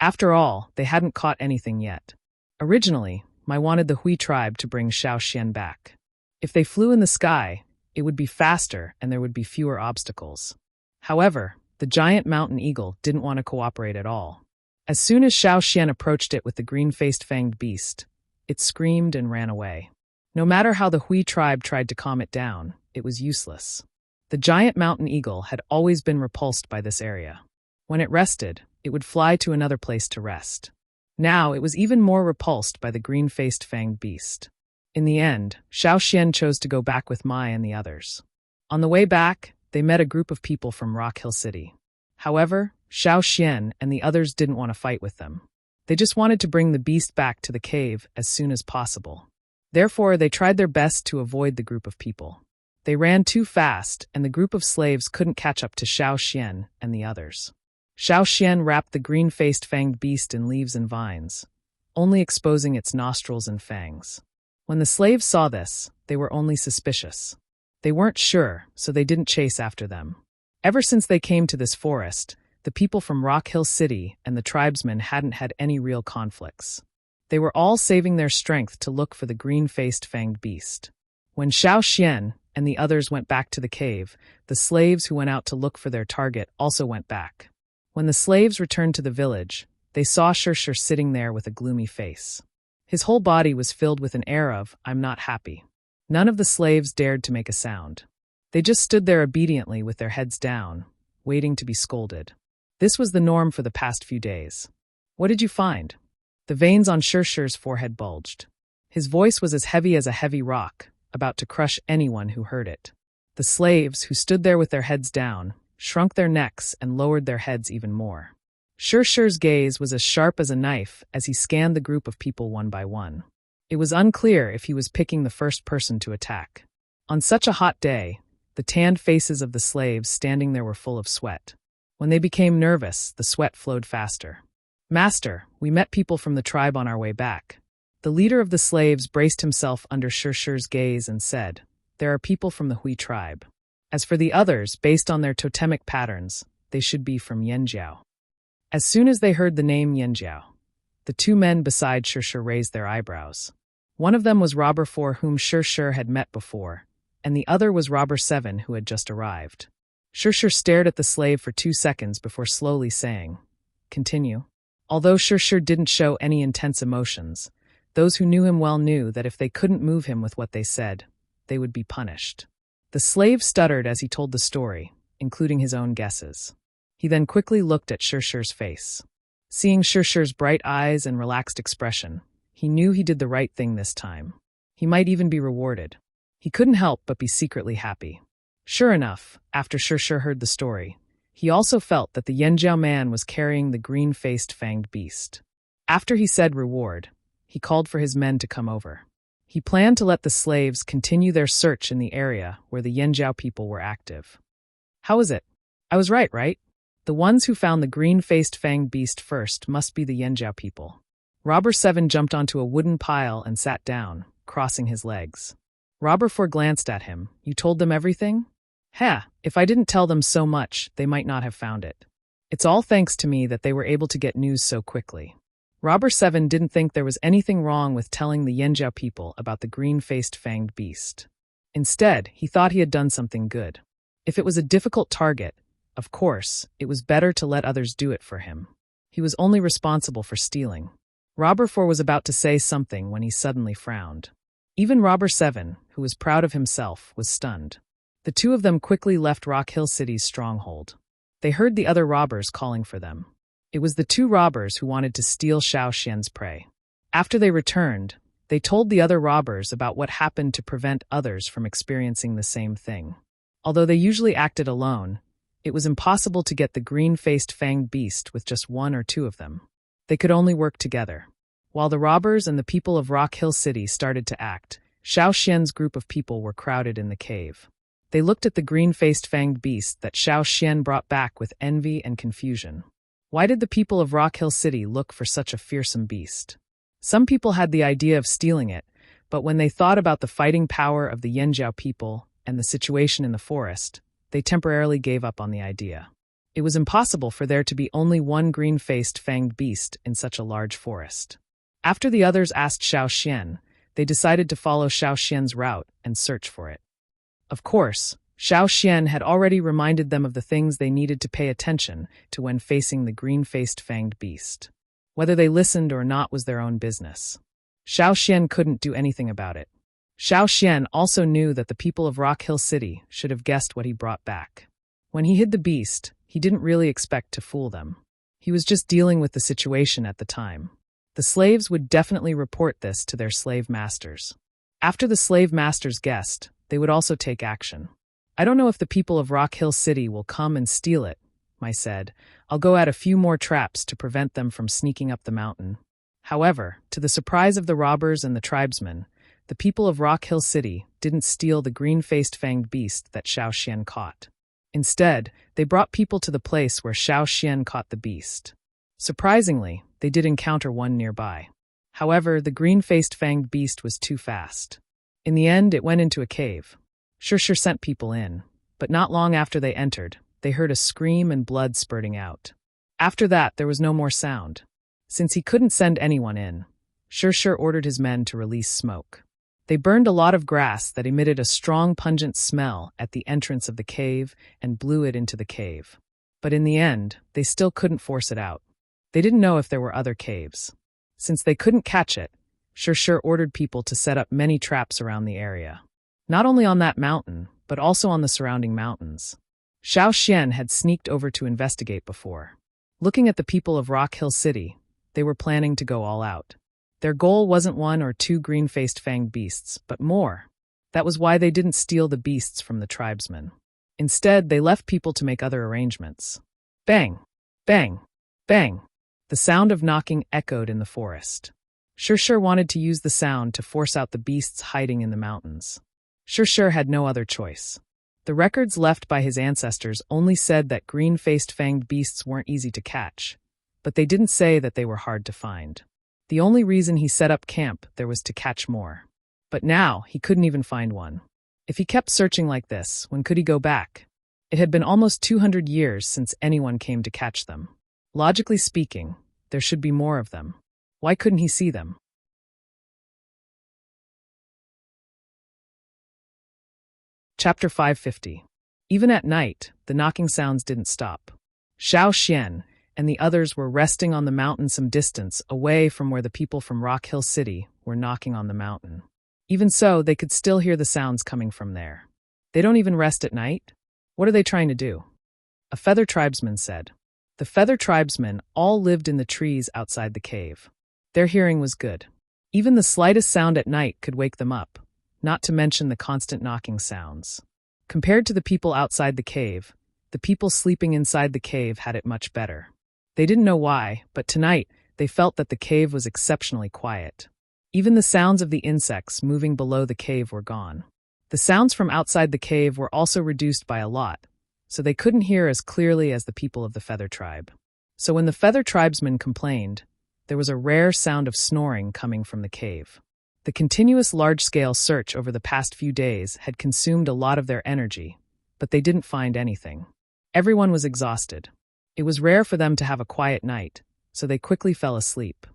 After all, they hadn't caught anything yet. Originally, Mai wanted the Hui tribe to bring Xiao Xian back. If they flew in the sky, it would be faster and there would be fewer obstacles. However, the giant mountain eagle didn't want to cooperate at all. As soon as Xiao Xian approached it with the green-faced fanged beast, it screamed and ran away. No matter how the Hui tribe tried to calm it down, it was useless. The giant mountain eagle had always been repulsed by this area. When it rested, it would fly to another place to rest. Now it was even more repulsed by the green-faced fanged beast. In the end, Xiao Xian chose to go back with Mai and the others. On the way back, they met a group of people from Rock Hill City. However, Xiao Xian and the others didn't want to fight with them. They just wanted to bring the beast back to the cave as soon as possible. Therefore, they tried their best to avoid the group of people. They ran too fast, and the group of slaves couldn't catch up to Xiao Xian and the others. Xiao Xian wrapped the green-faced fanged beast in leaves and vines, only exposing its nostrils and fangs. When the slaves saw this, they were only suspicious. They weren't sure, so they didn't chase after them. Ever since they came to this forest, the people from Rock Hill City and the tribesmen hadn't had any real conflicts. They were all saving their strength to look for the green-faced fanged beast. When Xiao Xian and the others went back to the cave, the slaves who went out to look for their target also went back. When the slaves returned to the village, they saw Shirshir sitting there with a gloomy face. His whole body was filled with an air of, "I'm not happy." None of the slaves dared to make a sound. They just stood there obediently with their heads down, waiting to be scolded. This was the norm for the past few days. What did you find? The veins on Shirshir's forehead bulged. His voice was as heavy as a heavy rock, about to crush anyone who heard it. The slaves, who stood there with their heads down, shrunk their necks and lowered their heads even more. Shirshir's gaze was as sharp as a knife as he scanned the group of people one by one. It was unclear if he was picking the first person to attack. On such a hot day, the tanned faces of the slaves standing there were full of sweat. When they became nervous, the sweat flowed faster. "Master, we met people from the tribe on our way back." The leader of the slaves braced himself under Shirshir's gaze and said, "There are people from the Hui tribe. As for the others, based on their totemic patterns, they should be from Yanjiao." As soon as they heard the name Yanjiao, the two men beside Shirshir raised their eyebrows. One of them was Robber 4, whom Shirshir had met before, and the other was Robber 7, who had just arrived. Shirshir stared at the slave for 2 seconds before slowly saying, "Continue." Although Shirshir didn't show any intense emotions, those who knew him well knew that if they couldn't move him with what they said, they would be punished. The slave stuttered as he told the story, including his own guesses. He then quickly looked at Shirshir's face. Seeing Shirshir's bright eyes and relaxed expression, he knew he did the right thing this time. He might even be rewarded. He couldn't help but be secretly happy. Sure enough, after Shirshir heard the story, he also felt that the Yanjiao man was carrying the green-faced fanged beast. After he said reward, he called for his men to come over. He planned to let the slaves continue their search in the area where the Yanjiao people were active. "How is it? I was right? The ones who found the green-faced fanged beast first must be the Yanjiao people." Robber 7 jumped onto a wooden pile and sat down, crossing his legs. Robber 4 glanced at him. "You told them everything?" If I didn't tell them so much, they might not have found it. It's all thanks to me that they were able to get news so quickly." Robber 7 didn't think there was anything wrong with telling the Yanjiao people about the green-faced fanged beast. Instead, he thought he had done something good. If it was a difficult target, of course, it was better to let others do it for him. He was only responsible for stealing. Robber 4 was about to say something when he suddenly frowned. Even Robber 7, who was proud of himself, was stunned. The two of them quickly left Rock Hill City's stronghold. They heard the other robbers calling for them. It was the two robbers who wanted to steal Xiao Xian's prey. After they returned, they told the other robbers about what happened to prevent others from experiencing the same thing. Although they usually acted alone, it was impossible to get the green-faced fanged beast with just 1 or 2 of them. They could only work together. While the robbers and the people of Rock Hill City started to act, Xiao Xian's group of people were crowded in the cave. They looked at the green-faced fanged beast that Xiao Xian brought back with envy and confusion. Why did the people of Rock Hill City look for such a fearsome beast? Some people had the idea of stealing it, but when they thought about the fighting power of the Yanjiao people and the situation in the forest, they temporarily gave up on the idea. It was impossible for there to be only one green-faced fanged beast in such a large forest. After the others asked Xiao Xian, they decided to follow Xiao Xian's route and search for it. Of course, Xiao Xian had already reminded them of the things they needed to pay attention to when facing the green-faced fanged beast. Whether they listened or not was their own business. Xiao Xian couldn't do anything about it. Xiao Xian also knew that the people of Rock Hill City should have guessed what he brought back. When he hid the beast, he didn't really expect to fool them. He was just dealing with the situation at the time. The slaves would definitely report this to their slave masters. After the slave masters guessed, they would also take action. "I don't know if the people of Rock Hill City will come and steal it," Mai said. "I'll go add a few more traps to prevent them from sneaking up the mountain." However, to the surprise of the robbers and the tribesmen, the people of Rock Hill City didn't steal the green-faced fanged beast that Xiao Xian caught. Instead, they brought people to the place where Xiao Xian caught the beast. Surprisingly, they did encounter one nearby. However, the green-faced fanged beast was too fast. In the end, it went into a cave. Shirshir sent people in, but not long after they entered, they heard a scream and blood spurting out. After that, there was no more sound. Since he couldn't send anyone in, Shirshir ordered his men to release smoke. They burned a lot of grass that emitted a strong, pungent smell at the entrance of the cave and blew it into the cave. But in the end, they still couldn't force it out. They didn't know if there were other caves. Since they couldn't catch it, Shirshir ordered people to set up many traps around the area. Not only on that mountain, but also on the surrounding mountains. Xiao Xian had sneaked over to investigate before. Looking at the people of Rock Hill City, they were planning to go all out. Their goal wasn't one or two green-faced fanged beasts, but more. That was why they didn't steal the beasts from the tribesmen. Instead, they left people to make other arrangements. Bang! Bang! Bang! The sound of knocking echoed in the forest. Shir wanted to use the sound to force out the beasts hiding in the mountains. Shir had no other choice. The records left by his ancestors only said that green-faced fanged beasts weren't easy to catch, but they didn't say that they were hard to find. The only reason he set up camp there was to catch more. But now, he couldn't even find one. If he kept searching like this, when could he go back? It had been almost 200 years since anyone came to catch them. Logically speaking, there should be more of them. Why couldn't he see them? Chapter 550. Even at night, the knocking sounds didn't stop. Xiao Xian and the others were resting on the mountain some distance away from where the people from Rock Hill City were knocking on the mountain. Even so, they could still hear the sounds coming from there. They don't even rest at night? What are they trying to do? A feather tribesman said. The feather tribesmen all lived in the trees outside the cave. Their hearing was good. Even the slightest sound at night could wake them up, not to mention the constant knocking sounds. Compared to the people outside the cave, the people sleeping inside the cave had it much better. They didn't know why, but tonight they felt that the cave was exceptionally quiet. Even the sounds of the insects moving below the cave were gone. The sounds from outside the cave were also reduced by a lot, so they couldn't hear as clearly as the people of the feather tribe. So when the feather tribesmen complained, there was a rare sound of snoring coming from the cave. The continuous large-scale search over the past few days had consumed a lot of their energy, but they didn't find anything. Everyone was exhausted. It was rare for them to have a quiet night, so they quickly fell asleep.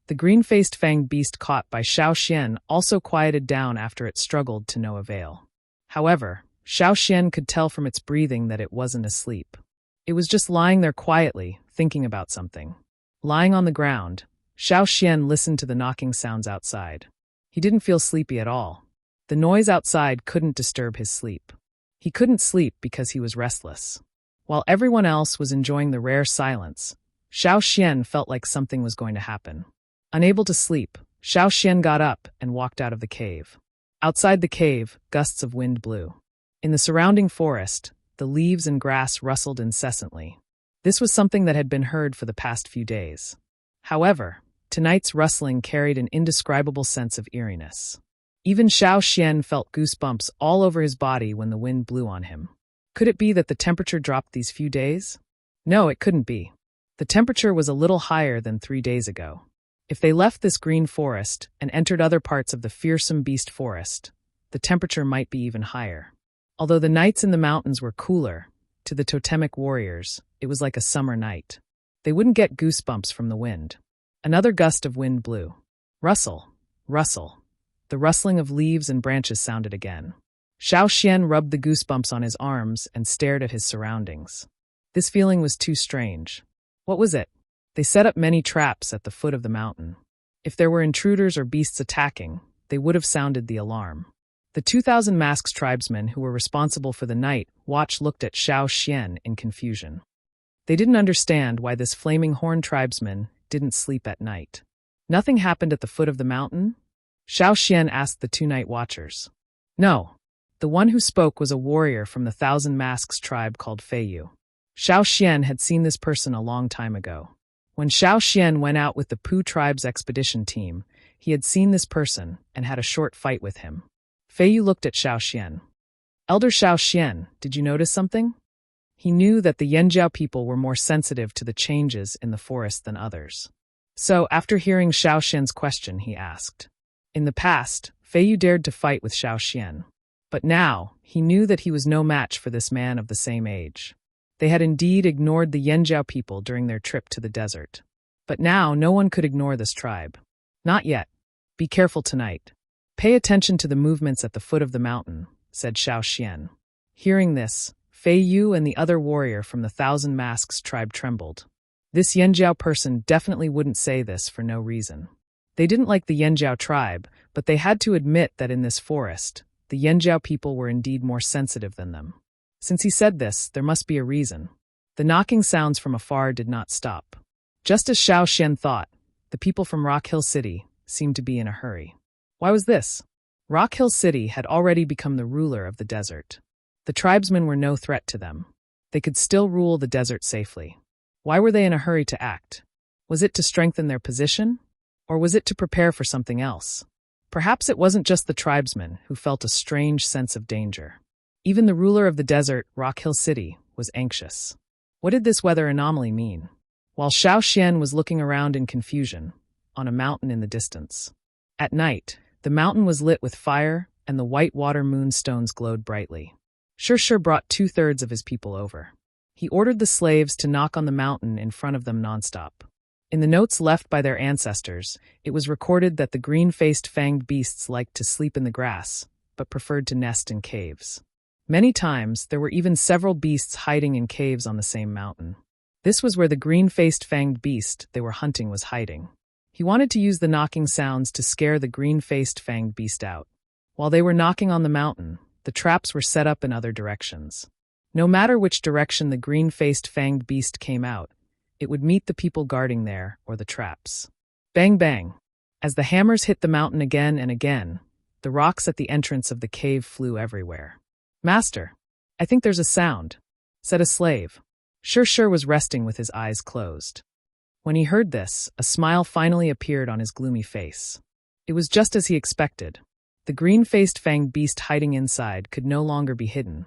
The green-faced fanged beast caught by Xiao Xian also quieted down after it struggled to no avail. However, Xiao Xian could tell from its breathing that it wasn't asleep. It was just lying there quietly, thinking about something. Lying on the ground, Xiao Xian listened to the knocking sounds outside. He didn't feel sleepy at all. The noise outside couldn't disturb his sleep. He couldn't sleep because he was restless. While everyone else was enjoying the rare silence, Xiao Xian felt like something was going to happen. Unable to sleep, Xiao Xian got up and walked out of the cave. Outside the cave, gusts of wind blew. In the surrounding forest, the leaves and grass rustled incessantly. This was something that had been heard for the past few days. However, tonight's rustling carried an indescribable sense of eeriness. Even Xiao Xian felt goosebumps all over his body when the wind blew on him. Could it be that the temperature dropped these few days? No, it couldn't be. The temperature was a little higher than 3 days ago. If they left this green forest and entered other parts of the fearsome beast forest, the temperature might be even higher. Although the nights in the mountains were cooler, to the totemic warriors, it was like a summer night. They wouldn't get goosebumps from the wind. Another gust of wind blew. Rustle, rustle. The rustling of leaves and branches sounded again. Xiao Xian rubbed the goosebumps on his arms and stared at his surroundings. This feeling was too strange. What was it? They set up many traps at the foot of the mountain. If there were intruders or beasts attacking, they would have sounded the alarm. The 2,000 masked tribesmen who were responsible for the night watch looked at Xiao Xian in confusion. They didn't understand why this flaming horn tribesman didn't sleep at night. Nothing happened at the foot of the mountain? Xiao Xian asked the 2 night watchers. No. The one who spoke was a warrior from the 1,000 Masks tribe called Feiyu. Xiao Xian had seen this person a long time ago. When Xiao Xian went out with the Pu tribe's expedition team, he had seen this person and had a short fight with him. Feiyu looked at Xiao Xian. Elder Xiao Xian, did you notice something? He knew that the Yanjiao people were more sensitive to the changes in the forest than others. So, after hearing Xiao Xian's question, he asked. In the past, Feiyu dared to fight with Xiao Xian. But now, he knew that he was no match for this man of the same age. They had indeed ignored the Yanjiao people during their trip to the desert. But now, no one could ignore this tribe. Not yet. Be careful tonight. Pay attention to the movements at the foot of the mountain, said Xiao Xian. Hearing this, Feiyu and the other warrior from the 1,000 Masks tribe trembled. This Yanjiao person definitely wouldn't say this for no reason. They didn't like the Yanjiao tribe, but they had to admit that in this forest, the Yanjiao people were indeed more sensitive than them. Since he said this, there must be a reason. The knocking sounds from afar did not stop. Just as Xiao Xian thought, the people from Rock Hill City seemed to be in a hurry. Why was this? Rock Hill City had already become the ruler of the desert. The tribesmen were no threat to them. They could still rule the desert safely. Why were they in a hurry to act? Was it to strengthen their position? Or was it to prepare for something else? Perhaps it wasn't just the tribesmen who felt a strange sense of danger. Even the ruler of the desert, Rock Hill City, was anxious. What did this weather anomaly mean? While Xiao Xian was looking around in confusion, on a mountain in the distance. At night, the mountain was lit with fire, and the white water moonstones glowed brightly. Shirshir brought 2/3 of his people over. He ordered the slaves to knock on the mountain in front of them nonstop. In the notes left by their ancestors, it was recorded that the green-faced fanged beasts liked to sleep in the grass, but preferred to nest in caves. Many times, there were even several beasts hiding in caves on the same mountain. This was where the green-faced fanged beast they were hunting was hiding. He wanted to use the knocking sounds to scare the green-faced fanged beast out. While they were knocking on the mountain, the traps were set up in other directions. No matter which direction the green-faced fanged beast came out, it would meet the people guarding there or the traps. Bang bang! As the hammers hit the mountain again and again, the rocks at the entrance of the cave flew everywhere. "Master, I think there's a sound," said a slave. Shirshir was resting with his eyes closed. When he heard this, a smile finally appeared on his gloomy face. It was just as he expected. The green-faced fanged beast hiding inside could no longer be hidden.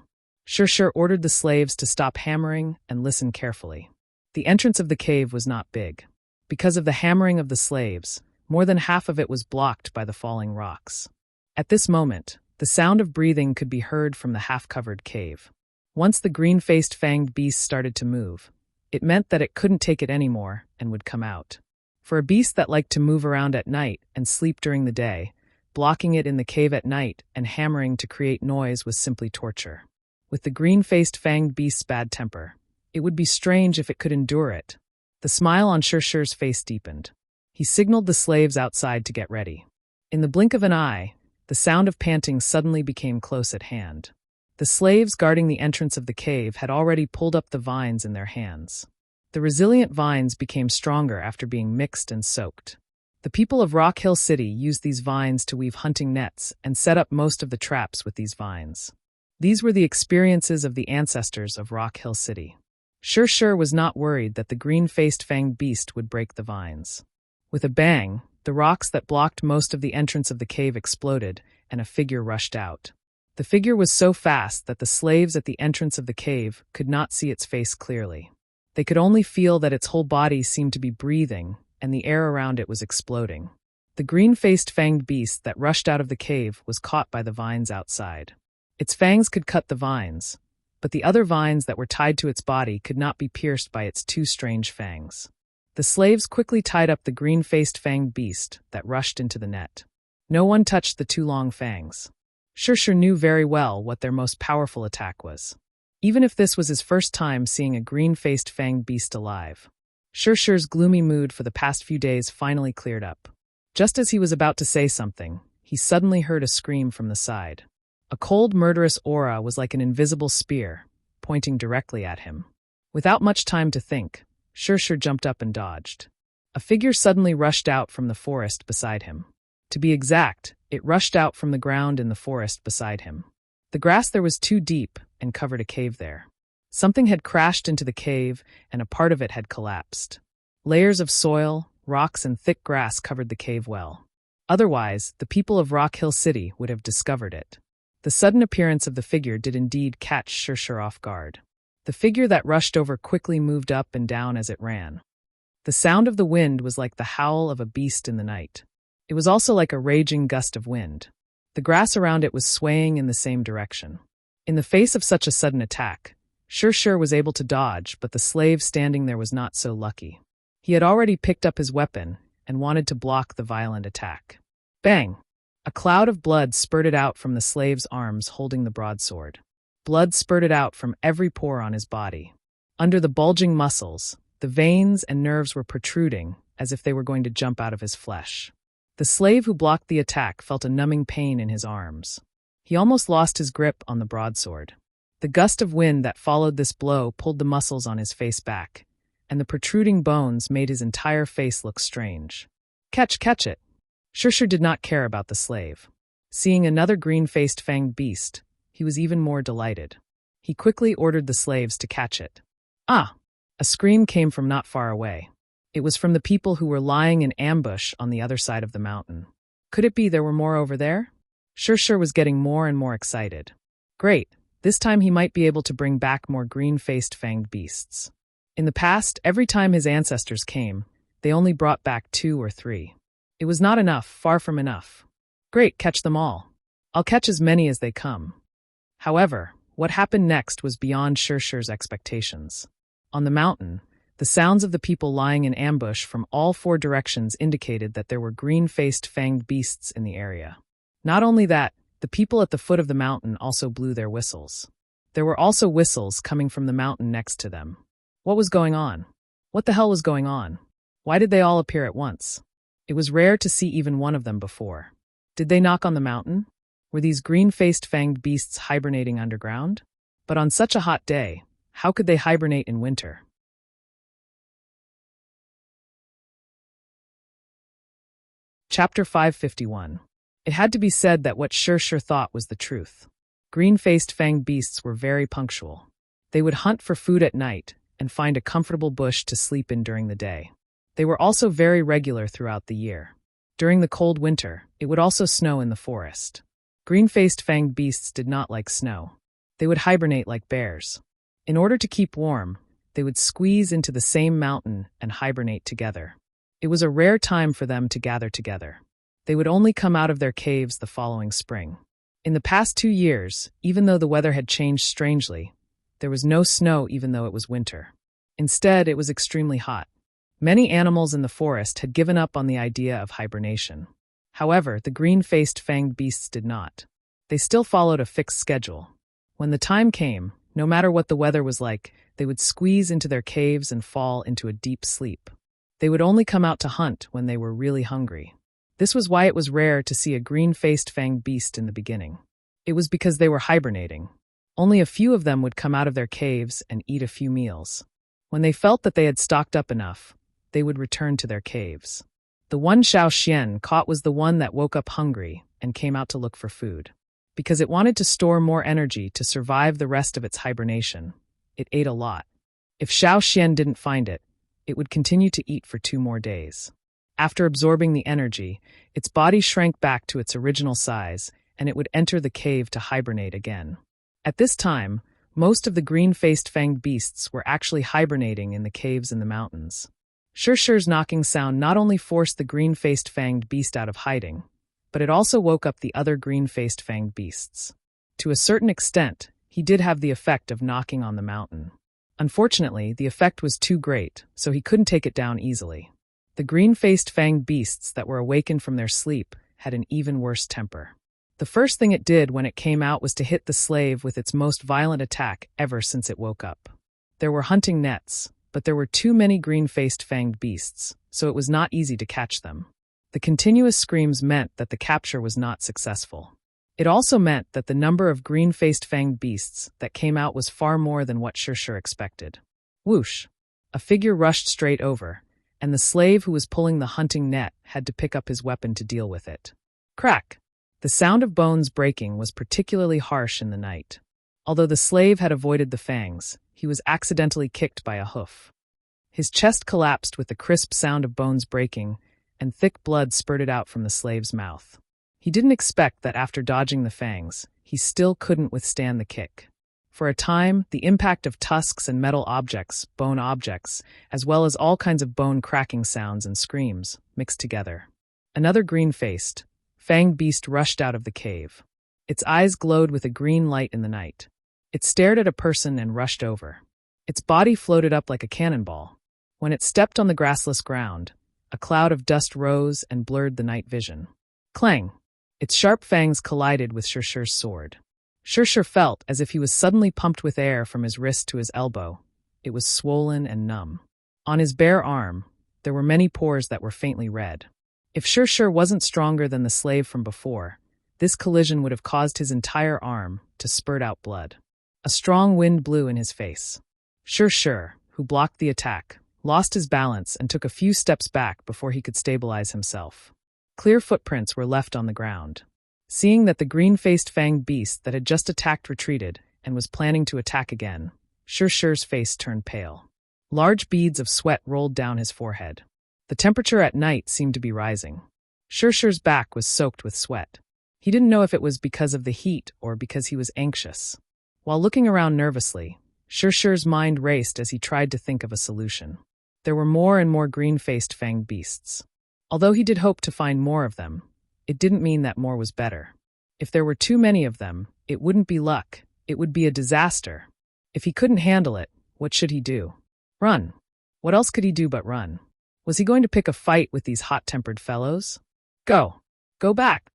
Shirshir ordered the slaves to stop hammering and listen carefully. The entrance of the cave was not big. Because of the hammering of the slaves, more than half of it was blocked by the falling rocks. At this moment, the sound of breathing could be heard from the half-covered cave. Once the green-faced fanged beast started to move, it meant that it couldn't take it anymore and would come out. For a beast that liked to move around at night and sleep during the day, blocking it in the cave at night and hammering to create noise was simply torture. With the green-faced fanged beast's bad temper, it would be strange if it could endure it. The smile on Shirshir's face deepened. He signaled the slaves outside to get ready. In the blink of an eye, the sound of panting suddenly became close at hand. The slaves guarding the entrance of the cave had already pulled up the vines in their hands. The resilient vines became stronger after being mixed and soaked. The people of Rock Hill City used these vines to weave hunting nets and set up most of the traps with these vines. These were the experiences of the ancestors of Rock Hill City. Shirshir was not worried that the green-faced fanged beast would break the vines. With a bang, the rocks that blocked most of the entrance of the cave exploded, and a figure rushed out. The figure was so fast that the slaves at the entrance of the cave could not see its face clearly. They could only feel that its whole body seemed to be breathing, and the air around it was exploding. The green-faced fanged beast that rushed out of the cave was caught by the vines outside. Its fangs could cut the vines, but the other vines that were tied to its body could not be pierced by its two strange fangs. The slaves quickly tied up the green-faced fanged beast that rushed into the net. No one touched the two long fangs. Shirshir knew very well what their most powerful attack was. Even if this was his first time seeing a green-faced fanged beast alive. Shirshir's gloomy mood for the past few days finally cleared up. Just as he was about to say something, he suddenly heard a scream from the side. A cold, murderous aura was like an invisible spear, pointing directly at him. Without much time to think, Shirshir jumped up and dodged. A figure suddenly rushed out from the forest beside him. To be exact, it rushed out from the ground in the forest beside him. The grass there was too deep and covered a cave there. Something had crashed into the cave, and a part of it had collapsed. Layers of soil, rocks, and thick grass covered the cave well. Otherwise, the people of Rock Hill City would have discovered it. The sudden appearance of the figure did indeed catch Shirshir off guard. The figure that rushed over quickly moved up and down as it ran. The sound of the wind was like the howl of a beast in the night. It was also like a raging gust of wind. The grass around it was swaying in the same direction. In the face of such a sudden attack, Shirshir was able to dodge, but the slave standing there was not so lucky. He had already picked up his weapon and wanted to block the violent attack. Bang! A cloud of blood spurted out from the slave's arms holding the broadsword. Blood spurted out from every pore on his body. Under the bulging muscles, the veins and nerves were protruding as if they were going to jump out of his flesh. The slave who blocked the attack felt a numbing pain in his arms. He almost lost his grip on the broadsword. The gust of wind that followed this blow pulled the muscles on his face back, and the protruding bones made his entire face look strange. Catch it! Shirshir did not care about the slave. Seeing another green-faced fanged beast, he was even more delighted. He quickly ordered the slaves to catch it. Ah! A scream came from not far away. It was from the people who were lying in ambush on the other side of the mountain. Could it be there were more over there? Shirshir was getting more and more excited. Great! This time he might be able to bring back more green-faced fanged beasts. In the past, every time his ancestors came, they only brought back 2 or 3. It was not enough, far from enough. Great, catch them all. I'll catch as many as they come. However, what happened next was beyond Shirshir's expectations. On the mountain, the sounds of the people lying in ambush from all 4 directions indicated that there were green-faced fanged beasts in the area. Not only that, the people at the foot of the mountain also blew their whistles. There were also whistles coming from the mountain next to them. What was going on? What the hell was going on? Why did they all appear at once? It was rare to see even one of them before. Did they knock on the mountain? Were these green-faced fanged beasts hibernating underground? But on such a hot day, how could they hibernate in winter? Chapter 551. It had to be said that what Shirshir thought was the truth. Green-faced fanged beasts were very punctual. They would hunt for food at night and find a comfortable bush to sleep in during the day. They were also very regular throughout the year. During the cold winter, it would also snow in the forest. Green-faced fanged beasts did not like snow. They would hibernate like bears. In order to keep warm, they would squeeze into the same mountain and hibernate together. It was a rare time for them to gather together. They would only come out of their caves the following spring. In the past 2 years, even though the weather had changed strangely, there was no snow even though it was winter. Instead, it was extremely hot. Many animals in the forest had given up on the idea of hibernation. However, the green-faced fanged beasts did not. They still followed a fixed schedule. When the time came, no matter what the weather was like, they would squeeze into their caves and fall into a deep sleep. They would only come out to hunt when they were really hungry. This was why it was rare to see a green-faced fanged beast in the beginning. It was because they were hibernating. Only a few of them would come out of their caves and eat a few meals. When they felt that they had stocked up enough, they would return to their caves. The one Xiao Xian caught was the one that woke up hungry and came out to look for food. Because it wanted to store more energy to survive the rest of its hibernation, it ate a lot. If Xiao Xian didn't find it, it would continue to eat for 2 more days. After absorbing the energy, its body shrank back to its original size, and it would enter the cave to hibernate again. At this time, most of the green-faced fanged beasts were actually hibernating in the caves in the mountains. Shirshir's knocking sound not only forced the green-faced fanged beast out of hiding, but it also woke up the other green-faced fanged beasts. To a certain extent, he did have the effect of knocking on the mountain. Unfortunately, the effect was too great, so he couldn't take it down easily. The green-faced fanged beasts that were awakened from their sleep had an even worse temper. The first thing it did when it came out was to hit the slave with its most violent attack ever since it woke up. There were hunting nets, but there were too many green-faced fanged beasts, so it was not easy to catch them. The continuous screams meant that the capture was not successful. It also meant that the number of green-faced fanged beasts that came out was far more than what Shirshir expected. Whoosh! A figure rushed straight over, and the slave who was pulling the hunting net had to pick up his weapon to deal with it. Crack! The sound of bones breaking was particularly harsh in the night. Although the slave had avoided the fangs, he was accidentally kicked by a hoof. His chest collapsed with the crisp sound of bones breaking, and thick blood spurted out from the slave's mouth. He didn't expect that after dodging the fangs, he still couldn't withstand the kick. For a time, the impact of tusks and metal objects, bone objects, as well as all kinds of bone-cracking sounds and screams, mixed together. Another green-faced, fanged beast rushed out of the cave. Its eyes glowed with a green light in the night. It stared at a person and rushed over. Its body floated up like a cannonball. When it stepped on the grassless ground, a cloud of dust rose and blurred the night vision. Clang! Its sharp fangs collided with Shirshir's sword. Shirshir felt as if he was suddenly pumped with air from his wrist to his elbow. It was swollen and numb. On his bare arm, there were many pores that were faintly red. If Shirshir wasn't stronger than the slave from before, this collision would have caused his entire arm to spurt out blood. A strong wind blew in his face. Sure, who blocked the attack, lost his balance and took a few steps back before he could stabilize himself. Clear footprints were left on the ground. Seeing that the green-faced fanged beast that had just attacked retreated and was planning to attack again, Sure's face turned pale. Large beads of sweat rolled down his forehead. The temperature at night seemed to be rising. Sure's back was soaked with sweat. He didn't know if it was because of the heat or because he was anxious. While looking around nervously, Sure's mind raced as he tried to think of a solution. There were more and more green-faced fanged beasts. Although he did hope to find more of them, it didn't mean that more was better. If there were too many of them, it wouldn't be luck, it would be a disaster. If he couldn't handle it, what should he do? Run. What else could he do but run? Was he going to pick a fight with these hot-tempered fellows? Go back,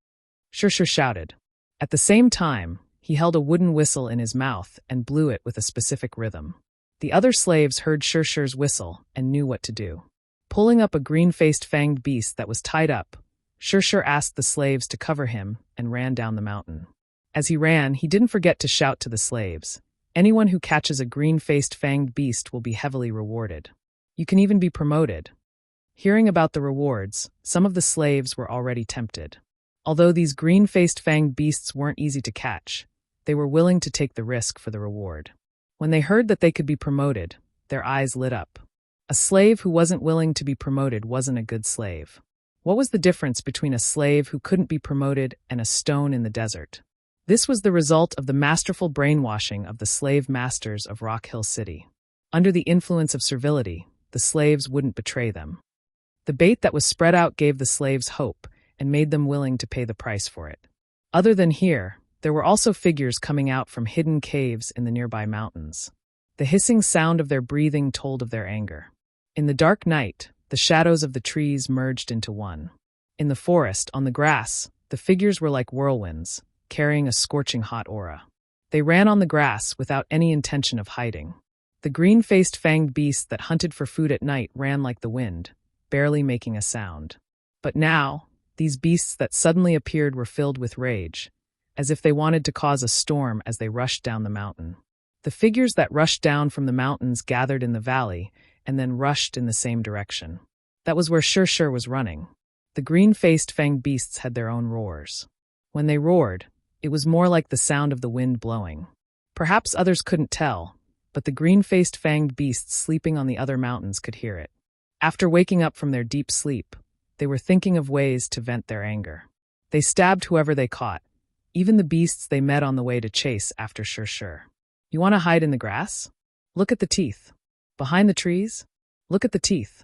Sure shouted. At the same time, he held a wooden whistle in his mouth and blew it with a specific rhythm. The other slaves heard Sure's whistle and knew what to do. Pulling up a green-faced fanged beast that was tied up, Sure asked the slaves to cover him and ran down the mountain. As he ran, he didn't forget to shout to the slaves, "Anyone who catches a green-faced fanged beast will be heavily rewarded. You can even be promoted." Hearing about the rewards, some of the slaves were already tempted. Although these green-faced fanged beasts weren't easy to catch, they were willing to take the risk for the reward. When they heard that they could be promoted, their eyes lit up. A slave who wasn't willing to be promoted wasn't a good slave. What was the difference between a slave who couldn't be promoted and a stone in the desert? This was the result of the masterful brainwashing of the slave masters of Rock Hill City. Under the influence of servility, the slaves wouldn't betray them. The bait that was spread out gave the slaves hope and made them willing to pay the price for it. Other than here, there were also figures coming out from hidden caves in the nearby mountains. The hissing sound of their breathing told of their anger. In the dark night, the shadows of the trees merged into one. In the forest, on the grass, the figures were like whirlwinds, carrying a scorching hot aura. They ran on the grass without any intention of hiding. The green-faced fanged beasts that hunted for food at night ran like the wind, barely making a sound. But now, these beasts that suddenly appeared were filled with rage, as if they wanted to cause a storm as they rushed down the mountain. The figures that rushed down from the mountains gathered in the valley and then rushed in the same direction. That was where Sure was running. The green-faced fanged beasts had their own roars. When they roared, it was more like the sound of the wind blowing. Perhaps others couldn't tell, but the green-faced fanged beasts sleeping on the other mountains could hear it. After waking up from their deep sleep, they were thinking of ways to vent their anger. They stabbed whoever they caught, even the beasts they met on the way to chase after Sure. You want to hide in the grass? Look at the teeth. Behind the trees? Look at the teeth.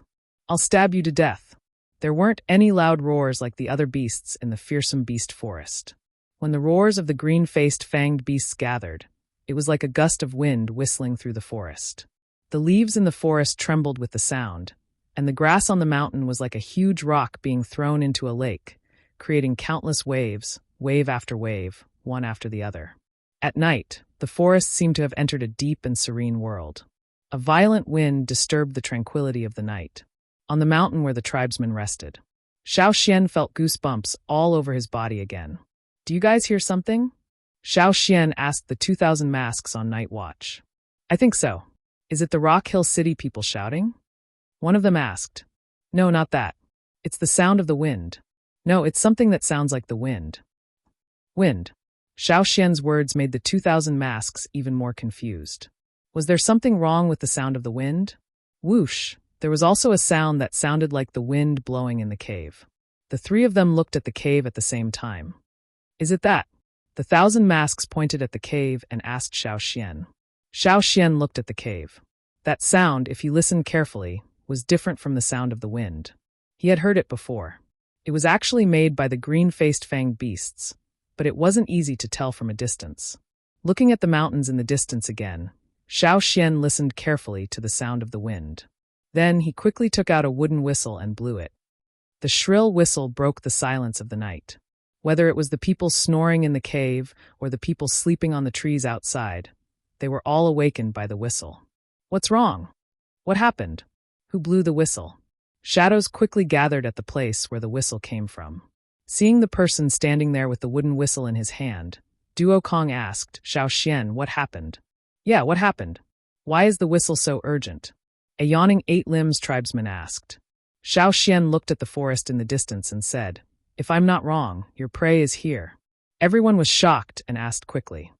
I'll stab you to death. There weren't any loud roars like the other beasts in the fearsome beast forest. When the roars of the green-faced fanged beasts gathered, it was like a gust of wind whistling through the forest. The leaves in the forest trembled with the sound, and the grass on the mountain was like a huge rock being thrown into a lake, creating countless waves, wave after wave, one after the other. At night, the forest seemed to have entered a deep and serene world. A violent wind disturbed the tranquility of the night. On the mountain where the tribesmen rested, Xiao Xian felt goosebumps all over his body again. "Do you guys hear something?" Xiao Xian asked the 2,000 masks on night watch. "I think so. Is it the Rock Hill City people shouting?" One of them asked. "No, not that. It's the sound of the wind. No, it's something that sounds like the wind." Wind. Xiao Xian's words made the 2,000 masks even more confused. Was there something wrong with the sound of the wind? Whoosh! There was also a sound that sounded like the wind blowing in the cave. The three of them looked at the cave at the same time. "Is it that?" The 1,000 masks pointed at the cave and asked Xiao Xian. Xiao Xian looked at the cave. That sound, if he listened carefully, was different from the sound of the wind. He had heard it before. It was actually made by the green-faced fanged beasts, but it wasn't easy to tell from a distance. Looking at the mountains in the distance again, Xiao Xian listened carefully to the sound of the wind. Then he quickly took out a wooden whistle and blew it. The shrill whistle broke the silence of the night. Whether it was the people snoring in the cave or the people sleeping on the trees outside, they were all awakened by the whistle. "What's wrong? What happened? Who blew the whistle?" Shadows quickly gathered at the place where the whistle came from. Seeing the person standing there with the wooden whistle in his hand, Duo Kong asked, "Xiao Xian, what happened?" Yeah, what happened? Why is the whistle so urgent? A yawning eight-limbs tribesman asked. Xiao Xian looked at the forest in the distance and said, If I'm not wrong, your prey is here. Everyone was shocked and asked quickly.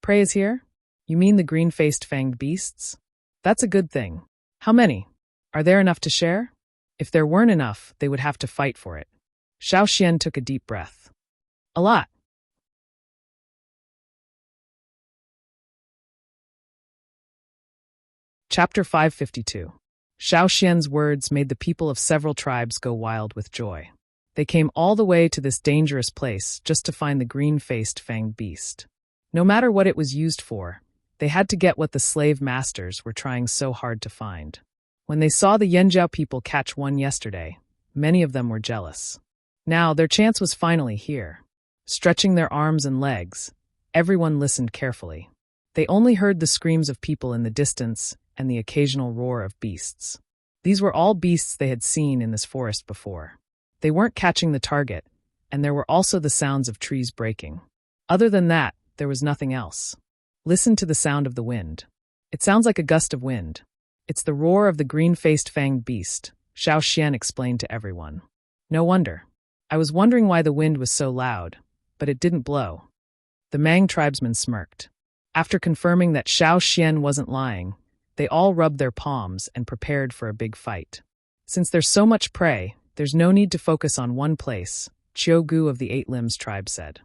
Prey is here? You mean the green-faced fanged beasts? That's a good thing. How many? Are there enough to share? If there weren't enough, they would have to fight for it. Xiao Xian took a deep breath. A lot. Chapter 552. Xiao Xian's words made the people of several tribes go wild with joy. They came all the way to this dangerous place just to find the green-faced fanged beast. No matter what it was used for, they had to get what the slave masters were trying so hard to find. When they saw the Yanjiao people catch one yesterday, many of them were jealous. Now their chance was finally here. Stretching their arms and legs, everyone listened carefully. They only heard the screams of people in the distance and the occasional roar of beasts. These were all beasts they had seen in this forest before. They weren't catching the target, and there were also the sounds of trees breaking. Other than that, there was nothing else. Listen to the sound of the wind. It sounds like a gust of wind. It's the roar of the green-faced fanged beast, Xiao Xian explained to everyone. No wonder. I was wondering why the wind was so loud, but it didn't blow. The Mang tribesmen smirked. After confirming that Xiao Xian wasn't lying, they all rubbed their palms and prepared for a big fight. Since there's so much prey, there's no need to focus on one place, Chiu Gu of the Eight Limbs tribe said.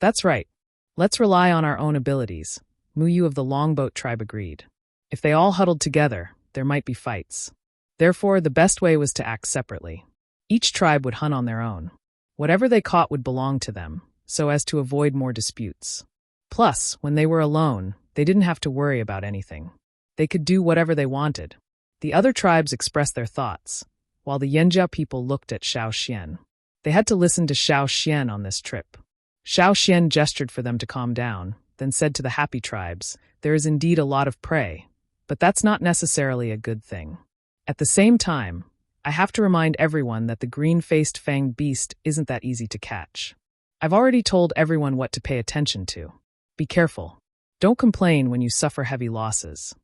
That's right. Let's rely on our own abilities, Mu Yu of the Longboat tribe agreed. If they all huddled together, there might be fights. Therefore, the best way was to act separately. Each tribe would hunt on their own. Whatever they caught would belong to them, so as to avoid more disputes. Plus, when they were alone, they didn't have to worry about anything. They could do whatever they wanted. The other tribes expressed their thoughts, while the Yanjiao people looked at Xiao Xian. They had to listen to Xiao Xian on this trip. Xiao Xian gestured for them to calm down, then said to the happy tribes, There is indeed a lot of prey, but that's not necessarily a good thing. At the same time, I have to remind everyone that the green-faced fanged beast isn't that easy to catch. I've already told everyone what to pay attention to. Be careful. Don't complain when you suffer heavy losses.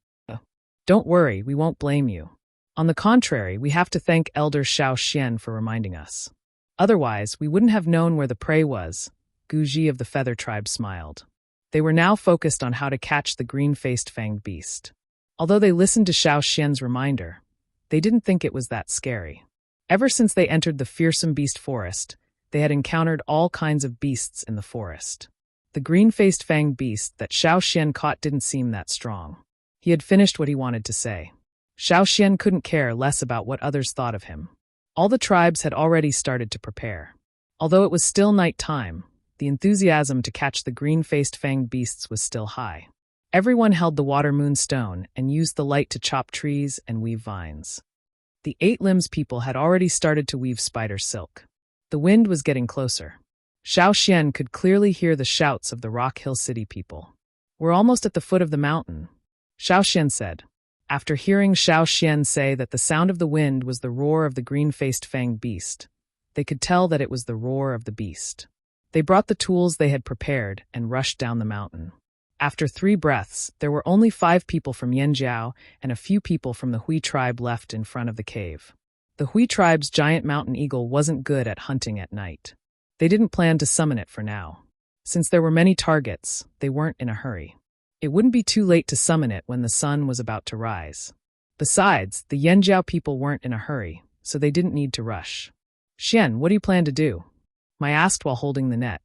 Don't worry, we won't blame you. On the contrary, we have to thank Elder Xiao Xian for reminding us. Otherwise, we wouldn't have known where the prey was, Gu Ji of the Feather tribe smiled. They were now focused on how to catch the green-faced fanged beast. Although they listened to Xiao Xian's reminder, they didn't think it was that scary. Ever since they entered the fearsome beast forest, they had encountered all kinds of beasts in the forest. The green-faced fanged beast that Xiao Xian caught didn't seem that strong. He had finished what he wanted to say. Xiao Xian couldn't care less about what others thought of him. All the tribes had already started to prepare. Although it was still night time, the enthusiasm to catch the green-faced fanged beasts was still high. Everyone held the water moon stone and used the light to chop trees and weave vines. The Eight Limbs people had already started to weave spider silk. The wind was getting closer. Xiao Xian could clearly hear the shouts of the Rock Hill City people. We're almost at the foot of the mountain, Xiao Xian said. After hearing Xiao Xian say that the sound of the wind was the roar of the green-faced fanged beast, they could tell that it was the roar of the beast. They brought the tools they had prepared and rushed down the mountain. After 3 breaths, there were only 5 people from Yanjiao and a few people from the Hui tribe left in front of the cave. The Hui tribe's giant mountain eagle wasn't good at hunting at night. They didn't plan to summon it for now. Since there were many targets, they weren't in a hurry. It wouldn't be too late to summon it when the sun was about to rise. Besides, the Yanjiao people weren't in a hurry, so they didn't need to rush. Xian, what do you plan to do? Mai asked while holding the net.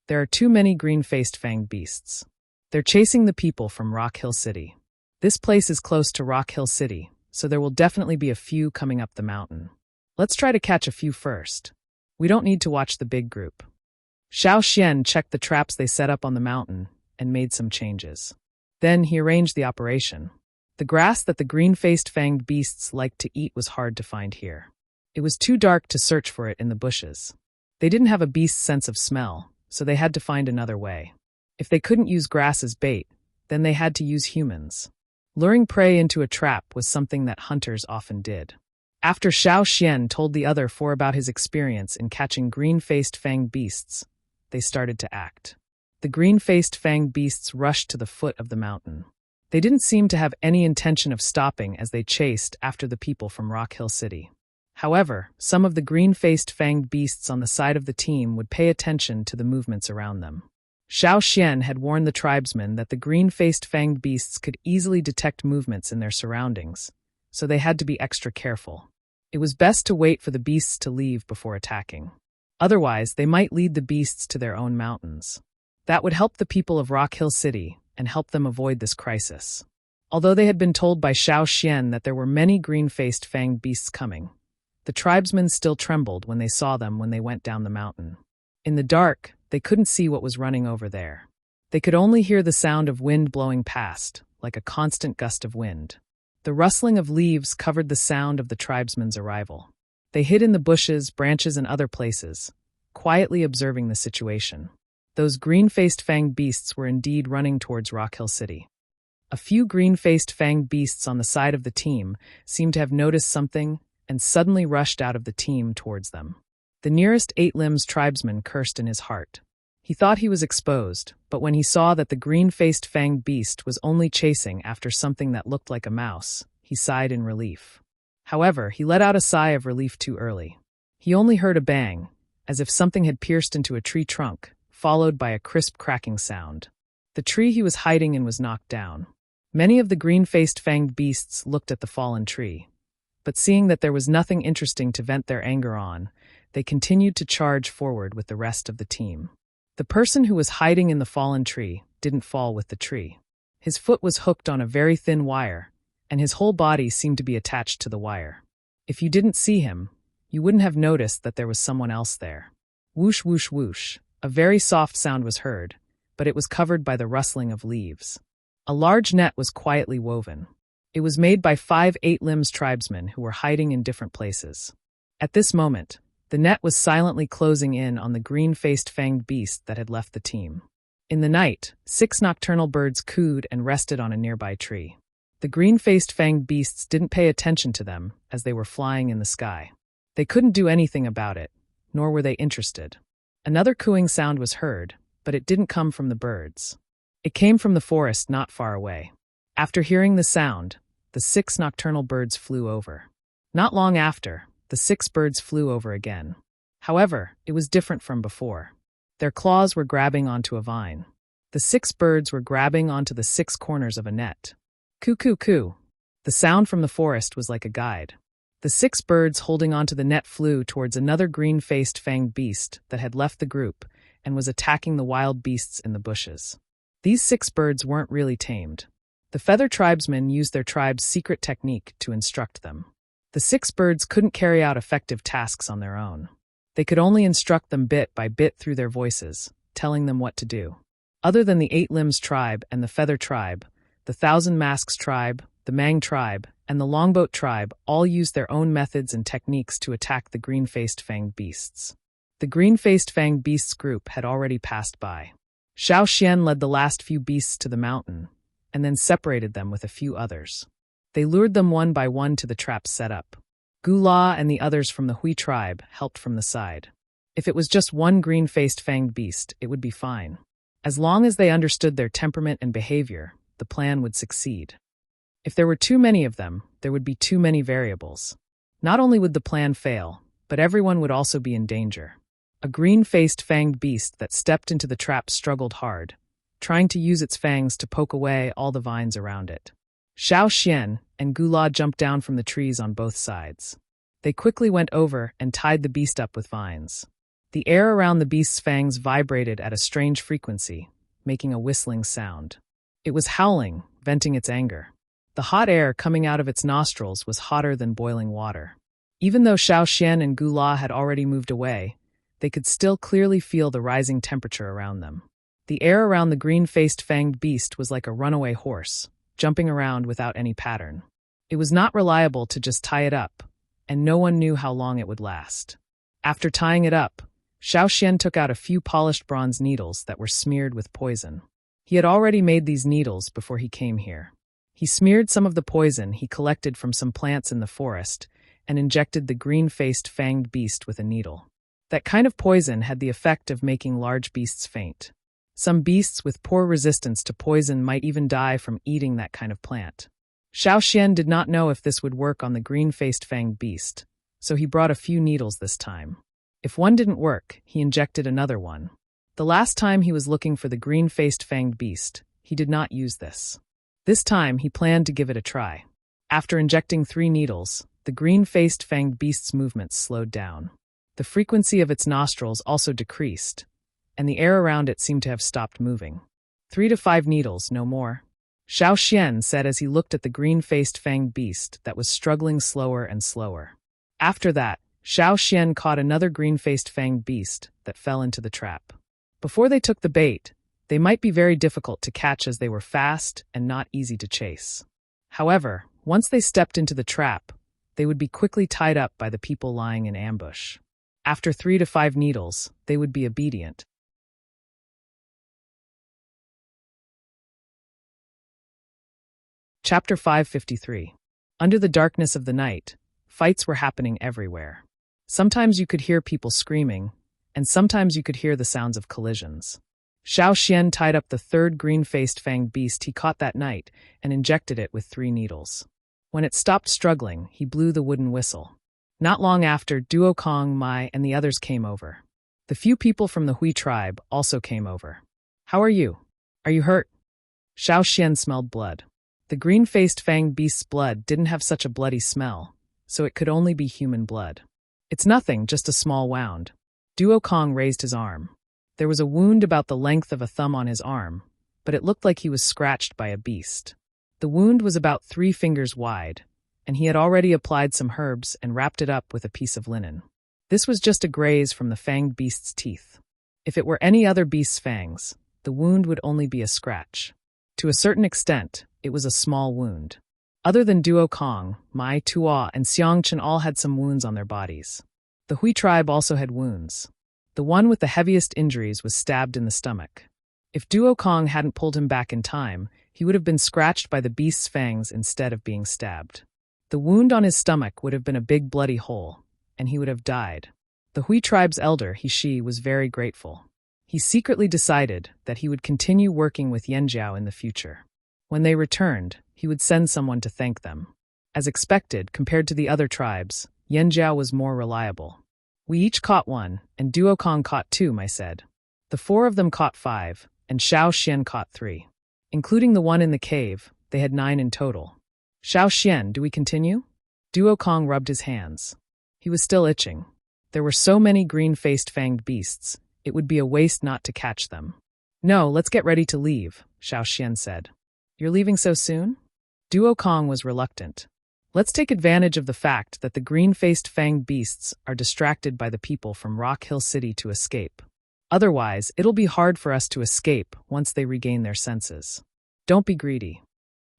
There are too many green-faced fanged beasts. They're chasing the people from Rock Hill City. This place is close to Rock Hill City, so there will definitely be a few coming up the mountain. Let's try to catch a few first. We don't need to watch the big group. Xiao Xian checked the traps they set up on the mountain and made some changes. Then he arranged the operation. The grass that the green-faced fanged beasts liked to eat was hard to find here. It was too dark to search for it in the bushes. They didn't have a beast's sense of smell, so they had to find another way. If they couldn't use grass as bait, then they had to use humans. Luring prey into a trap was something that hunters often did. After Xiao Xian told the other 4 about his experience in catching green-faced fanged beasts, they started to act. The green-faced fanged beasts rushed to the foot of the mountain. They didn't seem to have any intention of stopping as they chased after the people from Rock Hill City. However, some of the green-faced fanged beasts on the side of the team would pay attention to the movements around them. Xiao Xian had warned the tribesmen that the green-faced fanged beasts could easily detect movements in their surroundings, so they had to be extra careful. It was best to wait for the beasts to leave before attacking. Otherwise, they might lead the beasts to their own mountains. That would help the people of Rock Hill City and help them avoid this crisis. Although they had been told by Xiao Xian that there were many green-faced fanged beasts coming, the tribesmen still trembled when they saw them when they went down the mountain. In the dark, they couldn't see what was running over there. They could only hear the sound of wind blowing past, like a constant gust of wind. The rustling of leaves covered the sound of the tribesmen's arrival. They hid in the bushes, branches, and other places, quietly observing the situation. Those green-faced fanged beasts were indeed running towards Rock Hill City. A few green-faced fanged beasts on the side of the team seemed to have noticed something and suddenly rushed out of the team towards them. The nearest Eight Limbs tribesman cursed in his heart. He thought he was exposed, but when he saw that the green-faced fanged beast was only chasing after something that looked like a mouse, he sighed in relief. However, he let out a sigh of relief too early. He only heard a bang, as if something had pierced into a tree trunk, followed by a crisp cracking sound. The tree he was hiding in was knocked down. Many of the green-faced fanged beasts looked at the fallen tree, but seeing that there was nothing interesting to vent their anger on, they continued to charge forward with the rest of the team. The person who was hiding in the fallen tree didn't fall with the tree. His foot was hooked on a very thin wire, and his whole body seemed to be attached to the wire. If you didn't see him, you wouldn't have noticed that there was someone else there. Whoosh, whoosh, whoosh. A very soft sound was heard, but it was covered by the rustling of leaves. A large net was quietly woven. It was made by 5 Eight Limbs tribesmen who were hiding in different places. At this moment, the net was silently closing in on the green-faced fanged beast that had left the team. In the night, 6 nocturnal birds cooed and rested on a nearby tree. The green-faced fanged beasts didn't pay attention to them as they were flying in the sky. They couldn't do anything about it, nor were they interested. Another cooing sound was heard, but it didn't come from the birds. It came from the forest not far away. After hearing the sound, the 6 nocturnal birds flew over. Not long after, the 6 birds flew over again. However, it was different from before. Their claws were grabbing onto a vine. The 6 birds were grabbing onto the 6 corners of a net. Coo, coo, coo. The sound from the forest was like a guide. The 6 birds holding onto the net flew towards another green-faced fanged beast that had left the group and was attacking the wild beasts in the bushes. These 6 birds weren't really tamed. The feather tribesmen used their tribe's secret technique to instruct them. The 6 birds couldn't carry out effective tasks on their own. They could only instruct them bit by bit through their voices, telling them what to do. Other than the Eight Limbs tribe and the Feather tribe, the Thousand Masks tribe, the Mang tribe, and the Longboat tribe all used their own methods and techniques to attack the green-faced fanged beasts. The green-faced fanged beasts group had already passed by. Xiao Xian led the last few beasts to the mountain, and then separated them with a few others. They lured them one by one to the traps set up. Gula and the others from the Hui tribe helped from the side. If it was just one green-faced fanged beast, it would be fine. As long as they understood their temperament and behavior, the plan would succeed. If there were too many of them, there would be too many variables. Not only would the plan fail, but everyone would also be in danger. A green-faced fanged beast that stepped into the trap struggled hard, trying to use its fangs to poke away all the vines around it. Xiao Xian and Gula jumped down from the trees on both sides. They quickly went over and tied the beast up with vines. The air around the beast's fangs vibrated at a strange frequency, making a whistling sound. It was howling, venting its anger. The hot air coming out of its nostrils was hotter than boiling water. Even though Xiao Xian and Gula had already moved away, they could still clearly feel the rising temperature around them. The air around the green-faced fanged beast was like a runaway horse, jumping around without any pattern. It was not reliable to just tie it up, and no one knew how long it would last. After tying it up, Xiao Xian took out a few polished bronze needles that were smeared with poison. He had already made these needles before he came here. He smeared some of the poison he collected from some plants in the forest and injected the green-faced fanged beast with a needle. That kind of poison had the effect of making large beasts faint. Some beasts with poor resistance to poison might even die from eating that kind of plant. Xiao Xian did not know if this would work on the green-faced fanged beast, so he brought a few needles this time. If one didn't work, he injected another one. The last time he was looking for the green-faced fanged beast, he did not use this. This time, he planned to give it a try. After injecting 3 needles, the green-faced fanged beast's movements slowed down. The frequency of its nostrils also decreased, and the air around it seemed to have stopped moving. 3 to 5 needles, no more. Xiao Xian said as he looked at the green-faced fanged beast that was struggling slower and slower. After that, Xiao Xian caught another green-faced fanged beast that fell into the trap. Before they took the bait, they might be very difficult to catch as they were fast and not easy to chase. However, once they stepped into the trap, they would be quickly tied up by the people lying in ambush. After 3 to 5 needles, they would be obedient. Chapter 553. Under the darkness of the night, fights were happening everywhere. Sometimes you could hear people screaming, and sometimes you could hear the sounds of collisions. Xiao Xian tied up the 3rd green-faced fanged beast he caught that night and injected it with 3 needles. When it stopped struggling, he blew the wooden whistle. Not long after, Duo Kong, Mai, and the others came over. The few people from the Hui tribe also came over. "How are you? Are you hurt?" Xiao Xian smelled blood. The green-faced fanged beast's blood didn't have such a bloody smell, so it could only be human blood. "It's nothing, just a small wound." Duo Kong raised his arm. There was a wound about the length of a thumb on his arm, but it looked like he was scratched by a beast. The wound was about 3 fingers wide, and he had already applied some herbs and wrapped it up with a piece of linen. This was just a graze from the fanged beast's teeth. If it were any other beast's fangs, the wound would only be a scratch. To a certain extent, it was a small wound. Other than Duo Kong, Mai, Tua, and Xiang Chen all had some wounds on their bodies. The Hui tribe also had wounds. The one with the heaviest injuries was stabbed in the stomach. If Duo Kong hadn't pulled him back in time, he would have been scratched by the beast's fangs instead of being stabbed. The wound on his stomach would have been a big bloody hole, and he would have died. The Hui tribe's elder, He was very grateful. He secretly decided that he would continue working with Yanjiao in the future. When they returned, he would send someone to thank them. As expected, compared to the other tribes, Yanjiao was more reliable. "We each caught 1, and Duo Kong caught 2, I said. The 4 of them caught 5, and Xiao Xian caught 3. Including the one in the cave, they had 9 in total. Xiao Xian, do we continue?" Duo Kong rubbed his hands. He was still itching. There were so many green-faced fanged beasts, it would be a waste not to catch them. "No, let's get ready to leave," Xiao Xian said. "You're leaving so soon?" Duo Kong was reluctant. "Let's take advantage of the fact that the green-faced fanged beasts are distracted by the people from Rock Hill City to escape. Otherwise, it'll be hard for us to escape once they regain their senses. Don't be greedy."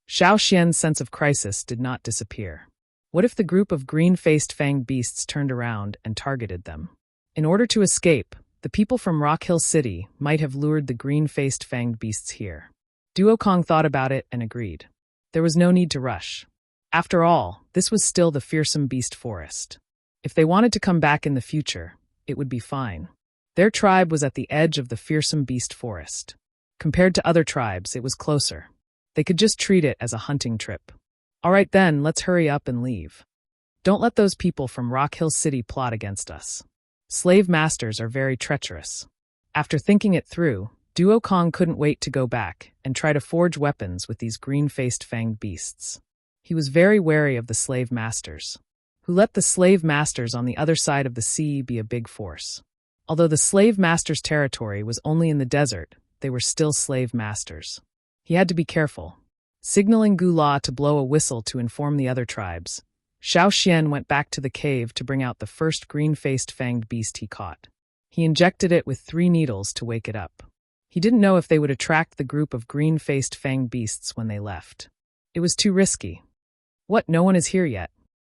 Xiao Xian's sense of crisis did not disappear. What if the group of green-faced fanged beasts turned around and targeted them? In order to escape, the people from Rock Hill City might have lured the green-faced fanged beasts here. Duo Kong thought about it and agreed. There was no need to rush. After all, this was still the fearsome beast forest. If they wanted to come back in the future, it would be fine. Their tribe was at the edge of the fearsome beast forest. Compared to other tribes, it was closer. They could just treat it as a hunting trip. "All right then, let's hurry up and leave. Don't let those people from Rock Hill City plot against us. Slave masters are very treacherous." After thinking it through, Duo Kong couldn't wait to go back and try to forge weapons with these green-faced fanged beasts. He was very wary of the slave masters, who let the slave masters on the other side of the sea be a big force. Although the slave masters' territory was only in the desert, they were still slave masters. He had to be careful. Signaling Gula to blow a whistle to inform the other tribes, Xiao Xian went back to the cave to bring out the first green-faced fanged beast he caught. He injected it with 3 needles to wake it up. He didn't know if they would attract the group of green-faced fanged beasts when they left. It was too risky. What, no one is here yet?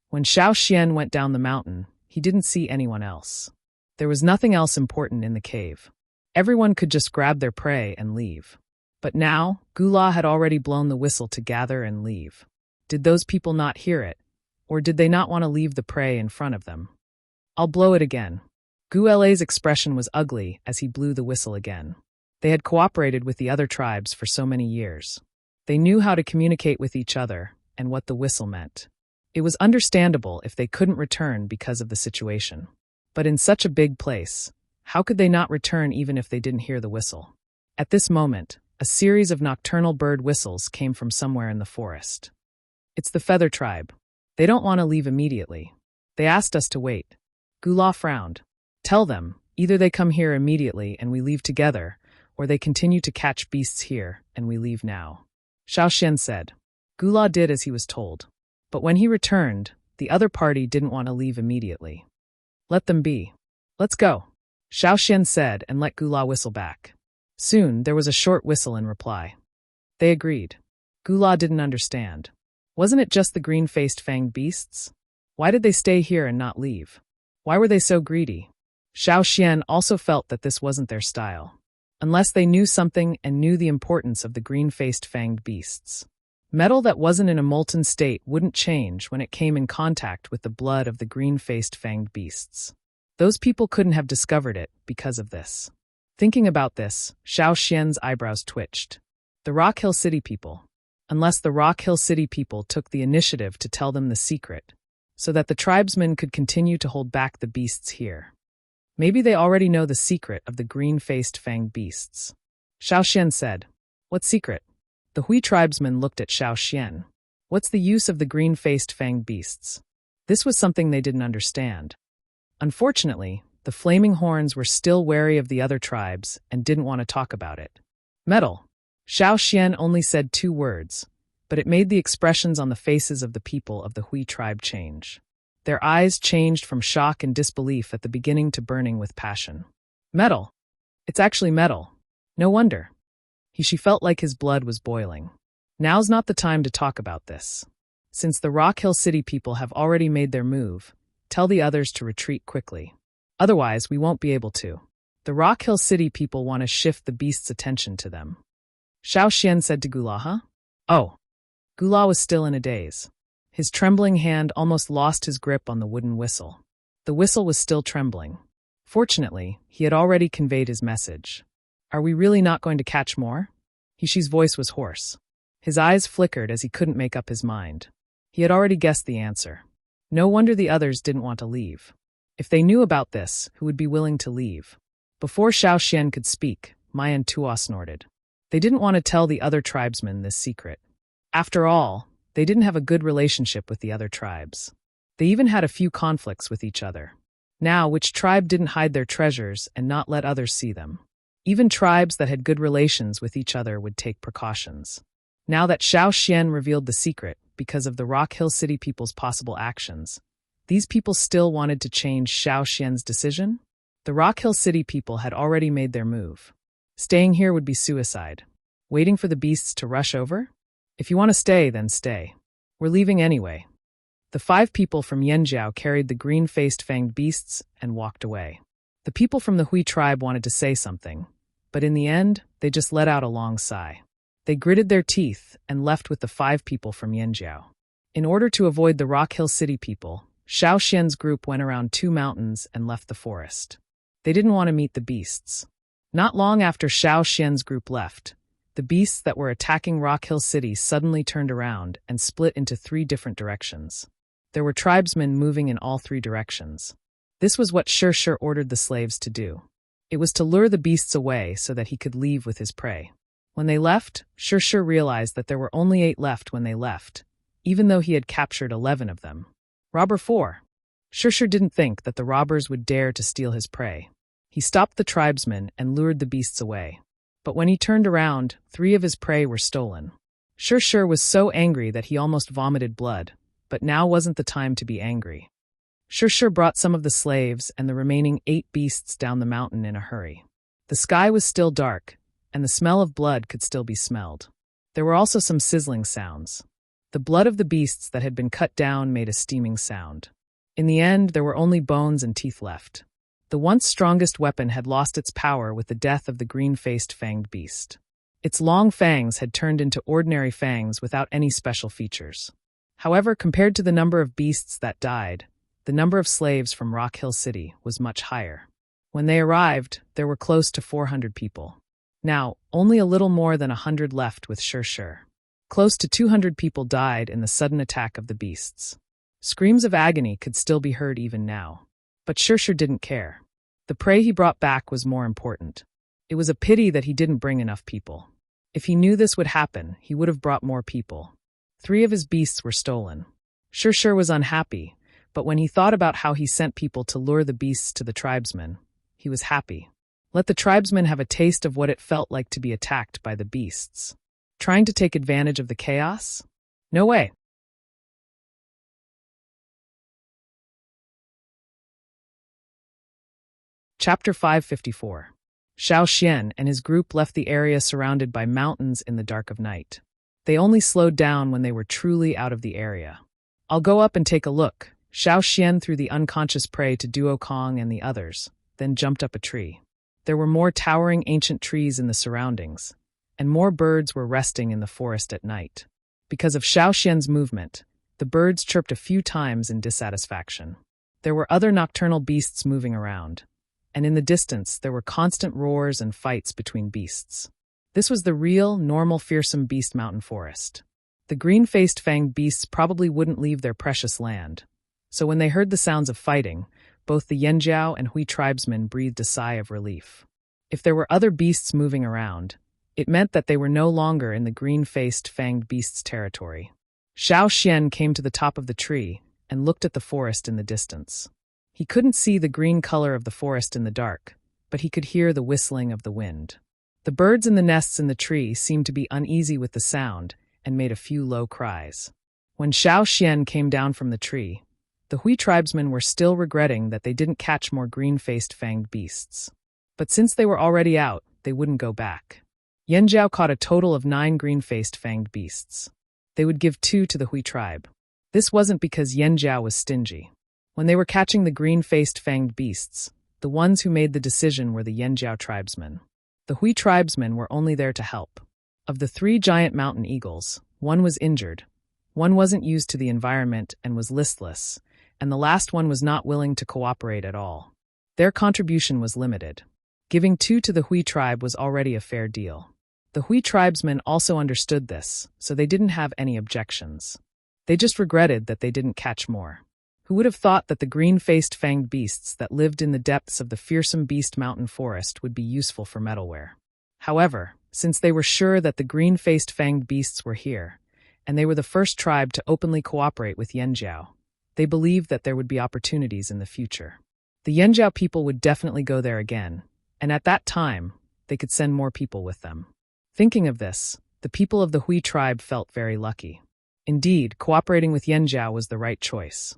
When Xiao Xian went down the mountain, he didn't see anyone else. There was nothing else important in the cave. Everyone could just grab their prey and leave. But now, Gula had already blown the whistle to gather and leave. Did those people not hear it? Or did they not want to leave the prey in front of them? "I'll blow it again." Guele's expression was ugly as he blew the whistle again. They had cooperated with the other tribes for so many years. They knew how to communicate with each other and what the whistle meant. It was understandable if they couldn't return because of the situation. But in such a big place, how could they not return even if they didn't hear the whistle? At this moment, a series of nocturnal bird whistles came from somewhere in the forest. It's the feather tribe. They don't want to leave immediately. They asked us to wait. Gula frowned. Tell them, either they come here immediately and we leave together, or they continue to catch beasts here and we leave now. Xiaoxian said. Gula did as he was told. But when he returned, the other party didn't want to leave immediately. Let them be. Let's go, Xiaoxian said and let Gula whistle back. Soon, there was a short whistle in reply. They agreed. Gula didn't understand. Wasn't it just the green-faced fanged beasts? Why did they stay here and not leave? Why were they so greedy? Xiaoxian also felt that this wasn't their style. Unless they knew something and knew the importance of the green-faced fanged beasts. Metal that wasn't in a molten state wouldn't change when it came in contact with the blood of the green-faced fanged beasts. Those people couldn't have discovered it because of this. Thinking about this, Xiaoxian's eyebrows twitched. The Rock Hill City people. Unless the Rock Hill City people took the initiative to tell them the secret, so that the tribesmen could continue to hold back the beasts here. Maybe they already know the secret of the green-faced fanged beasts. Xiaoxian said, What secret? The Hui tribesmen looked at Xiaoxian. What's the use of the green-faced fanged beasts? This was something they didn't understand. Unfortunately, the Flaming Horns were still wary of the other tribes and didn't want to talk about it. Metal. Xiaoxian only said 2 words, but it made the expressions on the faces of the people of the Hui tribe change. Their eyes changed from shock and disbelief at the beginning to burning with passion. Metal. It's actually metal. No wonder. She felt like his blood was boiling. Now's not the time to talk about this. Since the Rock Hill City people have already made their move, tell the others to retreat quickly. Otherwise, we won't be able to. The Rock Hill City people want to shift the beast's attention to them. Xiaoxian said to Gula, huh? Oh. Gula was still in a daze. His trembling hand almost lost his grip on the wooden whistle. The whistle was still trembling. Fortunately, he had already conveyed his message. Are we really not going to catch more? Hishi's voice was hoarse. His eyes flickered as he couldn't make up his mind. He had already guessed the answer. No wonder the others didn't want to leave. If they knew about this, who would be willing to leave? Before Xiaoxian could speak, Mayan Tua snorted. They didn't want to tell the other tribesmen this secret. After all, they didn't have a good relationship with the other tribes. They even had a few conflicts with each other. Now, which tribe didn't hide their treasures and not let others see them? Even tribes that had good relations with each other would take precautions. Now that Xiaoxian revealed the secret, because of the Rock Hill City people's possible actions, these people still wanted to change Xiaoxian's decision? The Rock Hill City people had already made their move. Staying here would be suicide. Waiting for the beasts to rush over? If you want to stay, then stay. We're leaving anyway. The 5 people from Yanjiao carried the green-faced fanged beasts and walked away. The people from the Hui tribe wanted to say something, but in the end, they just let out a long sigh. They gritted their teeth and left with the 5 people from Yanjiao. In order to avoid the Rock Hill City people, Xiaoxian's group went around 2 mountains and left the forest. They didn't want to meet the beasts. Not long after Xiaoxian's group left, the beasts that were attacking Rock Hill City suddenly turned around and split into 3 different directions. There were tribesmen moving in all 3 directions. This was what Shir ordered the slaves to do. It was to lure the beasts away so that he could leave with his prey. When they left, Shir realized that there were only 8 left when they left, even though he had captured 11 of them. Robber 4. Shir didn't think that the robbers would dare to steal his prey. He stopped the tribesmen and lured the beasts away. But when he turned around, 3 of his prey were stolen. Shir was so angry that he almost vomited blood, but now wasn't the time to be angry. Shir brought some of the slaves and the remaining 8 beasts down the mountain in a hurry. The sky was still dark, and the smell of blood could still be smelled. There were also some sizzling sounds. The blood of the beasts that had been cut down made a steaming sound. In the end, there were only bones and teeth left. The once strongest weapon had lost its power with the death of the green-faced fanged beast. Its long fangs had turned into ordinary fangs without any special features. However, compared to the number of beasts that died, the number of slaves from Rock Hill City was much higher. When they arrived, there were close to 400 people. Now, only a little more than 100 left with Shir. Close to 200 people died in the sudden attack of the beasts. Screams of agony could still be heard even now. But Shir didn't care. The prey he brought back was more important. It was a pity that he didn't bring enough people. If he knew this would happen, he would have brought more people. 3 of his beasts were stolen. Shir was unhappy, but when he thought about how he sent people to lure the beasts to the tribesmen, he was happy. Let the tribesmen have a taste of what it felt like to be attacked by the beasts. Trying to take advantage of the chaos? No way. Chapter 554. Xiao Xian and his group left the area surrounded by mountains in the dark of night. They only slowed down when they were truly out of the area. I'll go up and take a look. Xiao Xian threw the unconscious prey to Duo Kong and the others, then jumped up a tree. There were more towering ancient trees in the surroundings, and more birds were resting in the forest at night. Because of Xiao Xian's movement, the birds chirped a few times in dissatisfaction. There were other nocturnal beasts moving around, and in the distance there were constant roars and fights between beasts. This was the real, normal, fearsome beast mountain forest. The green-faced fanged beasts probably wouldn't leave their precious land, so when they heard the sounds of fighting, both the Yanjiao and Hui tribesmen breathed a sigh of relief. If there were other beasts moving around, it meant that they were no longer in the green-faced fanged beasts' territory. Xiao Xian came to the top of the tree and looked at the forest in the distance. He couldn't see the green color of the forest in the dark, but he could hear the whistling of the wind. The birds in the nests in the tree seemed to be uneasy with the sound and made a few low cries. When Xiao Xian came down from the tree, the Hui tribesmen were still regretting that they didn't catch more green-faced fanged beasts. But since they were already out, they wouldn't go back. Yanjiao caught a total of 9 green-faced fanged beasts. They would give 2 to the Hui tribe. This wasn't because Yanjiao was stingy. When they were catching the green-faced fanged beasts, the ones who made the decision were the Yanjiao tribesmen. The Hui tribesmen were only there to help. Of the 3 giant mountain eagles, 1 was injured, 1 wasn't used to the environment and was listless, and the last one was not willing to cooperate at all. Their contribution was limited. Giving 2 to the Hui tribe was already a fair deal. The Hui tribesmen also understood this, so they didn't have any objections. They just regretted that they didn't catch more. Who would have thought that the green-faced fanged beasts that lived in the depths of the fearsome beast mountain forest would be useful for metalware? However, since they were sure that the green-faced fanged beasts were here, and they were the first tribe to openly cooperate with Yanjiao, they believed that there would be opportunities in the future. The Yanjiao people would definitely go there again, and at that time, they could send more people with them. Thinking of this, the people of the Hui tribe felt very lucky. Indeed, cooperating with Yanjiao was the right choice.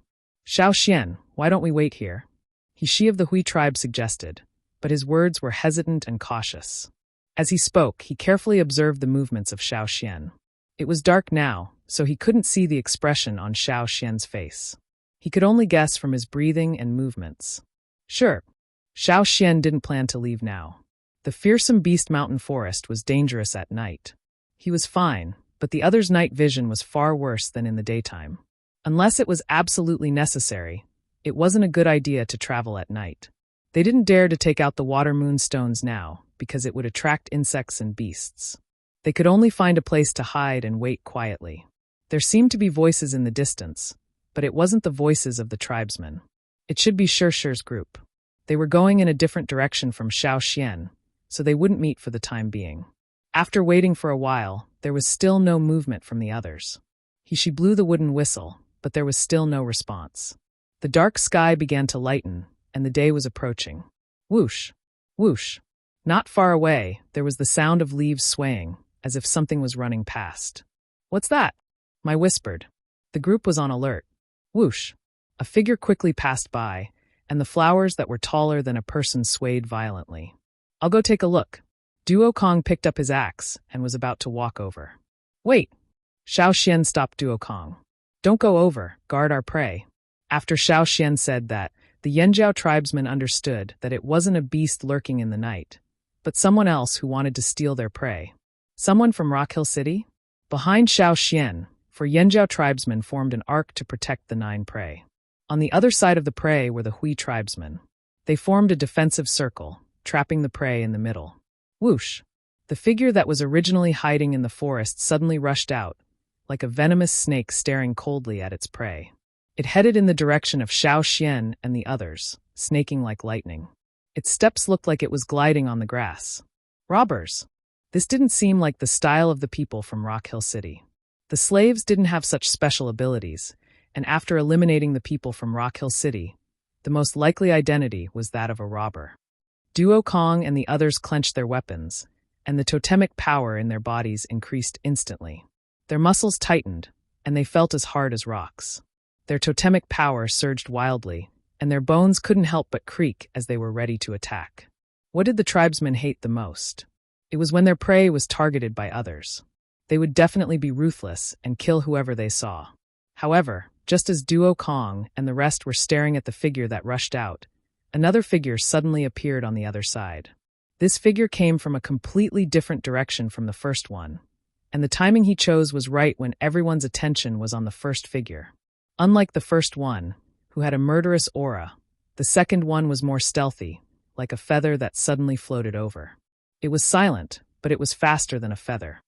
Xiao Xian, why don't we wait here? He of the Hui tribe suggested, but his words were hesitant and cautious. As he spoke, he carefully observed the movements of Xiao Xian. It was dark now, so he couldn't see the expression on Xiao Xian's face. He could only guess from his breathing and movements. Sure, Xiao Xian didn't plan to leave now. The fearsome beast mountain forest was dangerous at night. He was fine, but the others' night vision was far worse than in the daytime. Unless it was absolutely necessary, it wasn't a good idea to travel at night. They didn't dare to take out the water moon stones now, because it would attract insects and beasts. They could only find a place to hide and wait quietly. There seemed to be voices in the distance, but it wasn't the voices of the tribesmen. It should be Shir's group. They were going in a different direction from Xiao Xian, so they wouldn't meet for the time being. After waiting for a while, there was still no movement from the others. She blew the wooden whistle, but there was still no response. The dark sky began to lighten, and the day was approaching. Whoosh! Whoosh! Not far away, there was the sound of leaves swaying, as if something was running past. What's that? I whispered. The group was on alert. Whoosh! A figure quickly passed by, and the flowers that were taller than a person swayed violently. I'll go take a look. Duo Kong picked up his axe and was about to walk over. Wait! Xiao Xian stopped Duo Kong. Don't go over, guard our prey. After Xiao Xian said that, the Yanjiao tribesmen understood that it wasn't a beast lurking in the night, but someone else who wanted to steal their prey. Someone from Rock Hill City? Behind Xiao Xian, 4 Yanjiao tribesmen formed an arc to protect the 9 prey. On the other side of the prey were the Hui tribesmen. They formed a defensive circle, trapping the prey in the middle. Whoosh! The figure that was originally hiding in the forest suddenly rushed out, like a venomous snake staring coldly at its prey. It headed in the direction of Xiao Xian and the others, snaking like lightning. Its steps looked like it was gliding on the grass. Robbers! This didn't seem like the style of the people from Rock Hill City. The slaves didn't have such special abilities, and after eliminating the people from Rock Hill City, the most likely identity was that of a robber. Duo Kong and the others clenched their weapons, and the totemic power in their bodies increased instantly. Their muscles tightened, and they felt as hard as rocks. Their totemic power surged wildly, and their bones couldn't help but creak as they were ready to attack. What did the tribesmen hate the most? It was when their prey was targeted by others. They would definitely be ruthless and kill whoever they saw. However, just as Duo Kong and the rest were staring at the figure that rushed out, another figure suddenly appeared on the other side. This figure came from a completely different direction from the first one, and the timing he chose was right when everyone's attention was on the first figure. Unlike the first one, who had a murderous aura, the second one was more stealthy, like a feather that suddenly floated over. It was silent, but it was faster than a feather.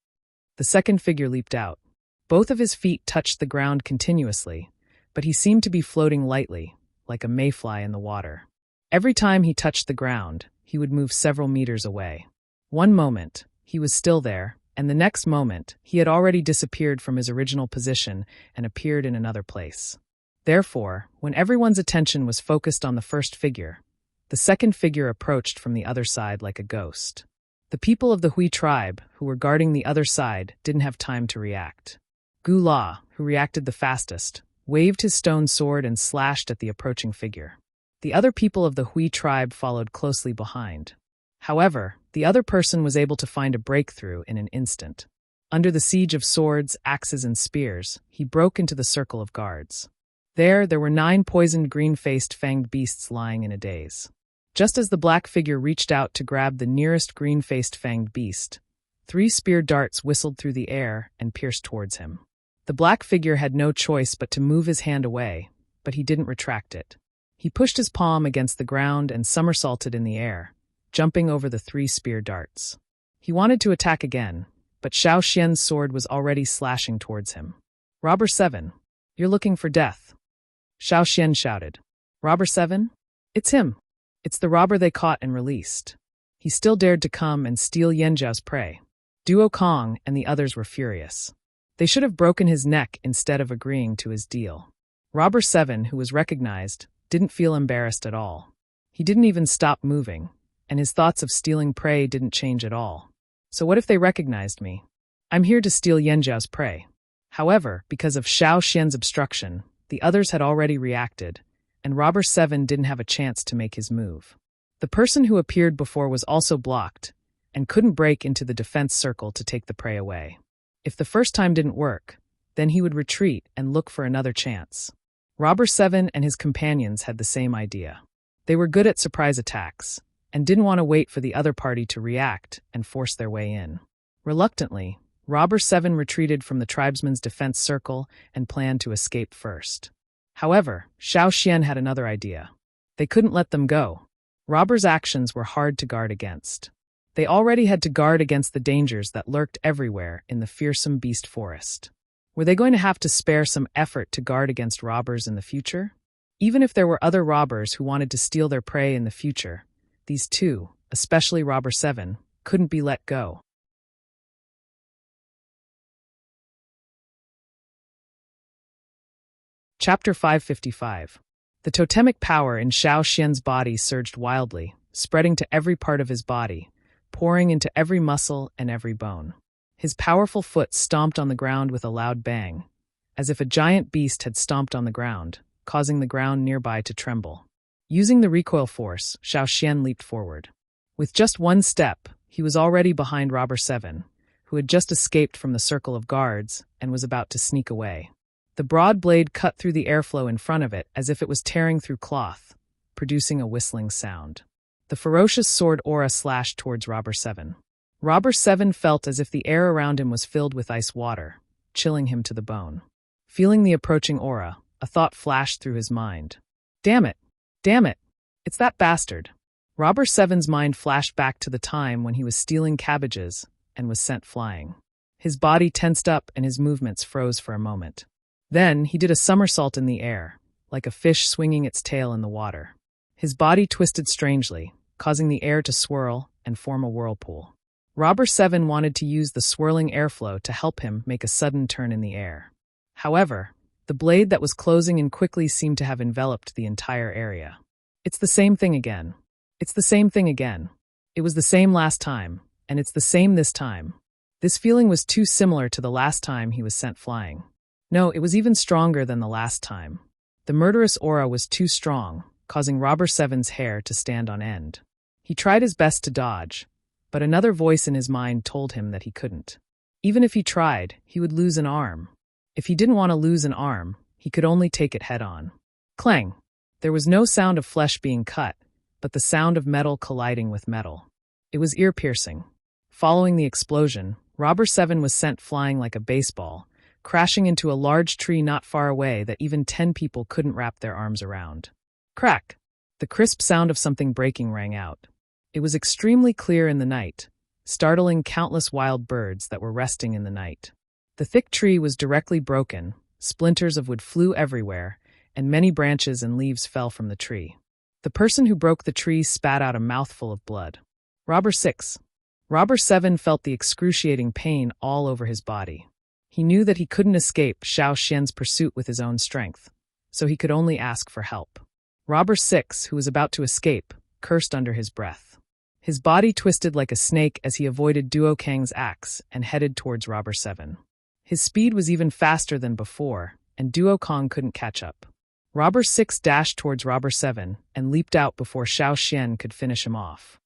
The second figure leaped out. Both of his feet touched the ground continuously, but he seemed to be floating lightly, like a mayfly in the water. Every time he touched the ground, he would move several meters away. One moment, he was still there, and the next moment, he had already disappeared from his original position and appeared in another place. Therefore, when everyone's attention was focused on the first figure, the second figure approached from the other side like a ghost. The people of the Hui tribe, who were guarding the other side, didn't have time to react. Gu La, who reacted the fastest, waved his stone sword and slashed at the approaching figure. The other people of the Hui tribe followed closely behind. However, the other person was able to find a breakthrough in an instant. Under the siege of swords, axes, and spears, he broke into the circle of guards. There were 9 poisoned green-faced fanged beasts lying in a daze. Just as the black figure reached out to grab the nearest green-faced fanged beast, 3 spear darts whistled through the air and pierced towards him. The black figure had no choice but to move his hand away, but he didn't retract it. He pushed his palm against the ground and somersaulted in the air, jumping over the 3 spear darts. He wanted to attack again, but Xiao Xian's sword was already slashing towards him. "Robber 7, you're looking for death," Xiao Xian shouted. "Robber 7? It's him. It's the robber they caught and released. He still dared to come and steal Yanjiao's prey." Duo Kong and the others were furious. They should have broken his neck instead of agreeing to his deal. Robber 7, who was recognized, didn't feel embarrassed at all. He didn't even stop moving, and his thoughts of stealing prey didn't change at all. So what if they recognized me? I'm here to steal Yanjiao's prey. However, because of Xiao Xian's obstruction, the others had already reacted, and Robber 7 didn't have a chance to make his move. The person who appeared before was also blocked, and couldn't break into the defense circle to take the prey away. If the first time didn't work, then he would retreat and look for another chance. Robber 7 and his companions had the same idea. They were good at surprise attacks, and didn't want to wait for the other party to react and force their way in. Reluctantly, Robber 7 retreated from the tribesmen's defense circle and planned to escape first. However, Xiao Xian had another idea. They couldn't let them go. Robbers' actions were hard to guard against. They already had to guard against the dangers that lurked everywhere in the fearsome beast forest. Were they going to have to spare some effort to guard against robbers in the future? Even if there were other robbers who wanted to steal their prey in the future, these two, especially Robber 7, couldn't be let go. Chapter 555. The totemic power in Xiao Xian's body surged wildly, spreading to every part of his body, pouring into every muscle and every bone. His powerful foot stomped on the ground with a loud bang, as if a giant beast had stomped on the ground, causing the ground nearby to tremble. Using the recoil force, Xiao Xian leaped forward. With just one step, he was already behind Robber 7, who had just escaped from the circle of guards and was about to sneak away. The broad blade cut through the airflow in front of it as if it was tearing through cloth, producing a whistling sound. The ferocious sword aura slashed towards Robber 7. Robber 7 felt as if the air around him was filled with ice water, chilling him to the bone. Feeling the approaching aura, a thought flashed through his mind. Damn it! Damn it! It's that bastard! Robber 7's mind flashed back to the time when he was stealing cabbages and was sent flying. His body tensed up and his movements froze for a moment. Then he did a somersault in the air, like a fish swinging its tail in the water. His body twisted strangely, causing the air to swirl and form a whirlpool. Robber 7 wanted to use the swirling airflow to help him make a sudden turn in the air. However, the blade that was closing in quickly seemed to have enveloped the entire area. It's the same thing again. It's the same thing again. It was the same last time, and it's the same this time. This feeling was too similar to the last time he was sent flying. No, it was even stronger than the last time. The murderous aura was too strong, causing Robber 7's hair to stand on end. He tried his best to dodge, but another voice in his mind told him that he couldn't. Even if he tried, he would lose an arm. If he didn't want to lose an arm, he could only take it head-on. Clang! There was no sound of flesh being cut, but the sound of metal colliding with metal. It was ear-piercing. Following the explosion, Robber 7 was sent flying like a baseball, crashing into a large tree not far away that even 10 people couldn't wrap their arms around. Crack! The crisp sound of something breaking rang out. It was extremely clear in the night, startling countless wild birds that were resting in the night. The thick tree was directly broken, splinters of wood flew everywhere, and many branches and leaves fell from the tree. The person who broke the tree spat out a mouthful of blood. Robber 6. Robber 7 felt the excruciating pain all over his body. He knew that he couldn't escape Xiao Xian's pursuit with his own strength, so he could only ask for help. Robber 6, who was about to escape, cursed under his breath. His body twisted like a snake as he avoided Duo Kang's axe and headed towards Robber 7. His speed was even faster than before, and Duo Kang couldn't catch up. Robber 6 dashed towards Robber 7 and leaped out before Xiao Xian could finish him off.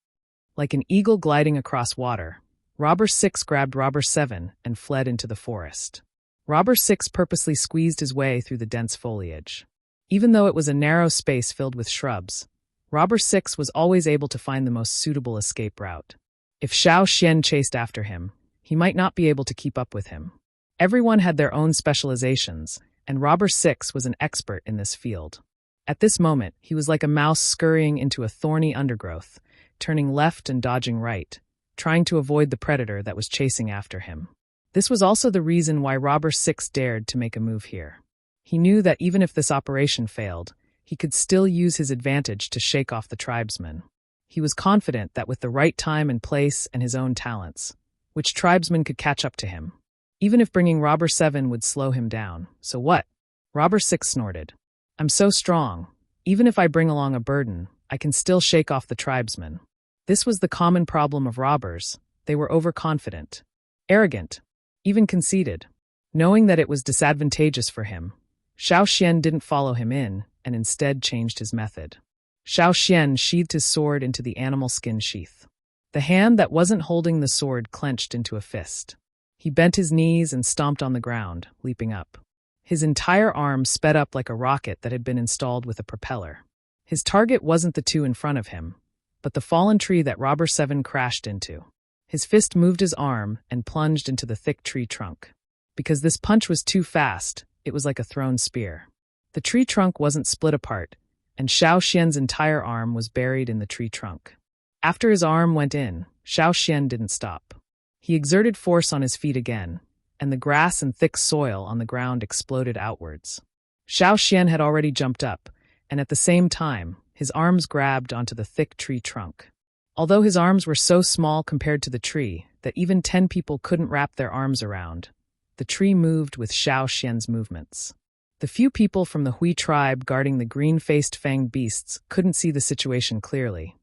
Like an eagle gliding across water, Robber 6 grabbed Robber 7 and fled into the forest. Robber 6 purposely squeezed his way through the dense foliage. Even though it was a narrow space filled with shrubs, Robber 6 was always able to find the most suitable escape route. If Xiao Xian chased after him, he might not be able to keep up with him. Everyone had their own specializations, and Robber 6 was an expert in this field. At this moment, he was like a mouse scurrying into a thorny undergrowth, turning left and dodging right, trying to avoid the predator that was chasing after him. This was also the reason why Robber 6 dared to make a move here. He knew that even if this operation failed, he could still use his advantage to shake off the tribesmen. He was confident that with the right time and place and his own talents, which tribesmen could catch up to him. Even if bringing Robber 7 would slow him down. So what? Robber 6 snorted. I'm so strong. Even if I bring along a burden, I can still shake off the tribesmen. This was the common problem of robbers. They were overconfident, arrogant, even conceited. Knowing that it was disadvantageous for him, Xiao Xian didn't follow him in and instead changed his method. Xiao Xian sheathed his sword into the animal skin sheath. The hand that wasn't holding the sword clenched into a fist. He bent his knees and stomped on the ground, leaping up. His entire arm sped up like a rocket that had been installed with a propeller. His target wasn't the two in front of him, but the fallen tree that Robber 7 crashed into. His fist moved his arm and plunged into the thick tree trunk. Because this punch was too fast, it was like a thrown spear. The tree trunk wasn't split apart, and Xiao Xian's entire arm was buried in the tree trunk. After his arm went in, Xiao Xian didn't stop. He exerted force on his feet again, and the grass and thick soil on the ground exploded outwards. Xiao Xian had already jumped up, and at the same time, his arms grabbed onto the thick tree trunk. Although his arms were so small compared to the tree that even 10 people couldn't wrap their arms around, the tree moved with Xiao Xian's movements. The few people from the Hui tribe guarding the green-faced fanged beasts couldn't see the situation clearly,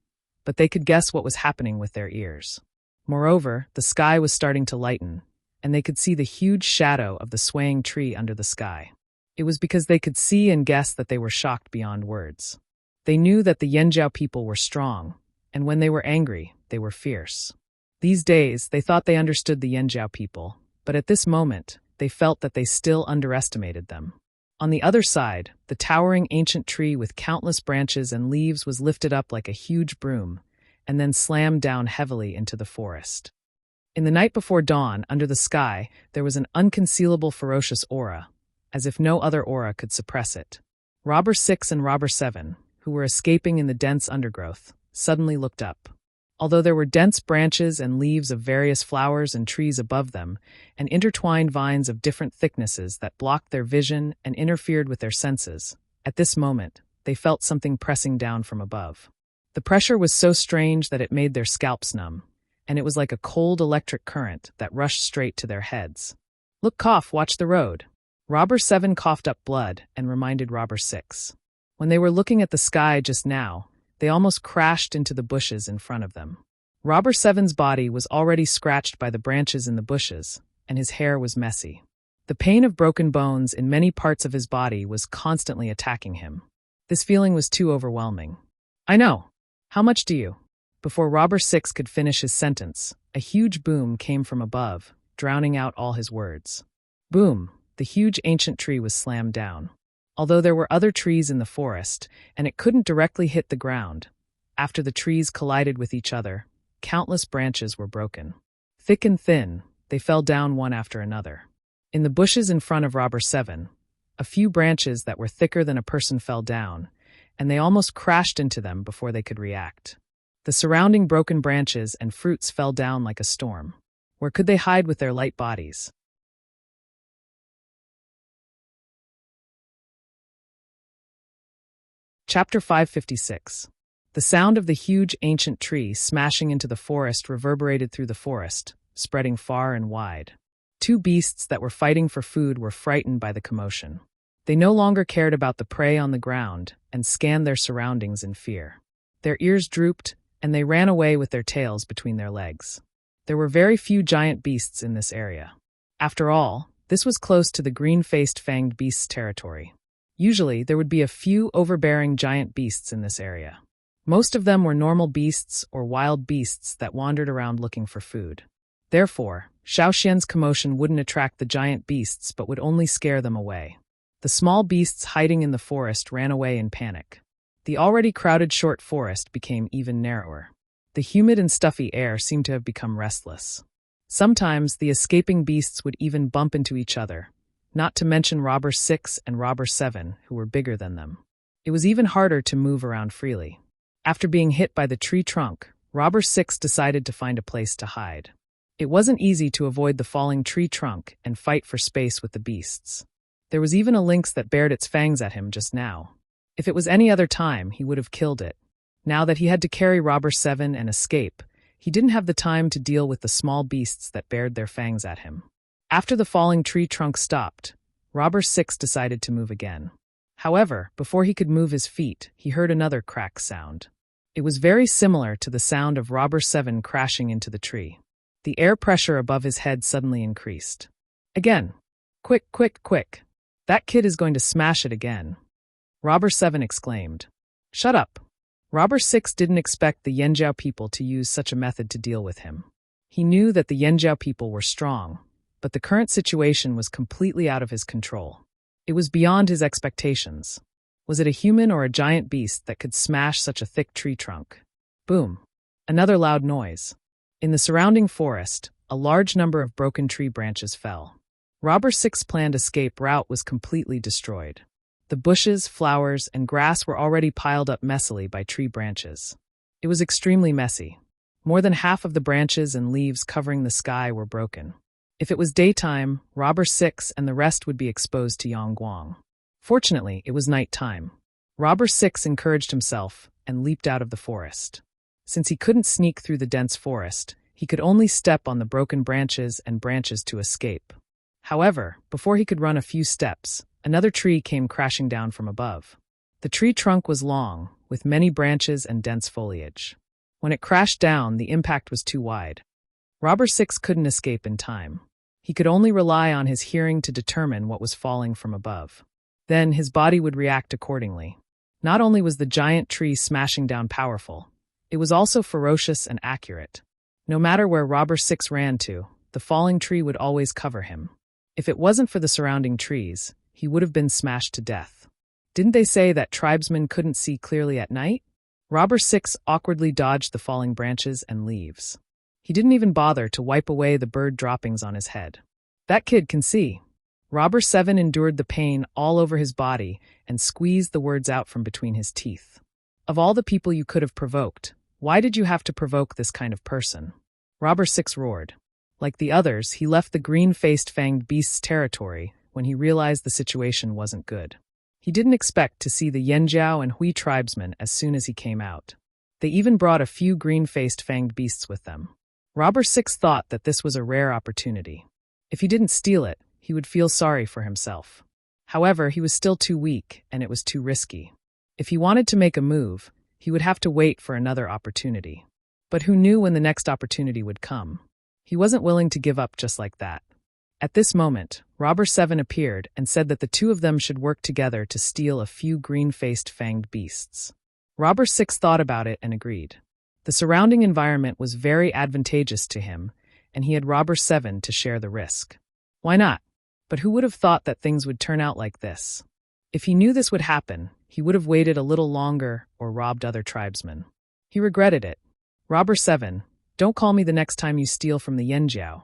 but they could guess what was happening with their ears. Moreover, the sky was starting to lighten, and they could see the huge shadow of the swaying tree under the sky. It was because they could see and guess that they were shocked beyond words. They knew that the Yanjiao people were strong, and when they were angry, they were fierce. These days, they thought they understood the Yanjiao people, but at this moment, they felt that they still underestimated them. On the other side, the towering ancient tree with countless branches and leaves was lifted up like a huge broom, and then slammed down heavily into the forest. In the night before dawn, under the sky, there was an unconcealable ferocious aura, as if no other aura could suppress it. Robber 6 and Robber 7, who were escaping in the dense undergrowth, suddenly looked up. Although there were dense branches and leaves of various flowers and trees above them, and intertwined vines of different thicknesses that blocked their vision and interfered with their senses, at this moment, they felt something pressing down from above. The pressure was so strange that it made their scalps numb, and it was like a cold electric current that rushed straight to their heads. "Look, cough, watch the road." Robber 7 coughed up blood and reminded Robber 6. When they were looking at the sky just now, they almost crashed into the bushes in front of them. Robber 7's body was already scratched by the branches in the bushes, and his hair was messy. The pain of broken bones in many parts of his body was constantly attacking him. This feeling was too overwhelming. "I know. How much do you?" Before Robber 6 could finish his sentence, a huge boom came from above, drowning out all his words. Boom! The huge ancient tree was slammed down. Although there were other trees in the forest, and it couldn't directly hit the ground, after the trees collided with each other, countless branches were broken. Thick and thin, they fell down one after another. In the bushes in front of Robber 7, a few branches that were thicker than a person fell down, and they almost crashed into them before they could react. The surrounding broken branches and fruits fell down like a storm. Where could they hide with their light bodies? Chapter 556. The sound of the huge ancient tree smashing into the forest reverberated through the forest, spreading far and wide. Two beasts that were fighting for food were frightened by the commotion. They no longer cared about the prey on the ground and scanned their surroundings in fear. Their ears drooped, and they ran away with their tails between their legs. There were very few giant beasts in this area. After all, this was close to the green-faced fanged beasts' territory. Usually, there would be a few overbearing giant beasts in this area. Most of them were normal beasts or wild beasts that wandered around looking for food. Therefore, Xiaoxian's commotion wouldn't attract the giant beasts but would only scare them away. The small beasts hiding in the forest ran away in panic. The already crowded short forest became even narrower. The humid and stuffy air seemed to have become restless. Sometimes the escaping beasts would even bump into each other, not to mention Robber 6 and Robber 7, who were bigger than them. It was even harder to move around freely. After being hit by the tree trunk, Robber 6 decided to find a place to hide. It wasn't easy to avoid the falling tree trunk and fight for space with the beasts. There was even a lynx that bared its fangs at him just now. If it was any other time, he would have killed it. Now that he had to carry Robber 7 and escape, he didn't have the time to deal with the small beasts that bared their fangs at him. After the falling tree trunk stopped, Robber 6 decided to move again. However, before he could move his feet, he heard another crack sound. It was very similar to the sound of Robber 7 crashing into the tree. The air pressure above his head suddenly increased. Again. Quick, quick, quick. That kid is going to smash it again. Robber 7 exclaimed. Shut up. Robber 6 didn't expect the Yanjiao people to use such a method to deal with him. He knew that the Yanjiao people were strong, but the current situation was completely out of his control. It was beyond his expectations. Was it a human or a giant beast that could smash such a thick tree trunk? Boom. Another loud noise. In the surrounding forest, a large number of broken tree branches fell. Robber 6's planned escape route was completely destroyed. The bushes, flowers, and grass were already piled up messily by tree branches. It was extremely messy. More than half of the branches and leaves covering the sky were broken. If it was daytime, Robber 6 and the rest would be exposed to Yangguang. Fortunately, it was night time. Robber 6 encouraged himself and leaped out of the forest. Since he couldn't sneak through the dense forest, he could only step on the broken branches and branches to escape. However, before he could run a few steps, another tree came crashing down from above. The tree trunk was long, with many branches and dense foliage. When it crashed down, the impact was too wide. Robber 6 couldn't escape in time. He could only rely on his hearing to determine what was falling from above. Then his body would react accordingly. Not only was the giant tree smashing down powerful, it was also ferocious and accurate. No matter where Robber 6 ran to, the falling tree would always cover him. If it wasn't for the surrounding trees, he would have been smashed to death. Didn't they say that tribesmen couldn't see clearly at night? Robber 6 awkwardly dodged the falling branches and leaves. He didn't even bother to wipe away the bird droppings on his head. That kid can see. Robber 7 endured the pain all over his body and squeezed the words out from between his teeth. Of all the people you could have provoked, Why did you have to provoke this kind of person? Robber 6 roared. Like the others, he left the green-faced fanged beast's territory when he realized the situation wasn't good. He didn't expect to see the Yanjiao and Hui tribesmen as soon as he came out. They even brought a few green-faced fanged beasts with them. Robber 6 thought that this was a rare opportunity. If he didn't steal it, he would feel sorry for himself. However, he was still too weak, and it was too risky. If he wanted to make a move, he would have to wait for another opportunity. But who knew when the next opportunity would come? He wasn't willing to give up just like that. At this moment, Robber 7 appeared and said that the two of them should work together to steal a few green-faced fanged beasts. Robber 6 thought about it and agreed. The surrounding environment was very advantageous to him, and he had Robber 7 to share the risk. Why not? But who would have thought that things would turn out like this? If he knew this would happen, he would have waited a little longer or robbed other tribesmen. He regretted it. Robber 7, don't call me the next time you steal from the Yanjiao.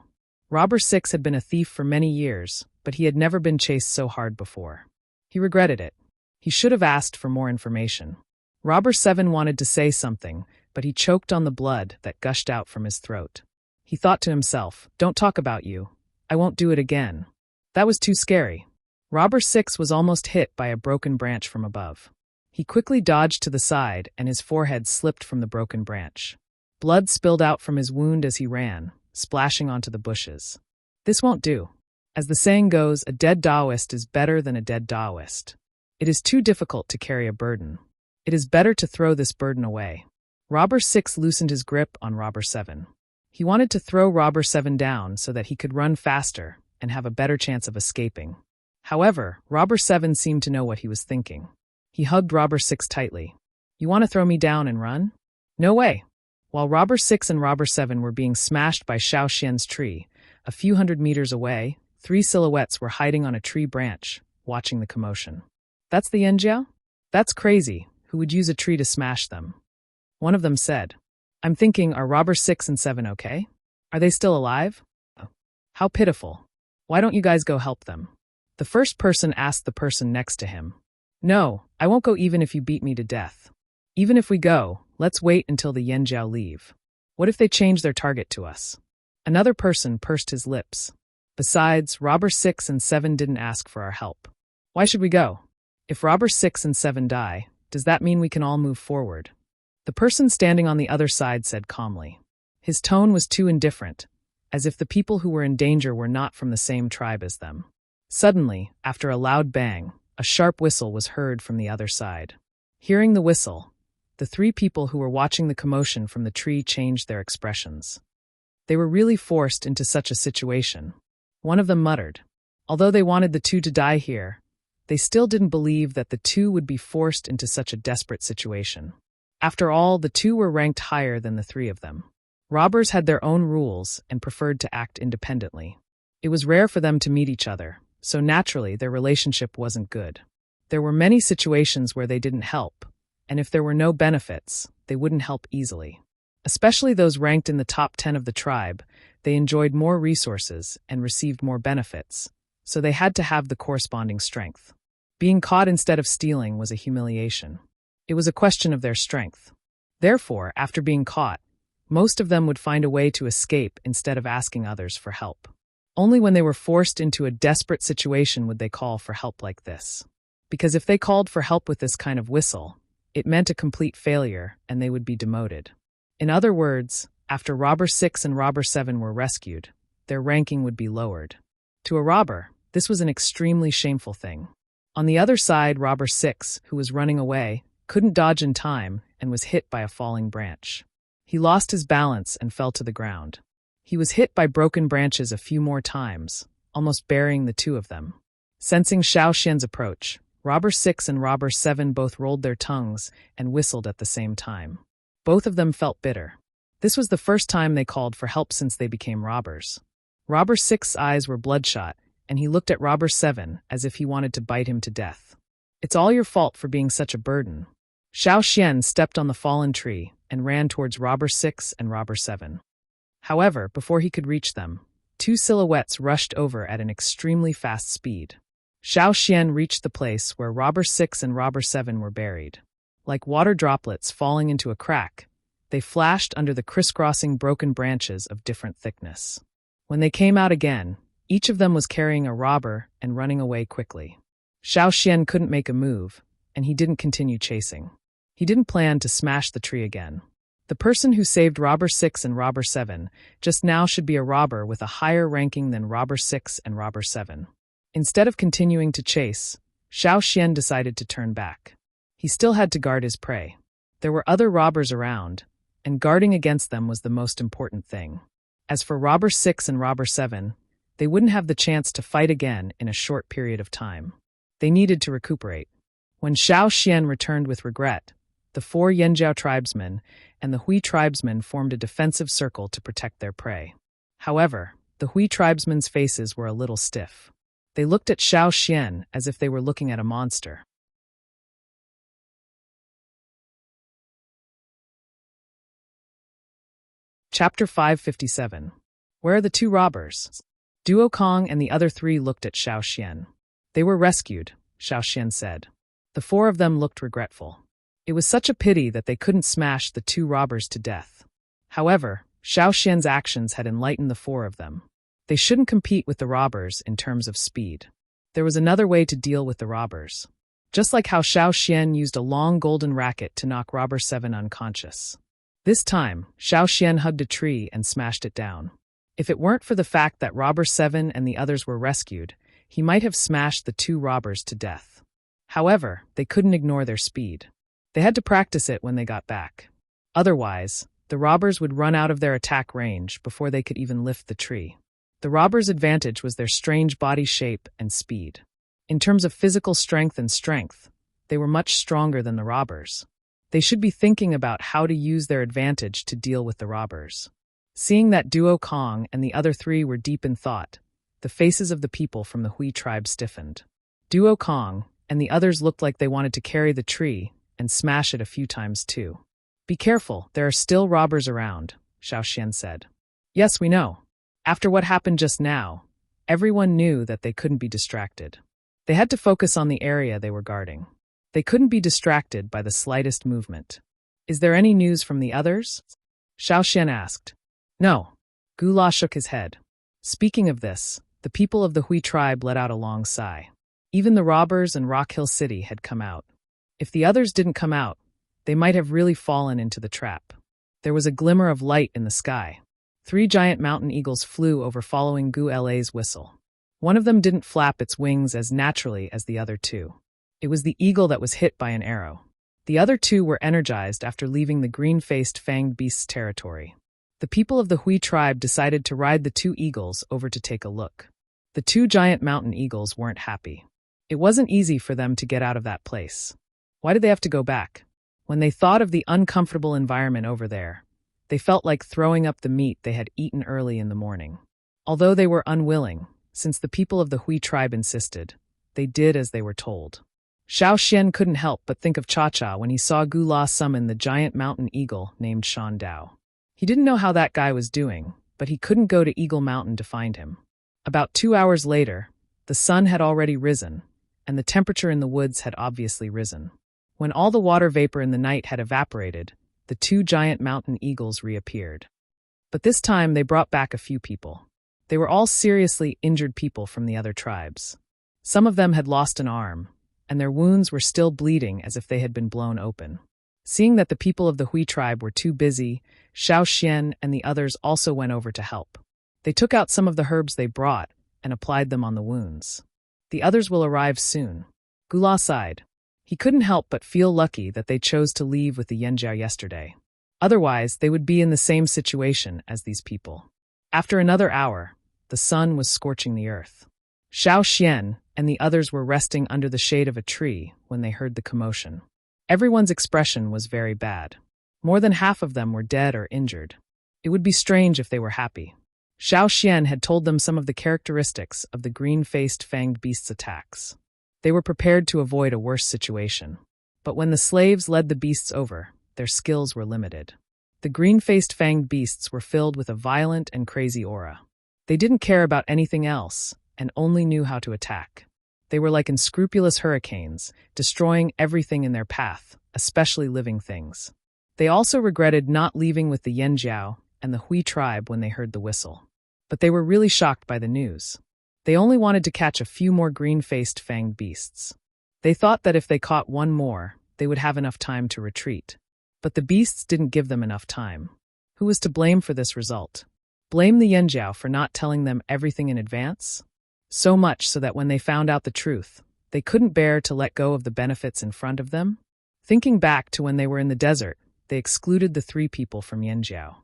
Robber 6 had been a thief for many years, but he had never been chased so hard before. He regretted it. He should have asked for more information. Robber 7 wanted to say something, but he choked on the blood that gushed out from his throat. He thought to himself, don't talk about you. I won't do it again. That was too scary. Robber 6 was almost hit by a broken branch from above. He quickly dodged to the side and his forehead slipped from the broken branch. Blood spilled out from his wound as he ran, splashing onto the bushes. This won't do. As the saying goes, a dead Taoist is better than a dead Taoist. It is too difficult to carry a burden. It is better to throw this burden away. Robber 6 loosened his grip on Robber 7. He wanted to throw Robber 7 down so that he could run faster and have a better chance of escaping. However, Robber 7 seemed to know what he was thinking. He hugged Robber 6 tightly. You want to throw me down and run? No way. While Robber 6 and Robber 7 were being smashed by Xiao Xian's tree, a few hundred meters away, 3 silhouettes were hiding on a tree branch, watching the commotion. That's the Yanjiao? That's crazy. Who would use a tree to smash them? One of them said. I'm thinking, are Robber 6 and 7 okay? Are they still alive? Oh. How pitiful. Why don't you guys go help them? The first person asked the person next to him. No, I won't go even if you beat me to death. Even if we go, let's wait until the Yanjiao leave. What if they change their target to us? Another person pursed his lips. Besides, Robber 6 and 7 didn't ask for our help. Why should we go? If Robber 6 and 7 die, does that mean we can all move forward? The person standing on the other side said calmly. His tone was too indifferent, as if the people who were in danger were not from the same tribe as them. Suddenly, after a loud bang, a sharp whistle was heard from the other side. Hearing the whistle, the 3 people who were watching the commotion from the tree changed their expressions. They were really forced into such a situation. One of them muttered. Although they wanted the 2 to die here, they still didn't believe that the 2 would be forced into such a desperate situation. After all, the 2 were ranked higher than the 3 of them. Robbers had their own rules and preferred to act independently. It was rare for them to meet each other, so naturally their relationship wasn't good. There were many situations where they didn't help, and if there were no benefits, they wouldn't help easily. Especially those ranked in the top 10 of the tribe, they enjoyed more resources and received more benefits, so they had to have the corresponding strength. Being caught instead of stealing was a humiliation. It was a question of their strength. Therefore, after being caught, most of them would find a way to escape instead of asking others for help. Only when they were forced into a desperate situation would they call for help like this. Because if they called for help with this kind of whistle, it meant a complete failure and they would be demoted. In other words, after Robber 6 and Robber 7 were rescued, their ranking would be lowered. To a robber, this was an extremely shameful thing. On the other side, Robber 6, who was running away, couldn't dodge in time and was hit by a falling branch. He lost his balance and fell to the ground. He was hit by broken branches a few more times, almost burying the 2 of them. Sensing Xiao Xian's approach, Robber 6 and Robber 7 both rolled their tongues and whistled at the same time. Both of them felt bitter. This was the first time they called for help since they became robbers. Robber 6's eyes were bloodshot, and he looked at Robber 7 as if he wanted to bite him to death. It's all your fault for being such a burden. Xiao Xian stepped on the fallen tree and ran towards Robber 6 and Robber 7. However, before he could reach them, 2 silhouettes rushed over at an extremely fast speed. Xiao Xian reached the place where Robber 6 and Robber 7 were buried. Like water droplets falling into a crack, They flashed under the crisscrossing broken branches of different thickness. When they came out again, each of them was carrying a robber and running away quickly. Xiao Xian couldn't make a move, and he didn't continue chasing. He didn't plan to smash the tree again. The person who saved Robber 6 and Robber 7 just now should be a robber with a higher ranking than Robber 6 and Robber 7. Instead of continuing to chase, Xiao Xian decided to turn back. He still had to guard his prey. There were other robbers around, and guarding against them was the most important thing. As for Robber 6 and Robber 7, they wouldn't have the chance to fight again in a short period of time. They needed to recuperate. When Xiao Xian returned with regret, the 4 Yanjiao tribesmen and the Hui tribesmen formed a defensive circle to protect their prey. However, the Hui tribesmen's faces were a little stiff. They looked at Xiao Xian as if they were looking at a monster. Chapter 557. Where are the 2 robbers? Duo Kong and the other 3 looked at Xiao Xian. They were rescued, Xiao Xian said. The 4 of them looked regretful. It was such a pity that they couldn't smash the 2 robbers to death. However, Xiao Xian's actions had enlightened the 4 of them. They shouldn't compete with the robbers in terms of speed. There was another way to deal with the robbers. Just like how Xiao Xian used a long golden racket to knock Robber 7 unconscious. This time, Xiao Xian hugged a tree and smashed it down. If it weren't for the fact that Robber 7 and the others were rescued, he might have smashed the 2 robbers to death. However, they couldn't ignore their speed. They had to practice it when they got back. Otherwise, the robbers would run out of their attack range before they could even lift the tree. The robbers' advantage was their strange body shape and speed. In terms of physical strength and strength, they were much stronger than the robbers. They should be thinking about how to use their advantage to deal with the robbers. Seeing that Duo Kong and the other 3 were deep in thought, the faces of the people from the Hui tribe stiffened. Duo Kong and the others looked like they wanted to carry the tree and smash it a few times too. Be careful, there are still robbers around, Xiao Xian said. Yes, we know. After what happened just now, everyone knew that they couldn't be distracted. They had to focus on the area they were guarding. They couldn't be distracted by the slightest movement. Is there any news from the others? Xiao Xian asked. No. Gula shook his head. Speaking of this, the people of the Hui tribe let out a long sigh. Even the robbers in Rock Hill City had come out. If the others didn't come out, they might have really fallen into the trap. There was a glimmer of light in the sky. 3 giant mountain eagles flew over following Gu La's whistle. One of them didn't flap its wings as naturally as the other 2. It was the eagle that was hit by an arrow. The other 2 were energized after leaving the green-faced fanged beast's territory. The people of the Hui tribe decided to ride the 2 eagles over to take a look. The 2 giant mountain eagles weren't happy. It wasn't easy for them to get out of that place. Why did they have to go back? When they thought of the uncomfortable environment over there, they felt like throwing up the meat they had eaten early in the morning. Although they were unwilling, since the people of the Hui tribe insisted, they did as they were told. Xiao Xian couldn't help but think of Cha-Cha when he saw Gula summon the giant mountain eagle named Shan Dao. He didn't know how that guy was doing, but he couldn't go to Eagle Mountain to find him. About 2 hours later, the sun had already risen, and the temperature in the woods had obviously risen. When all the water vapor in the night had evaporated, the 2 giant mountain eagles reappeared. But this time they brought back a few people. They were all seriously injured people from the other tribes. Some of them had lost an arm, and their wounds were still bleeding as if they had been blown open. Seeing that the people of the Hui tribe were too busy, Xiao Xian and the others also went over to help. They took out some of the herbs they brought and applied them on the wounds. The others will arrive soon. Gula sighed. He couldn't help but feel lucky that they chose to leave with the Yanjiao yesterday. Otherwise, they would be in the same situation as these people. After another hour, the sun was scorching the earth. Xiao Xian and the others were resting under the shade of a tree when they heard the commotion. Everyone's expression was very bad. More than half of them were dead or injured. It would be strange if they were happy. Xiao Xian had told them some of the characteristics of the green-faced fanged beast's attacks. They were prepared to avoid a worse situation. But when the slaves led the beasts over, their skills were limited. The green-faced fanged beasts were filled with a violent and crazy aura. They didn't care about anything else and only knew how to attack. They were like unscrupulous hurricanes, destroying everything in their path, especially living things. They also regretted not leaving with the Yanjiao and the Hui tribe when they heard the whistle. But they were really shocked by the news. They only wanted to catch a few more green-faced fanged beasts. They thought that if they caught one more, they would have enough time to retreat. But the beasts didn't give them enough time. Who was to blame for this result? Blame the Yanjiao for not telling them everything in advance? So much so that when they found out the truth, they couldn't bear to let go of the benefits in front of them? Thinking back to when they were in the desert, they excluded the 3 people from Yanjiao.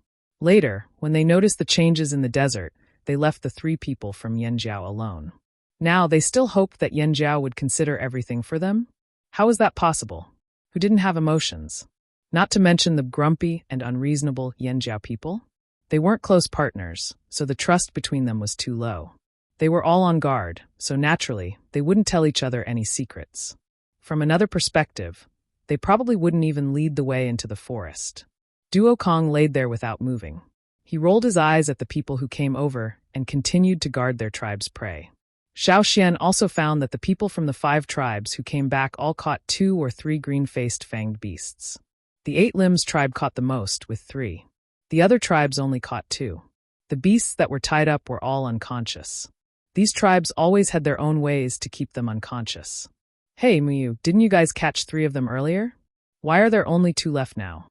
Later, when they noticed the changes in the desert, they left the 3 people from Yanjiao alone. Now, they still hoped that Yanjiao would consider everything for them? How was that possible? Who didn't have emotions? Not to mention the grumpy and unreasonable Yanjiao people? They weren't close partners, so the trust between them was too low. They were all on guard, so naturally, they wouldn't tell each other any secrets. From another perspective, they probably wouldn't even lead the way into the forest. Duo Kong laid there without moving. He rolled his eyes at the people who came over and continued to guard their tribe's prey. Xiao Xian also found that the people from the 5 tribes who came back all caught 2 or 3 green-faced fanged beasts. The 8 Limbs tribe caught the most, with 3. The other tribes only caught 2. The beasts that were tied up were all unconscious. These tribes always had their own ways to keep them unconscious. Hey, Muyu, didn't you guys catch 3 of them earlier? Why are there only 2 left now?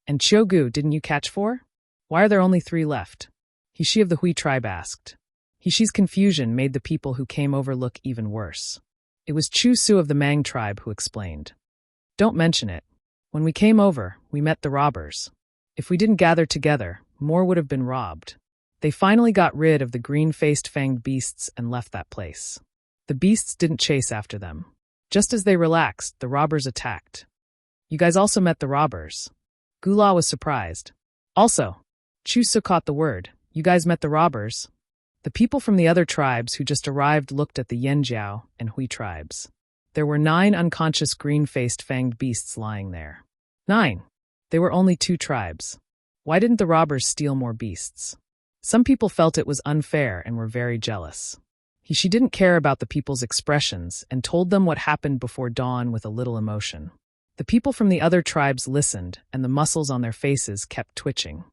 And Qiugu, didn't you catch 4? Why are there only 3 left? He of the Hui tribe asked. He's confusion made the people who came over look even worse. It was Chu Su of the Mang tribe who explained. Don't mention it. When we came over, we met the robbers. If we didn't gather together, more would have been robbed. They finally got rid of the green-faced fanged beasts and left that place. The beasts didn't chase after them. Just as they relaxed, the robbers attacked. You guys also met the robbers. Gula was surprised. Also, Chu Su caught the word. You guys met the robbers. The people from the other tribes who just arrived looked at the Yanjiao and Hui tribes. There were 9 unconscious green-faced fanged beasts lying there. 9. They were only 2 tribes. Why didn't the robbers steal more beasts? Some people felt it was unfair and were very jealous. She didn't care about the people's expressions and told them what happened before dawn with a little emotion. The people from the other tribes listened, and the muscles on their faces kept twitching.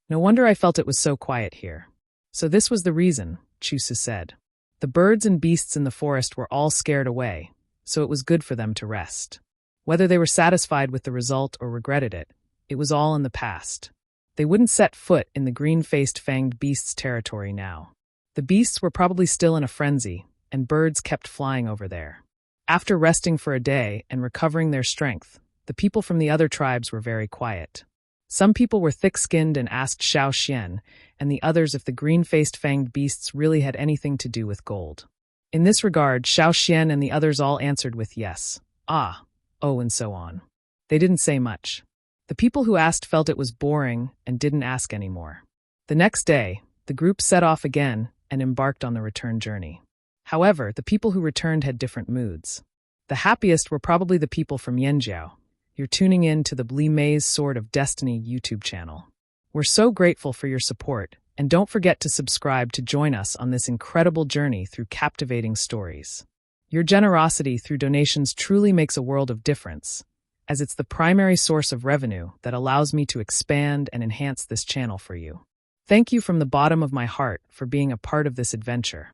No wonder I felt it was so quiet here. So this was the reason, Chusa said. The birds and beasts in the forest were all scared away, so it was good for them to rest. Whether they were satisfied with the result or regretted it, it was all in the past. They wouldn't set foot in the green-faced fanged beasts' territory now. The beasts were probably still in a frenzy, and birds kept flying over there. After resting for a day and recovering their strength, the people from the other tribes were very quiet. Some people were thick-skinned and asked Xiao Xian, and the others if the green-faced fanged beasts really had anything to do with gold. In this regard, Xiao Xian and the others all answered with yes, ah, oh, and so on. They didn't say much. The people who asked felt it was boring and didn't ask anymore. The next day, the group set off again and embarked on the return journey. However, the people who returned had different moods. The happiest were probably the people from Yanjiao. You're tuning in to the Li Mei's Sword of Destiny YouTube channel. We're so grateful for your support, and don't forget to subscribe to join us on this incredible journey through captivating stories. Your generosity through donations truly makes a world of difference, as it's the primary source of revenue that allows me to expand and enhance this channel for you. Thank you from the bottom of my heart for being a part of this adventure.